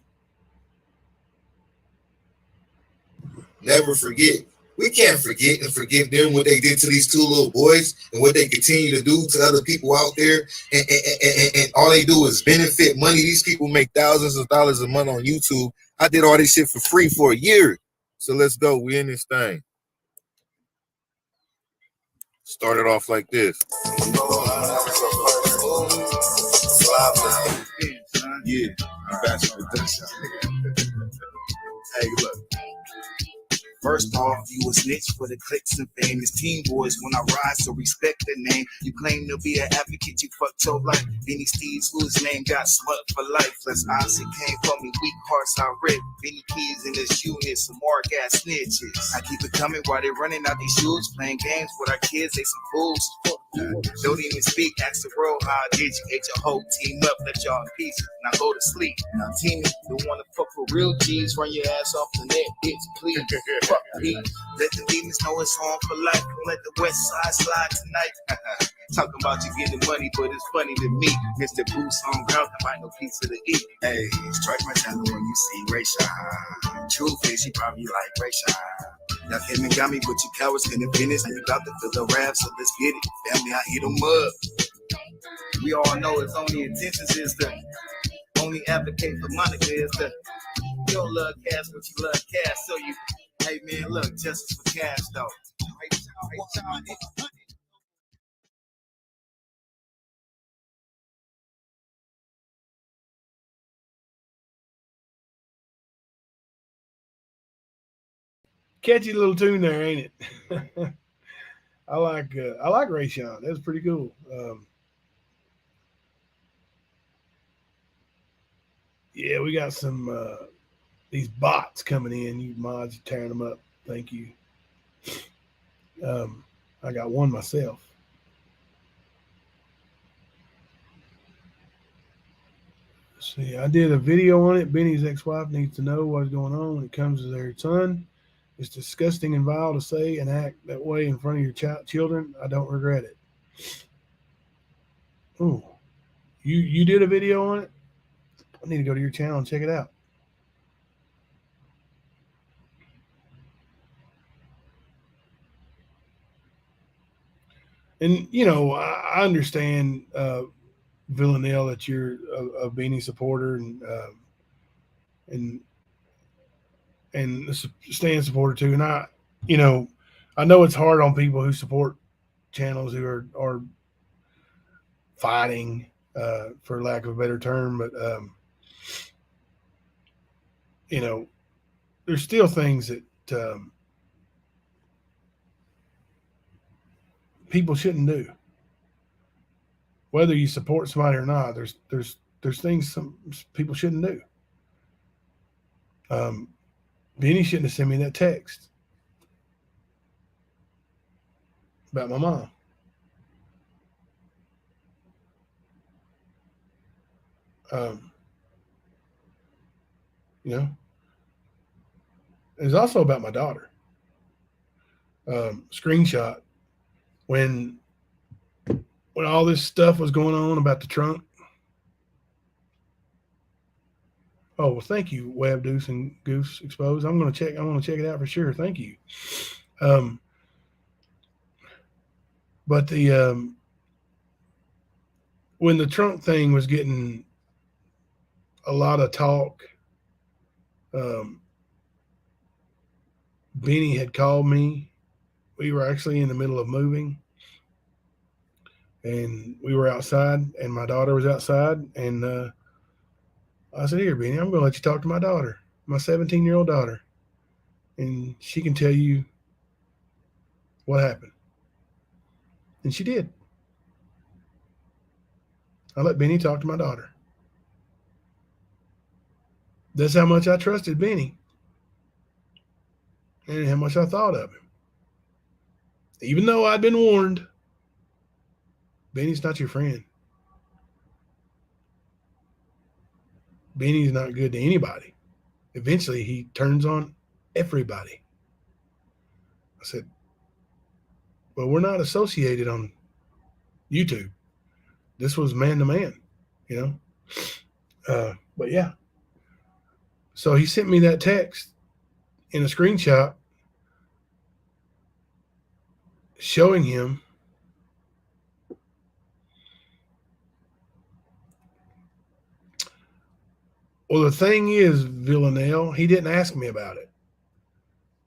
Never forget. We can't forget and forgive them what they did to these two little boys and what they continue to do to other people out there. And all they do is benefit money. These people make thousands of dollars a month on YouTube. I did all this shit for free for a year. So let's go. We in this thing. Started off like this. Yeah, I'm back with this. Hey, look. First off, you a snitch for the clicks and fame. It's Team Boys when I rise, so respect the name. You claim to be an advocate, you fucked your life. Benny Steve's whose name got smut for life. Less odds it came from me, weak hearts I rip. Benny Keys in this unit, some more gas snitches. I keep it coming while they running out these shoes, playing games with our kids, they some fools. Don't even speak, ask the world how did you ate your whole team up, let y'all in pieces. Now go to sleep. Now team, don't wanna fuck for real G's, run your ass off the net, bitch, please. Fuck me. Let the demons know it's on for life. Don't let the west side slide tonight. Talking about you getting money, but it's funny to me. Mr. Bruce on ground, I find no piece to eat. Hey, strike my channel when you see Ray Shine. Truth is, he probably like Ray Shine. Now him and got me, but you cowards couldn't finish. And you got to fill the rap, so let's get it. Family, I hit 'em up. We all know his only intentions is to only advocate for Monica is to you don't love cash, but you love cash, so you hey man, look, justice for cash though.
Catchy little tune there, ain't it? I like Ray Sean. That's pretty cool. Yeah, we got some these bots coming in. You mods are tearing them up. Thank you. I got one myself. See, I did a video on it. Benny's ex-wife needs to know what's going on when it comes to their son. It's disgusting and vile to say and act that way in front of your children. I don't regret it. Oh, you did a video on it? I need to go to your channel and check it out. And you know, I understand Villanelle that you're a Beanie supporter and and a Stan supporter too. And you know, I know it's hard on people who support channels who are fighting, for lack of a better term, but you know, there's still things that people shouldn't do. Whether you support somebody or not, there's things some people shouldn't do. Benny shouldn't have sent me that text about my mom. You know, it's also about my daughter. Screenshot when all this stuff was going on about the trunk. Oh well, thank you, Web Deuce and Goose Exposed. I'm gonna check it out for sure. Thank you. But the when the trunk thing was getting a lot of talk, Benny had called me. We were actually in the middle of moving, and we were outside, and my daughter was outside, and I said, "Here, Benny, I'm going to let you talk to my daughter, my 17-year-old daughter, and she can tell you what happened." And she did. I let Benny talk to my daughter. That's how much I trusted Benny and how much I thought of him. Even though I'd been warned, Benny's not your friend. Benny's not good to anybody. Eventually, he turns on everybody. I said, well, we're not associated on YouTube. This was man to man, you know? But yeah. So he sent me that text in a screenshot showing him well, the thing is, Villanelle, he didn't ask me about it.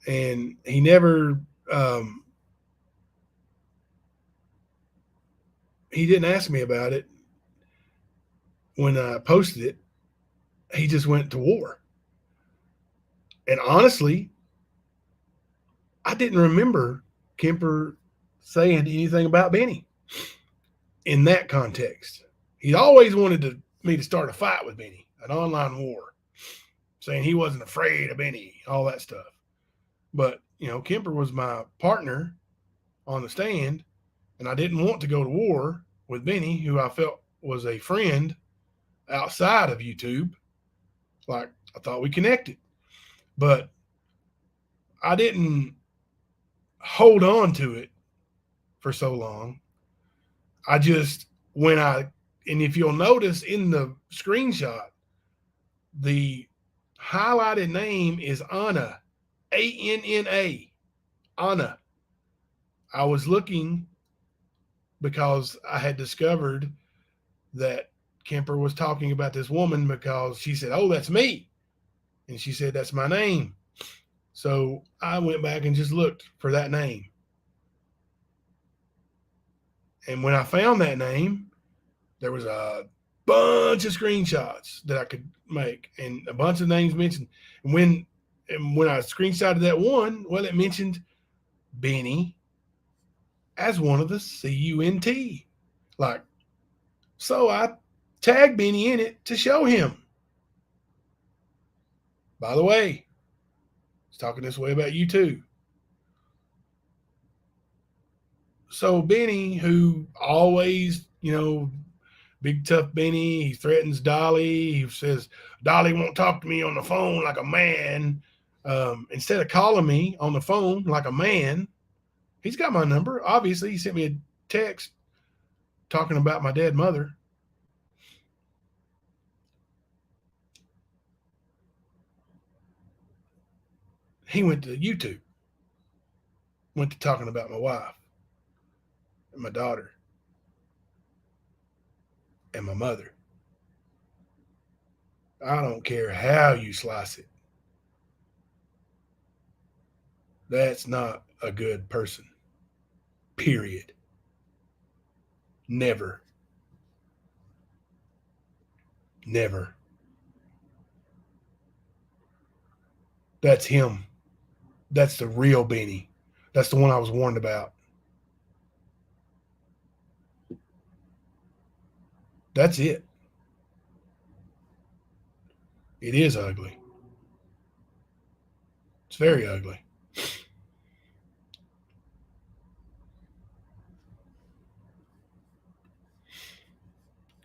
And he never he didn't ask me about it when I posted it. He just went to war. And honestly, I didn't remember Kemper saying anything about Benny in that context. He always wanted me to start a fight with Benny, an online war, saying he wasn't afraid of Benny, all that stuff. But, you know, Kemper was my partner on the stand, and I didn't want to go to war with Benny, who I felt was a friend outside of YouTube. Like, I thought we connected. But I didn't hold on to it for so long. I just, and if you'll notice in the screenshot, the highlighted name is Anna, A-N-N-A, Anna. I was looking because I had discovered that Kemper was talking about this woman because she said, oh, that's me. And she said, that's my name. So I went back and just looked for that name. And when I found that name, there was a bunch of screenshots that I could make and a bunch of names mentioned. And when I screenshotted that one, well, it mentioned Benny as one of the CUNT. Like, so I tagged Benny in it to show him. By the way, he's talking this way about you too. So Benny, who always, you know, big tough Benny, he threatens Dolly. He says, Dolly won't talk to me on the phone like a man. Instead of calling me on the phone like a man, he's got my number. Obviously, he sent me a text talking about my dead mother. He went to YouTube, went to talking about my wife and my daughter and my mother. I don't care how you slice it. That's not a good person. Period. Never. Never. That's him. That's the real Benny. That's the one I was warned about. That's it. It is ugly. It's very ugly.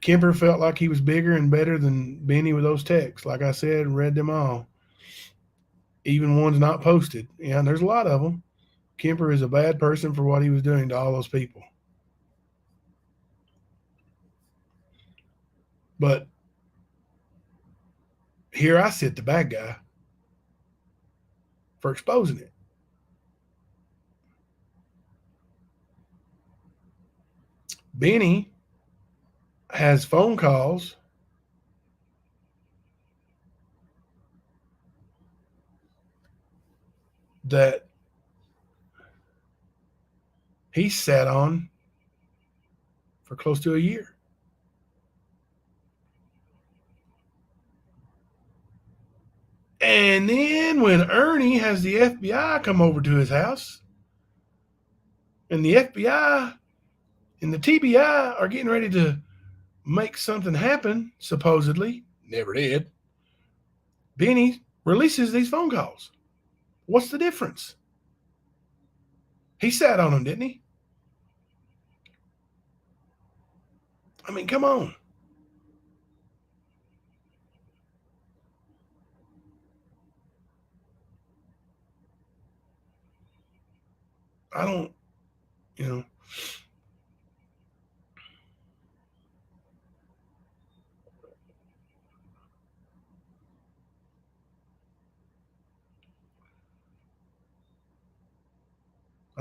Kemper felt like he was bigger and better than Benny with those texts. Like I said, read them all. Even ones not posted. Yeah, there's a lot of them. Kemper is a bad person for what he was doing to all those people. But here I sit, the bad guy, for exposing it. Benny has phone calls that he sat on for close to a year. And then when Ernie has the FBI come over to his house, and the FBI and the TBI are getting ready to make something happen, supposedly, never did, Benny releases these phone calls. What's the difference? He sat on them, didn't he? I mean, come on. I don't, you know.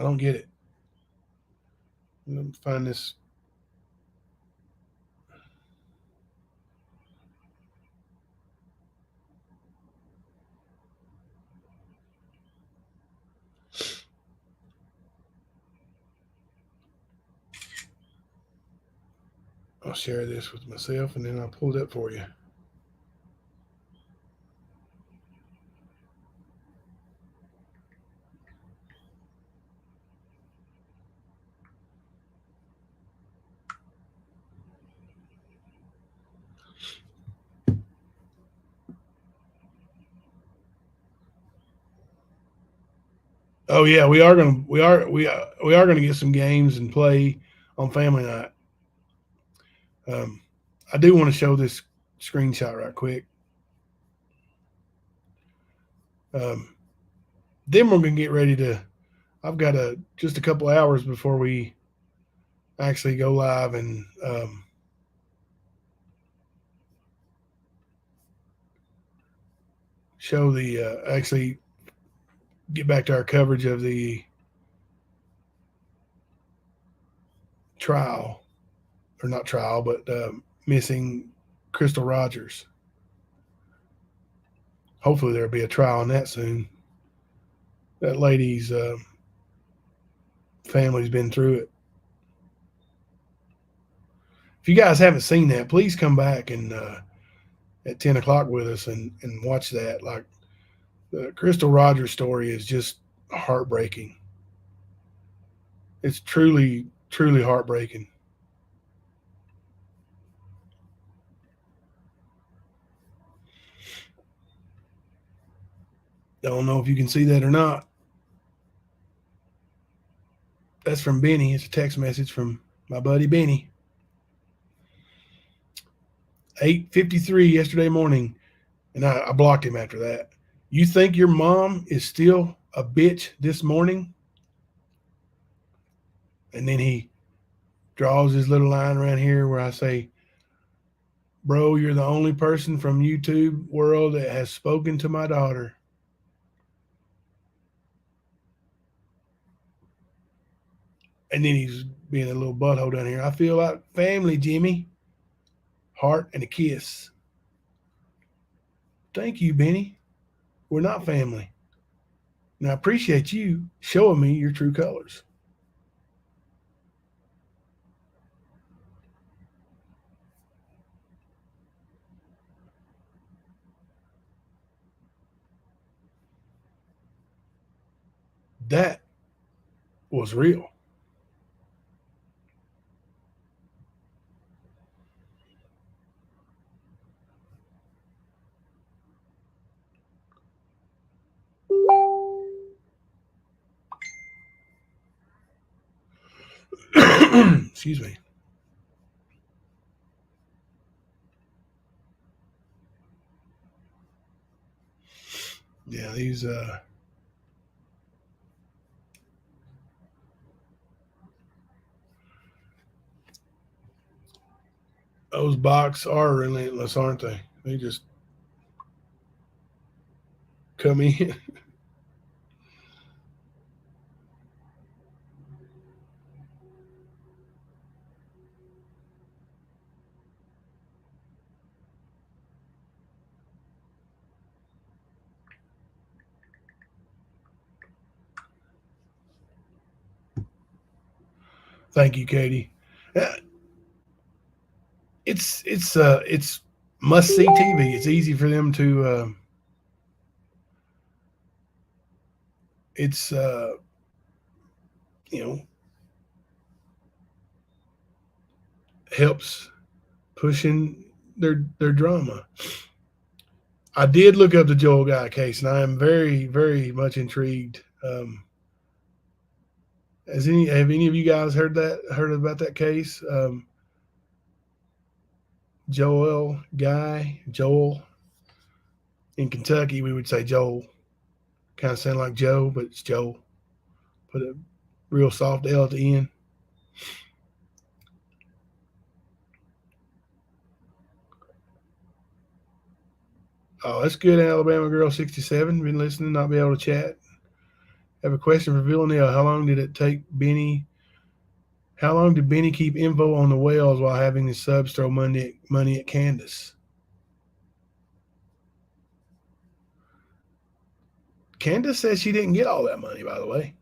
I don't get it. Let me find this. I'll share this with myself and then I'll pull it up for you. Oh yeah, we are gonna get some games and play on family night. Um, I do want to show this screenshot right quick. Um, then we're gonna get ready to. I've got just a couple hours before we actually go live and show the actually get back to our coverage of the trial, or not trial, but missing Crystal Rogers. Hopefully there'll be a trial on that soon. That lady's family's been through it. If you guys haven't seen that, please come back and at 10 o'clock with us and watch that. Like the Crystal Rogers story is just heartbreaking. It's truly, truly heartbreaking. Don't know if you can see that or not. That's from Benny. It's a text message from my buddy Benny. 8:53 yesterday morning, and I blocked him after that. You think your mom is still a bitch this morning? And then he draws his little line around here where I say, bro, you're the only person from YouTube world that has spoken to my daughter. And then he's being a little butthole down here. I feel like family, Jimmy. Heart and a kiss. Thank you, Benny. We're not family. And I appreciate you showing me your true colors. That was real. Excuse me. Yeah, those box are relentless, aren't they? They just come in. Thank you, Katie. Uh, it's must see TV. It's easy for them to. It's you know helps pushing their drama. I did look up the Joel Guy case, and I am very, very much intrigued. Have any of you guys heard about that case? Joel in Kentucky, we would say Joel. Kind of sound like Joe, but it's Joel. Put a real soft L at the end. Oh, that's good, Alabama Girl 67. Been listening, not be able to chat. Have a question for Villanelle. How long did it take Benny? How long did Benny keep info on the whales while having his subs throw money at Candace? Candace says she didn't get all that money, by the way.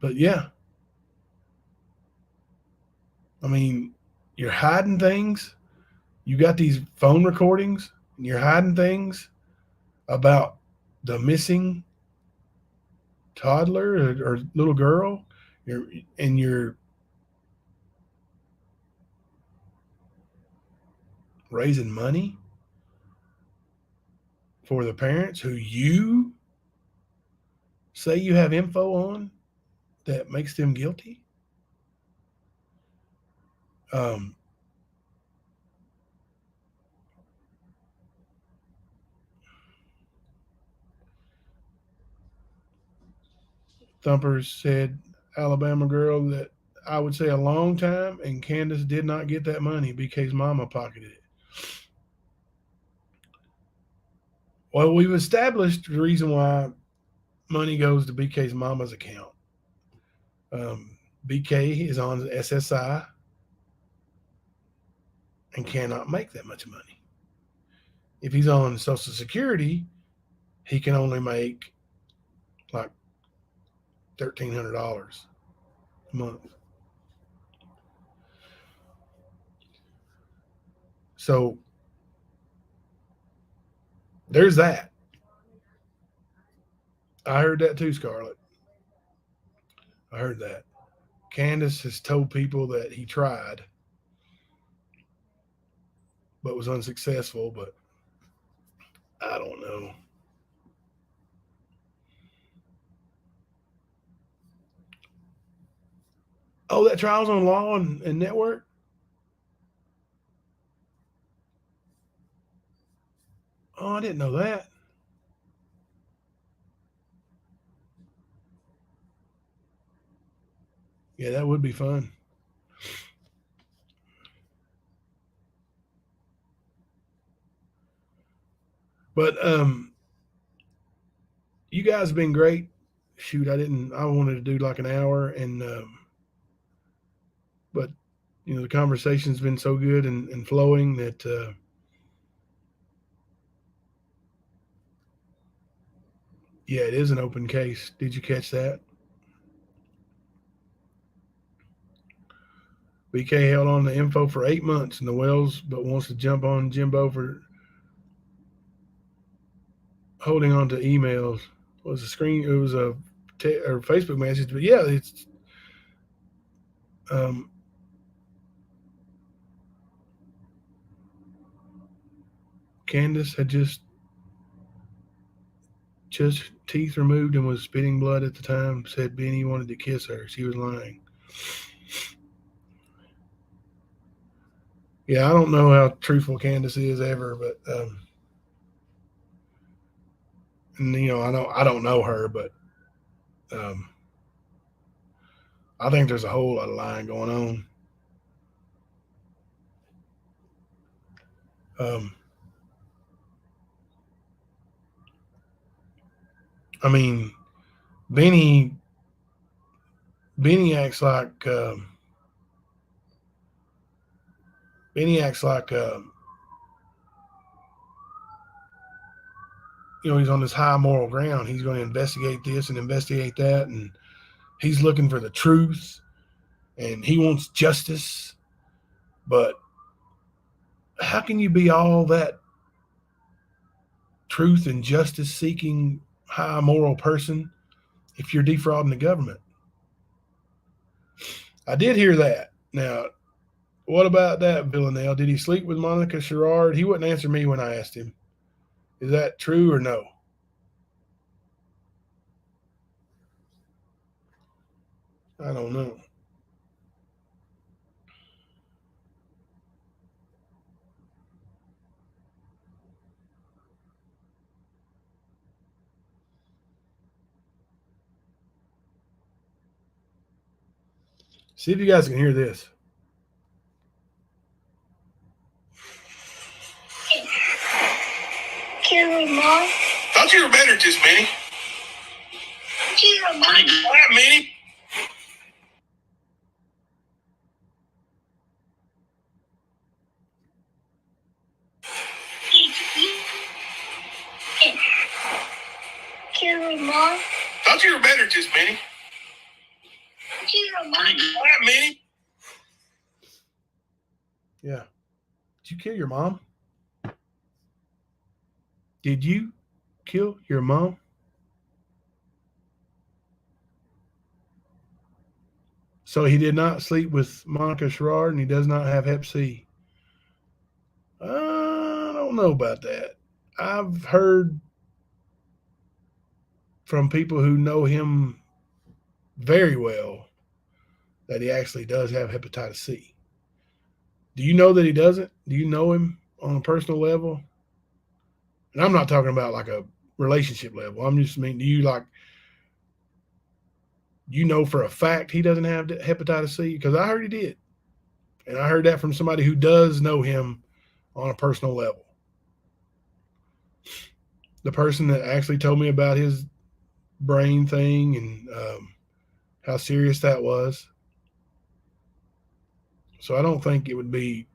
But yeah, I mean, you're hiding things. You got these phone recordings, and you're hiding things about the missing toddler or little girl. You're raising money for the parents who you say you have info on that makes them guilty. Um, Thumpers said, Alabama Girl, that I would say a long time, and Candace did not get that money. BK's mama pocketed it. Well, we've established the reason why money goes to BK's mama's account. BK is on SSI and cannot make that much money. If he's on Social Security, he can only make like $1,300 a month. So there's that. I heard that too, Scarlett. I heard that. Candace has told people that he tried, but was unsuccessful. But I don't know. Oh, that Trials on Law and Network? Oh, I didn't know that. Yeah, that would be fun. But you guys have been great. Shoot, I wanted to do like an hour, and but the conversation's been so good and flowing that yeah, it is an open case. Did you catch that? BK held on to info for 8 months in the Wells, but wants to jump on Jimbo for holding on to emails. It was a screen. It was a or Facebook message, but yeah, it's um, Candace had just teeth removed and was spitting blood at the time. Said Benny wanted to kiss her. She was lying. Yeah, I don't know how truthful Candace is ever, but and I don't know her, but I think there's a whole lot of lying going on. I mean, Benny acts like Benny acts like he's on this high moral ground. He's going to investigate this and investigate that, and he's looking for the truth, and he wants justice. But how can you be all that truth and justice seeking high moral person if you're defrauding the government? I did hear that. Now, what about that, Villanelle? Did he sleep with Monica Sherrard? He wouldn't answer me when I asked him. Is that true or no? I don't know. See if you guys can hear this.
Kill me, Mom.
Thought you were better, just Minnie.
Kill me, Mom.
What, Minnie?
Kill me, Mom.
Thought you were better, just Minnie.
Kill me, Mom.
What, Minnie?
Yeah. Did you kill your mom? Did you kill your mom? So he did not sleep with Monica Sherrard, and he does not have Hep C. I don't know about that. I've heard from people who know him very well that he actually does have hepatitis C. Do you know that he doesn't? Do you know him on a personal level? And I'm not talking about like a relationship level. I'm just do you for a fact he doesn't have hepatitis C? Because I heard he did. And I heard that from somebody who does know him on a personal level. The person that actually told me about his brain thing and how serious that was. So I don't think it would be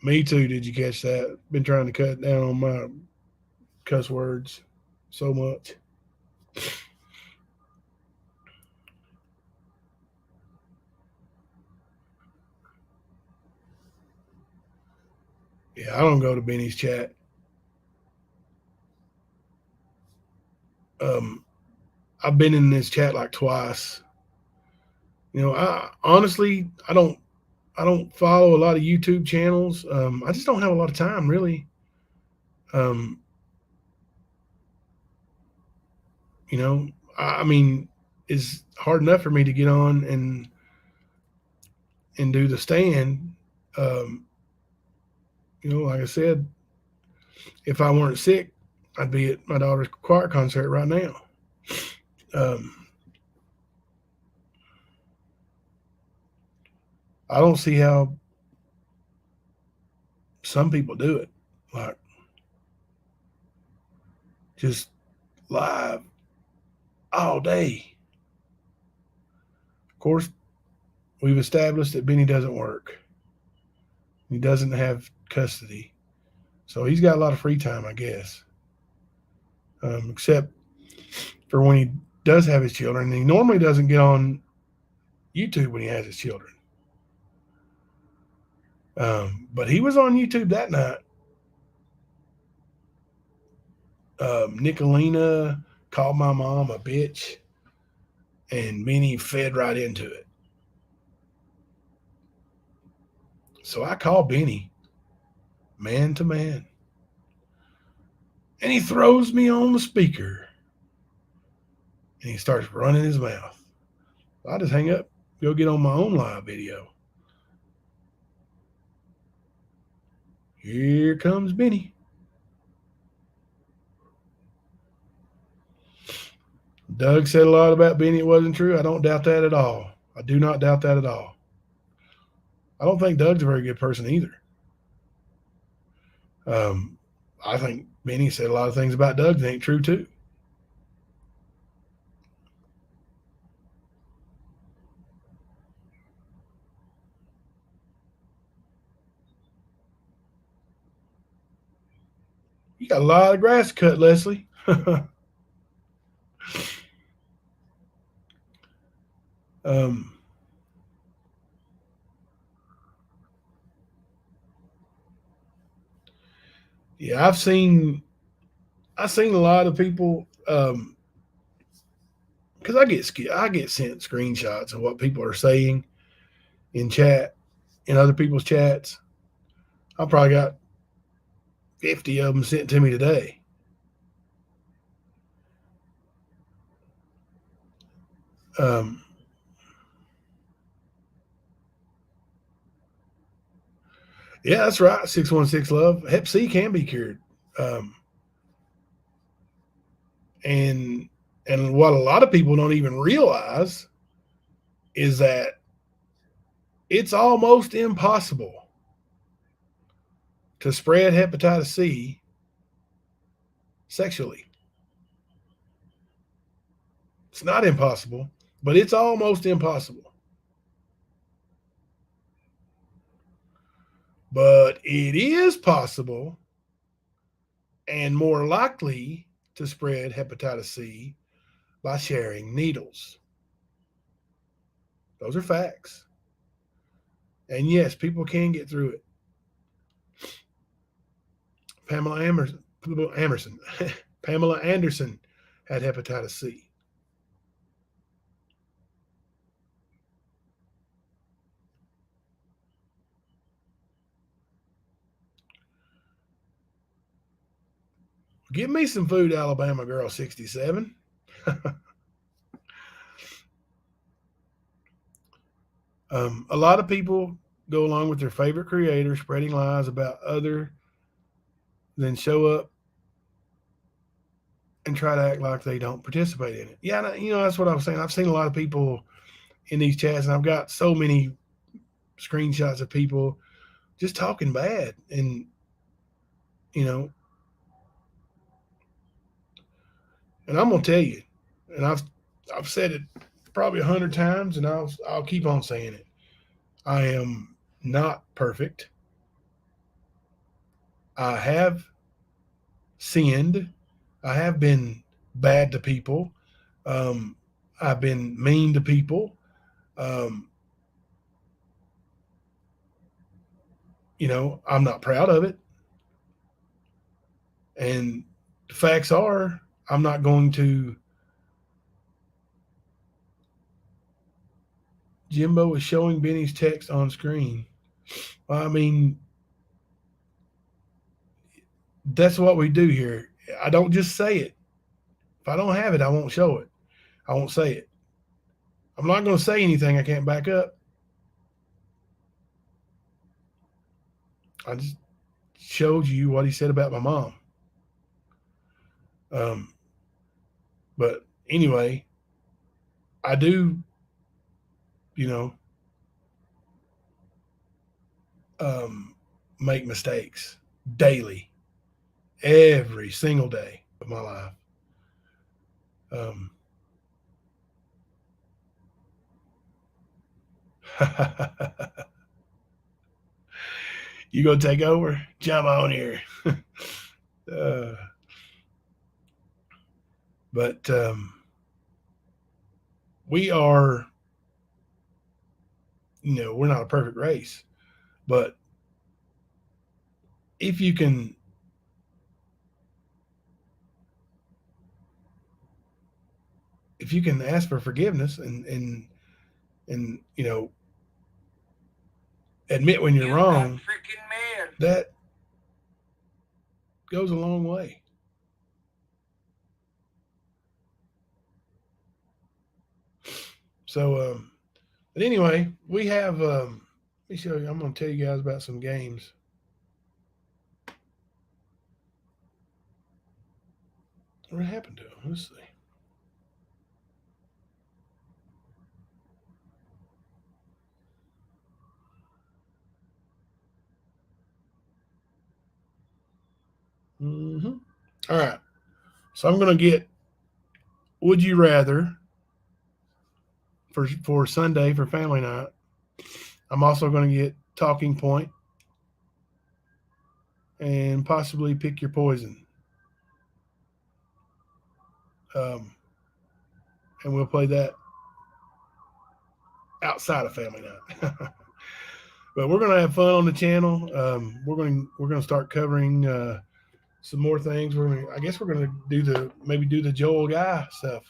me too. Did you catch that? Been trying to cut down on my cuss words so much. Yeah, I don't go to Benny's chat. I've been in this chat like twice. I honestly I don't follow a lot of YouTube channels. I just don't have a lot of time, really. I mean, it's hard enough for me to get on and do the stand. Like I said, if I weren't sick, I'd be at my daughter's choir concert right now. I don't see how some people do it, like just live all day. Of course, we've established that Benny doesn't work. He doesn't have custody. So he's got a lot of free time, I guess. Except for when he does have his children. And he normally doesn't get on YouTube when he has his children. But he was on YouTube that night. Nicolina called my mom a bitch, and Minnie fed right into it. So I called Benny, man to man. And he throws me on the speaker. And he starts running his mouth. I just hang up, go get on my own live video. Here comes Benny. Doug said a lot about Benny. It wasn't true. I don't doubt that at all. I do not doubt that at all. I don't think Doug's a very good person either. I think Benny said a lot of things about Doug that ain't true too. You got a lot of grass to cut, Leslie. Yeah, I've seen a lot of people because I get sent screenshots of what people are saying in chat, in other people's chats. I probably got 50 of them sent to me today. Um, yeah, that's right. 616 Love. Hep C can be cured. Um, and what a lot of people don't even realize is that it's almost impossible to spread hepatitis C sexually. It's not impossible, but it's almost impossible. But it is possible and more likely to spread hepatitis C by sharing needles. Those are facts. And yes, people can get through it. Pamela Anderson, Pamela Anderson had hepatitis C. Give me some food, Alabama Girl 67. A lot of people go along with their favorite creator, spreading lies about other than show up and try to act like they don't participate in it. Yeah, that's what I was saying. I've seen a lot of people in these chats, and I've got so many screenshots of people just talking bad. And, you know, and I'm going to tell you, and I've said it probably 100 times, and I'll keep on saying it. I am not perfect. I have sinned. I have been bad to people. I've been mean to people. Um, I'm not proud of it. And the facts are, I'm not going to. Jimbo is showing Benny's text on screen. I mean, that's what we do here. I don't just say it. If I don't have it, I won't show it. I won't say it. I'm not going to say anything I can't back up. I just showed you what he said about my mom. But anyway, I do, you know, make mistakes daily, every single day of my life. You gonna take over? Jump on here. But we are, we're not a perfect race, but if you can ask for forgiveness and admit when you're wrong, that goes a long way. So, but anyway, we have. Let me show you. I'm going to tell you guys about some games. What happened to them? Let's see. All right. So I'm going to get Would You Rather for Sunday for family night. I'm also going to get Talking Point and possibly Pick Your Poison. And we'll play that outside of family night. But we're going to have fun on the channel. We're going to start covering some more things. I guess we're going to do the Joel Guy stuff.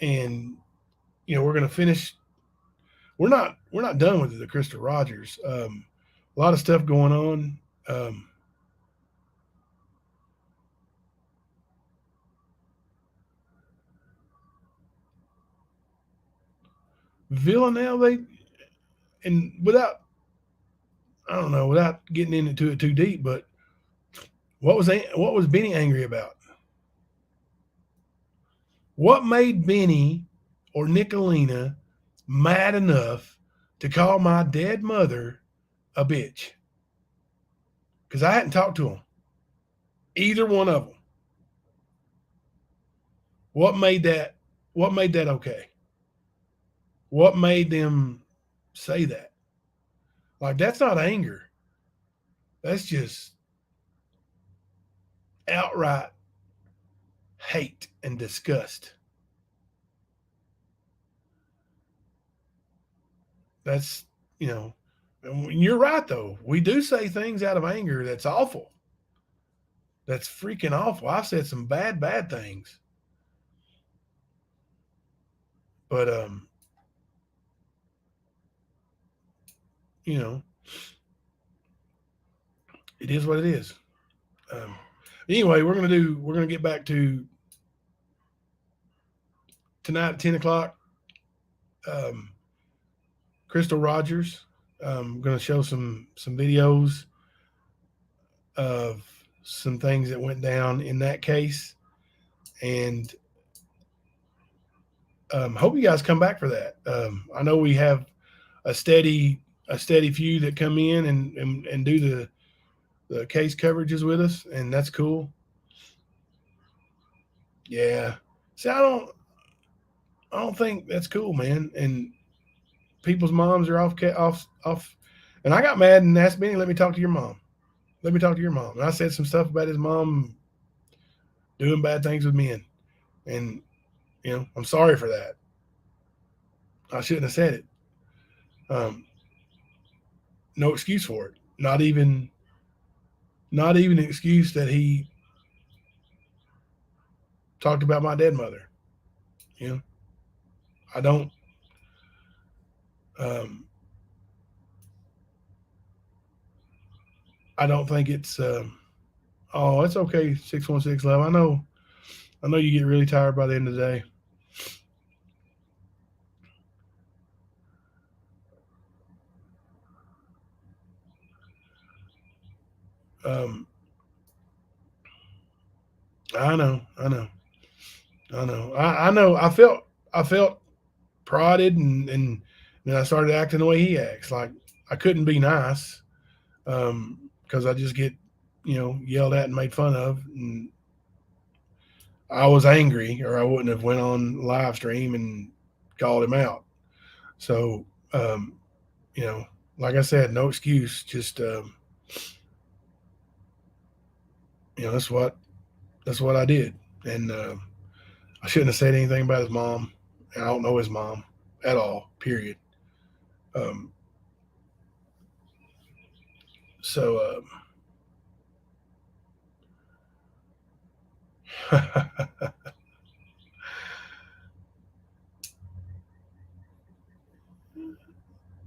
And we're going to finish. We're not done with the Krista Rogers. A lot of stuff going on. Villanelle, and without, I don't know, without getting into it too deep, but what was Benny angry about? What made Benny or Nicolina mad enough to call my dead mother a bitch? Because I hadn't talked to them, either one of them. What made that? What made that okay? What made them say that? Like, that's not anger. That's just outright hate and disgust. That's, and you're right, though. We do say things out of anger that's awful. That's freaking awful. I've said some bad things. But, it is what it is. Anyway, we're gonna get back to tonight at 10 o'clock. Crystal Rogers. I'm gonna show some videos of some things that went down in that case, and hope you guys come back for that. I know we have a steady few that come in and do the case coverages with us, and that's cool. Yeah. See, I don't think that's cool, man. And people's moms are off. And I got mad and asked Benny, let me talk to your mom. Let me talk to your mom. And I said some stuff about his mom doing bad things with men. And, I'm sorry for that. I shouldn't have said it. No excuse for it. Not even an excuse that he talked about my dead mother. I don't. I don't think it's. Oh, it's okay. 616 Love. I know you get really tired by the end of the day. I know. I felt prodded, and then I started acting the way he acts. Like, I couldn't be nice, because I just get, yelled at and made fun of, and I was angry, or I wouldn't have went on live stream and called him out. So, like I said, no excuse. Just, that's what I did, and I shouldn't have said anything about his mom. I don't know his mom at all. Period. So,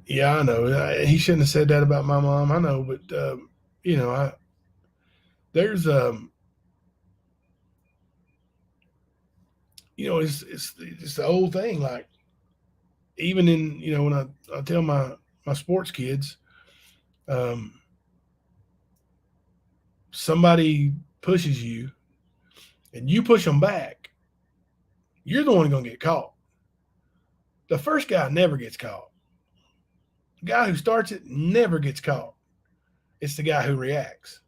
yeah, I know. He shouldn't have said that about my mom. I know, but there's it's the old thing. Like, even in when I tell my sports kids, somebody pushes you and you push them back, you're the one gonna get caught. The first guy never gets caught. The guy who starts it never gets caught. It's the guy who reacts.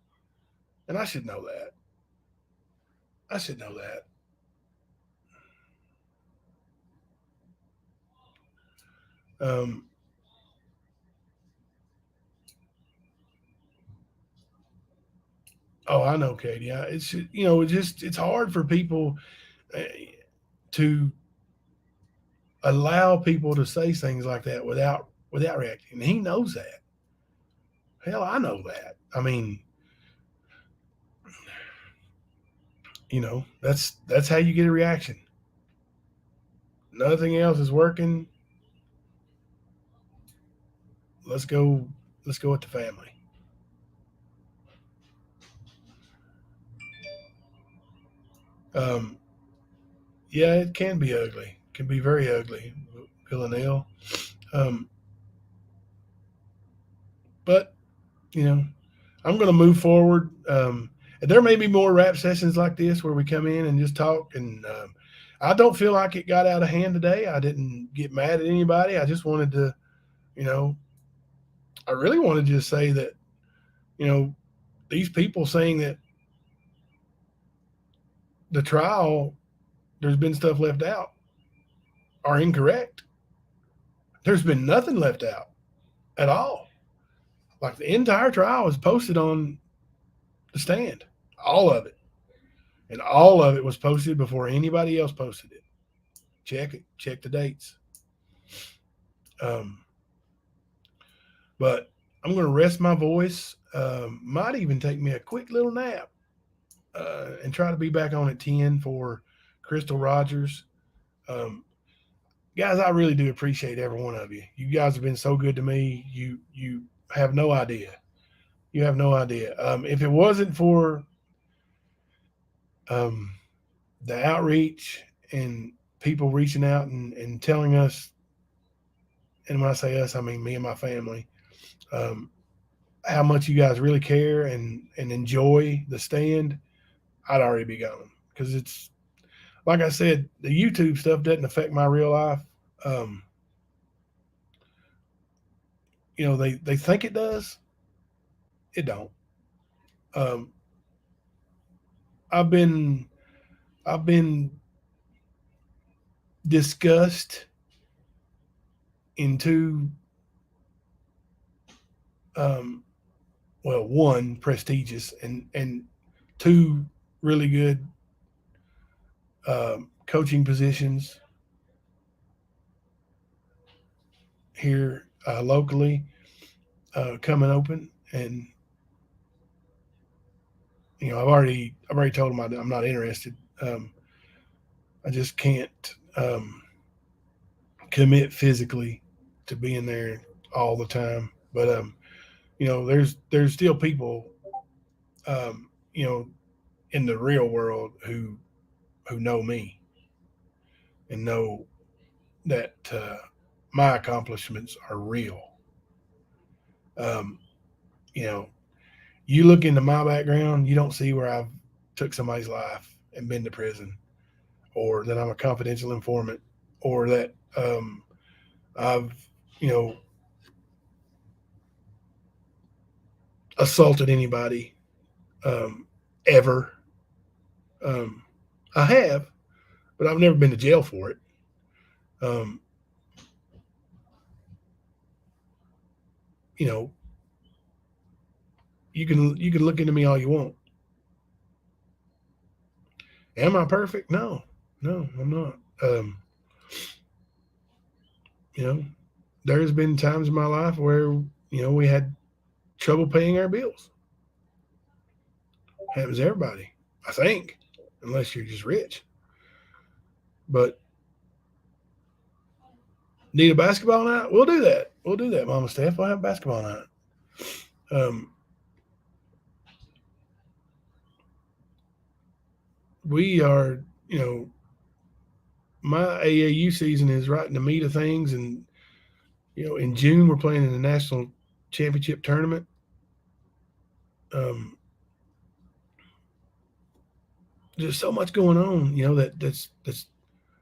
And I should know that. I should know that. Oh, I know, Katie. It's it's hard for people to allow people to say things like that without reacting. And he knows that. Hell, I know that. I mean, that's how you get a reaction. Nothing else is working. Let's go with the family. Yeah, it can be ugly. can be very ugly, Villanelle. Um, but I'm going to move forward. And there may be more rap sessions like this where we come in and just talk. And I don't feel like it got out of hand today. I didn't get mad at anybody. I just wanted to, I really wanted to just say that, these people saying that the trial, there's been stuff left out, are incorrect. There's been nothing left out at all. Like the entire trial is posted on the stand, all of it. And all of it was posted before anybody else posted it. Check it. Check the dates. But I'm going to rest my voice. Might even take me a quick little nap and try to be back on at 10 for Crystal Rogers. Guys, I really do appreciate every one of you. You guys have been so good to me. You have no idea. You have no idea. If it wasn't for the outreach and people reaching out and telling us, and when I say us, I mean me and my family, how much you guys really care and enjoy the stand, I'd already be gone. Because it's, like I said, the YouTube stuff doesn't affect my real life. They think it does. It don't. I've been discussed into one, prestigious, and two, really good coaching positions here locally coming open. And I've already told them I'm not interested. I just can't commit physically to being there all the time. But there's still people in the real world who know me and know that my accomplishments are real. Um, you look into my background, you don't see where I've took somebody's life and been to prison, or that I'm a confidential informant, or that I've assaulted anybody ever. I have, but I've never been to jail for it. Um, you know, you can look into me all you want. Am I perfect? No, I'm not. There's been times in my life where we had trouble paying our bills. Happens to everybody, I think, unless you're just rich. But need a basketball night? We'll do that. We'll do that, Mama Steph. We'll have a basketball night. We are, my AAU season is right in the meat of things, and in June we're playing in the national championship tournament. There's so much going on, that's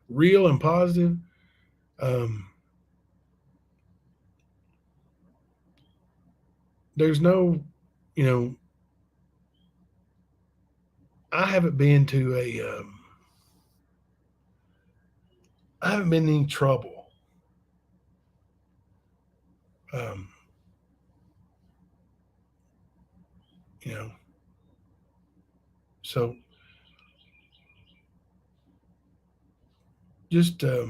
real and positive. There's no, I haven't been to I haven't been in any trouble. Um, so just, I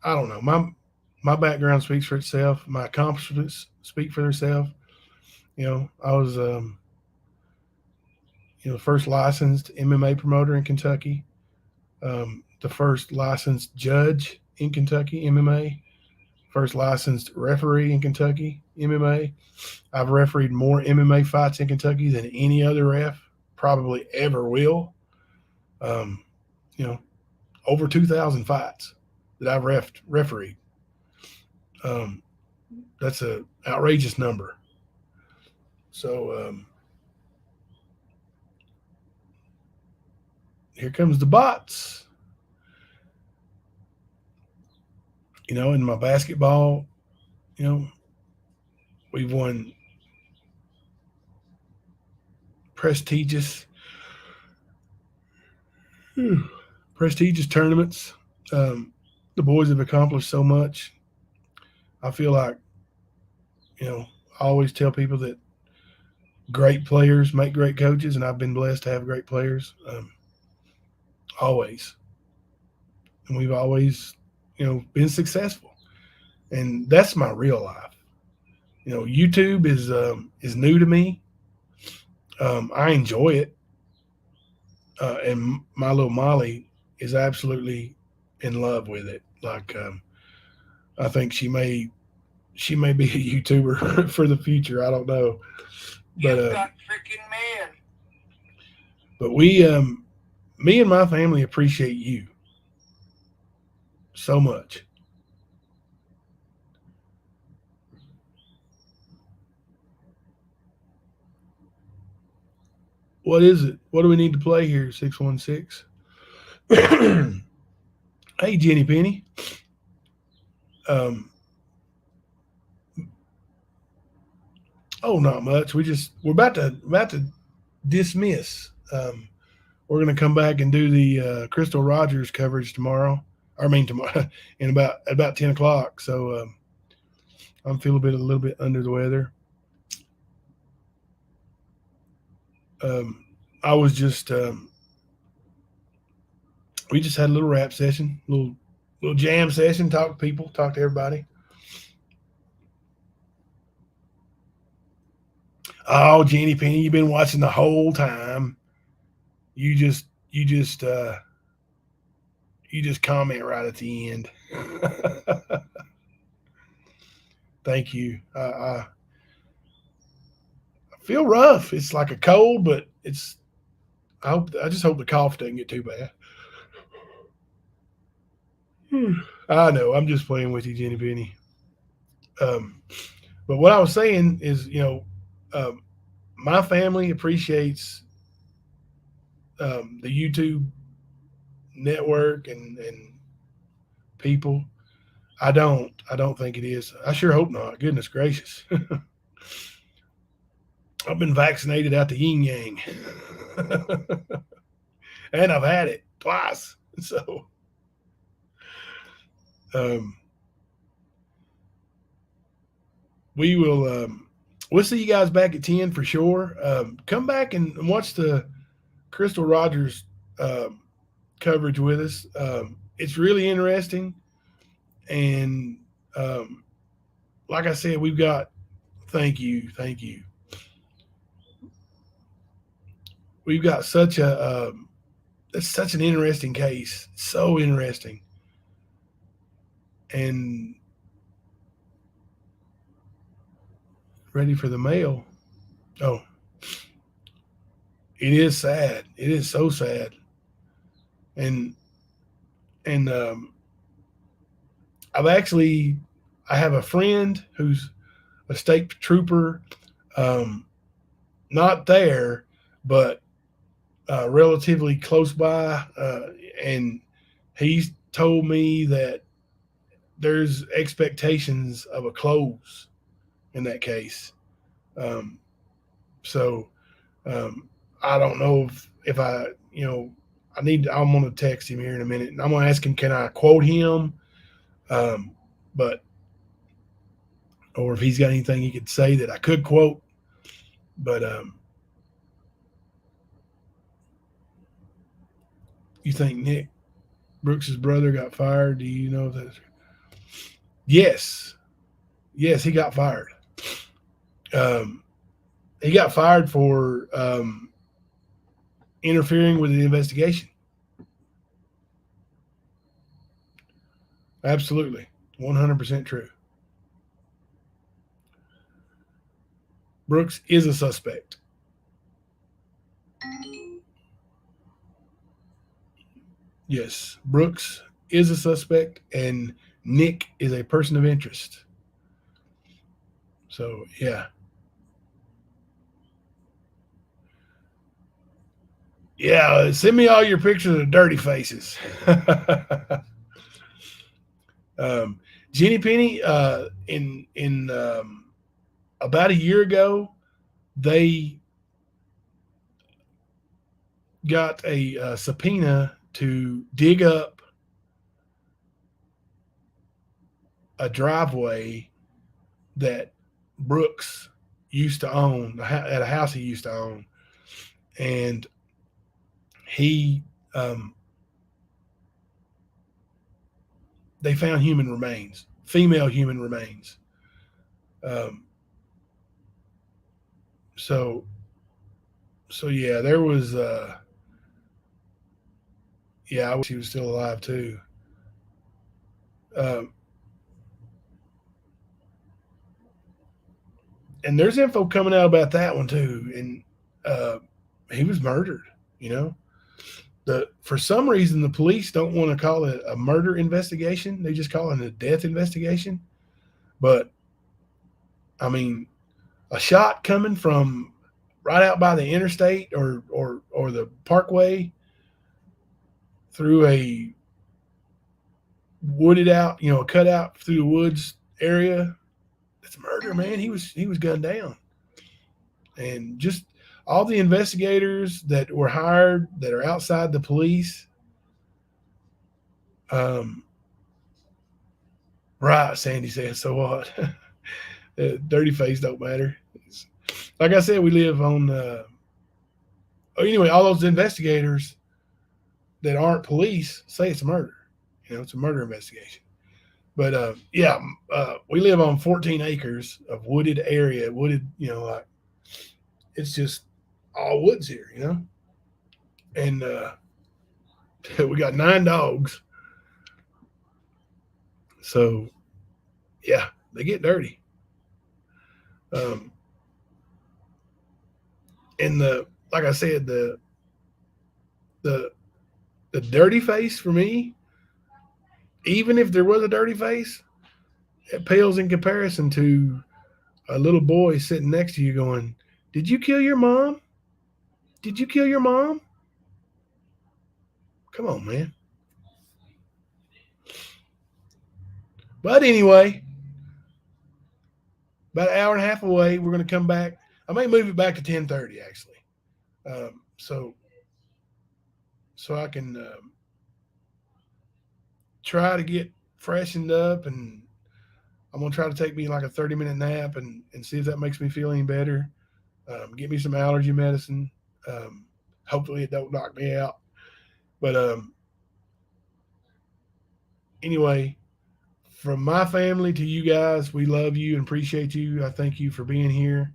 don't know. My background speaks for itself. My accomplishments speak for themselves. I was, the first licensed MMA promoter in Kentucky, the first licensed judge in Kentucky MMA, first licensed referee in Kentucky MMA. I've refereed more MMA fights in Kentucky than any other ref probably ever will. Over 2,000 fights that I've refereed. That's an outrageous number. So here comes the bots. In my basketball, we've won prestigious prestigious tournaments. The boys have accomplished so much. I feel like, I always tell people that great players make great coaches, and I've been blessed to have great players. Always. And we've always, been successful. And that's my real life. YouTube is new to me. I enjoy it. And my little Molly is absolutely in love with it. Like, I think she may be a YouTuber for the future. I don't know, but
You got freaking man.
but we, me and my family appreciate you so much. What is it? What do we need to play here? 616. Hey, Jenny Penny. Not much. We're about to dismiss. We're going to come back and do the Crystal Rogers coverage tomorrow. Tomorrow in about 10 o'clock. So I'm feeling a little bit under the weather. I was just we just had a little rap session, little jam session. Talk to people, talk to everybody. Oh, Jenny Penny, you've been watching the whole time. You just comment right at the end. Thank you. I feel rough. It's like a cold, but I just hope the cough doesn't get too bad. I know. I'm just playing with you, Jenny Penny. But what I was saying is, my family appreciates the YouTube network and people. I don't think it is. I sure hope not. Goodness gracious. I've been vaccinated out the yin yang. And I've had it twice. So we'll see you guys back at 10 for sure. Come back and watch the Crystal Rogers coverage with us. It's really interesting. And like I said, we've got, thank you. We've got it's such an interesting case. So interesting. And ready for the mail. Oh, it is sad. It is so sad. And I have a friend who's a state trooper, not there, but relatively close by, and he's told me that there's expectations of a close in that case. So I don't know if I'm going to text him here in a minute, and I'm going to ask him, can I quote him? But or if he's got anything he could say that I could quote. But you think Nick Brooks's brother got fired? Do you know that? Yes, he got fired. He got fired for interfering with the investigation. Absolutely, 100% true. Brooks is a suspect. Yes, Brooks is a suspect, and Nick is a person of interest. So yeah. Yeah, send me all your pictures of dirty faces. Jenny Penny, in about a year ago, they got a subpoena to dig up a driveway that Brooks used to own, at a house he used to own, and he they found human remains, female human remains. Um, so yeah, there was yeah, I wish he was still alive too. Um, and there's info coming out about that one too. And he was murdered. You know, for some reason the police don't want to call it a murder investigation; they just call it a death investigation. But I mean, a shot coming from right out by the interstate or the parkway through a wooded out, a cutout through the woods area. It's murder, man. He was gunned down. And just all the investigators that were hired that are outside the police. Right, Sandy says, so what? Dirty face don't matter. Like I said, we live on. Anyway, all those investigators that aren't police say it's a murder. It's a murder investigation. But yeah, we live on 14 acres of wooded area. Wooded, like it's just all woods here, and we got 9 dogs. So yeah, they get dirty. And like I said, the dirty face for me, even if there was a dirty face, it pales in comparison to a little boy sitting next to you going, "Did you kill your mom? Did you kill your mom?" Come on, man. But anyway, about an hour and a half away, we're going to come back. I may move it back to 10:30 actually, so I can try to get freshened up, and I'm going to try to take me like a 30-minute nap and see if that makes me feel any better. Get me some allergy medicine. Hopefully it don't knock me out. But anyway, from my family to you guys, we love you and appreciate you. I thank you for being here.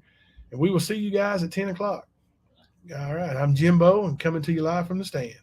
And we will see you guys at 10 o'clock. All right. I'm Jimbo and coming to you live from the stand.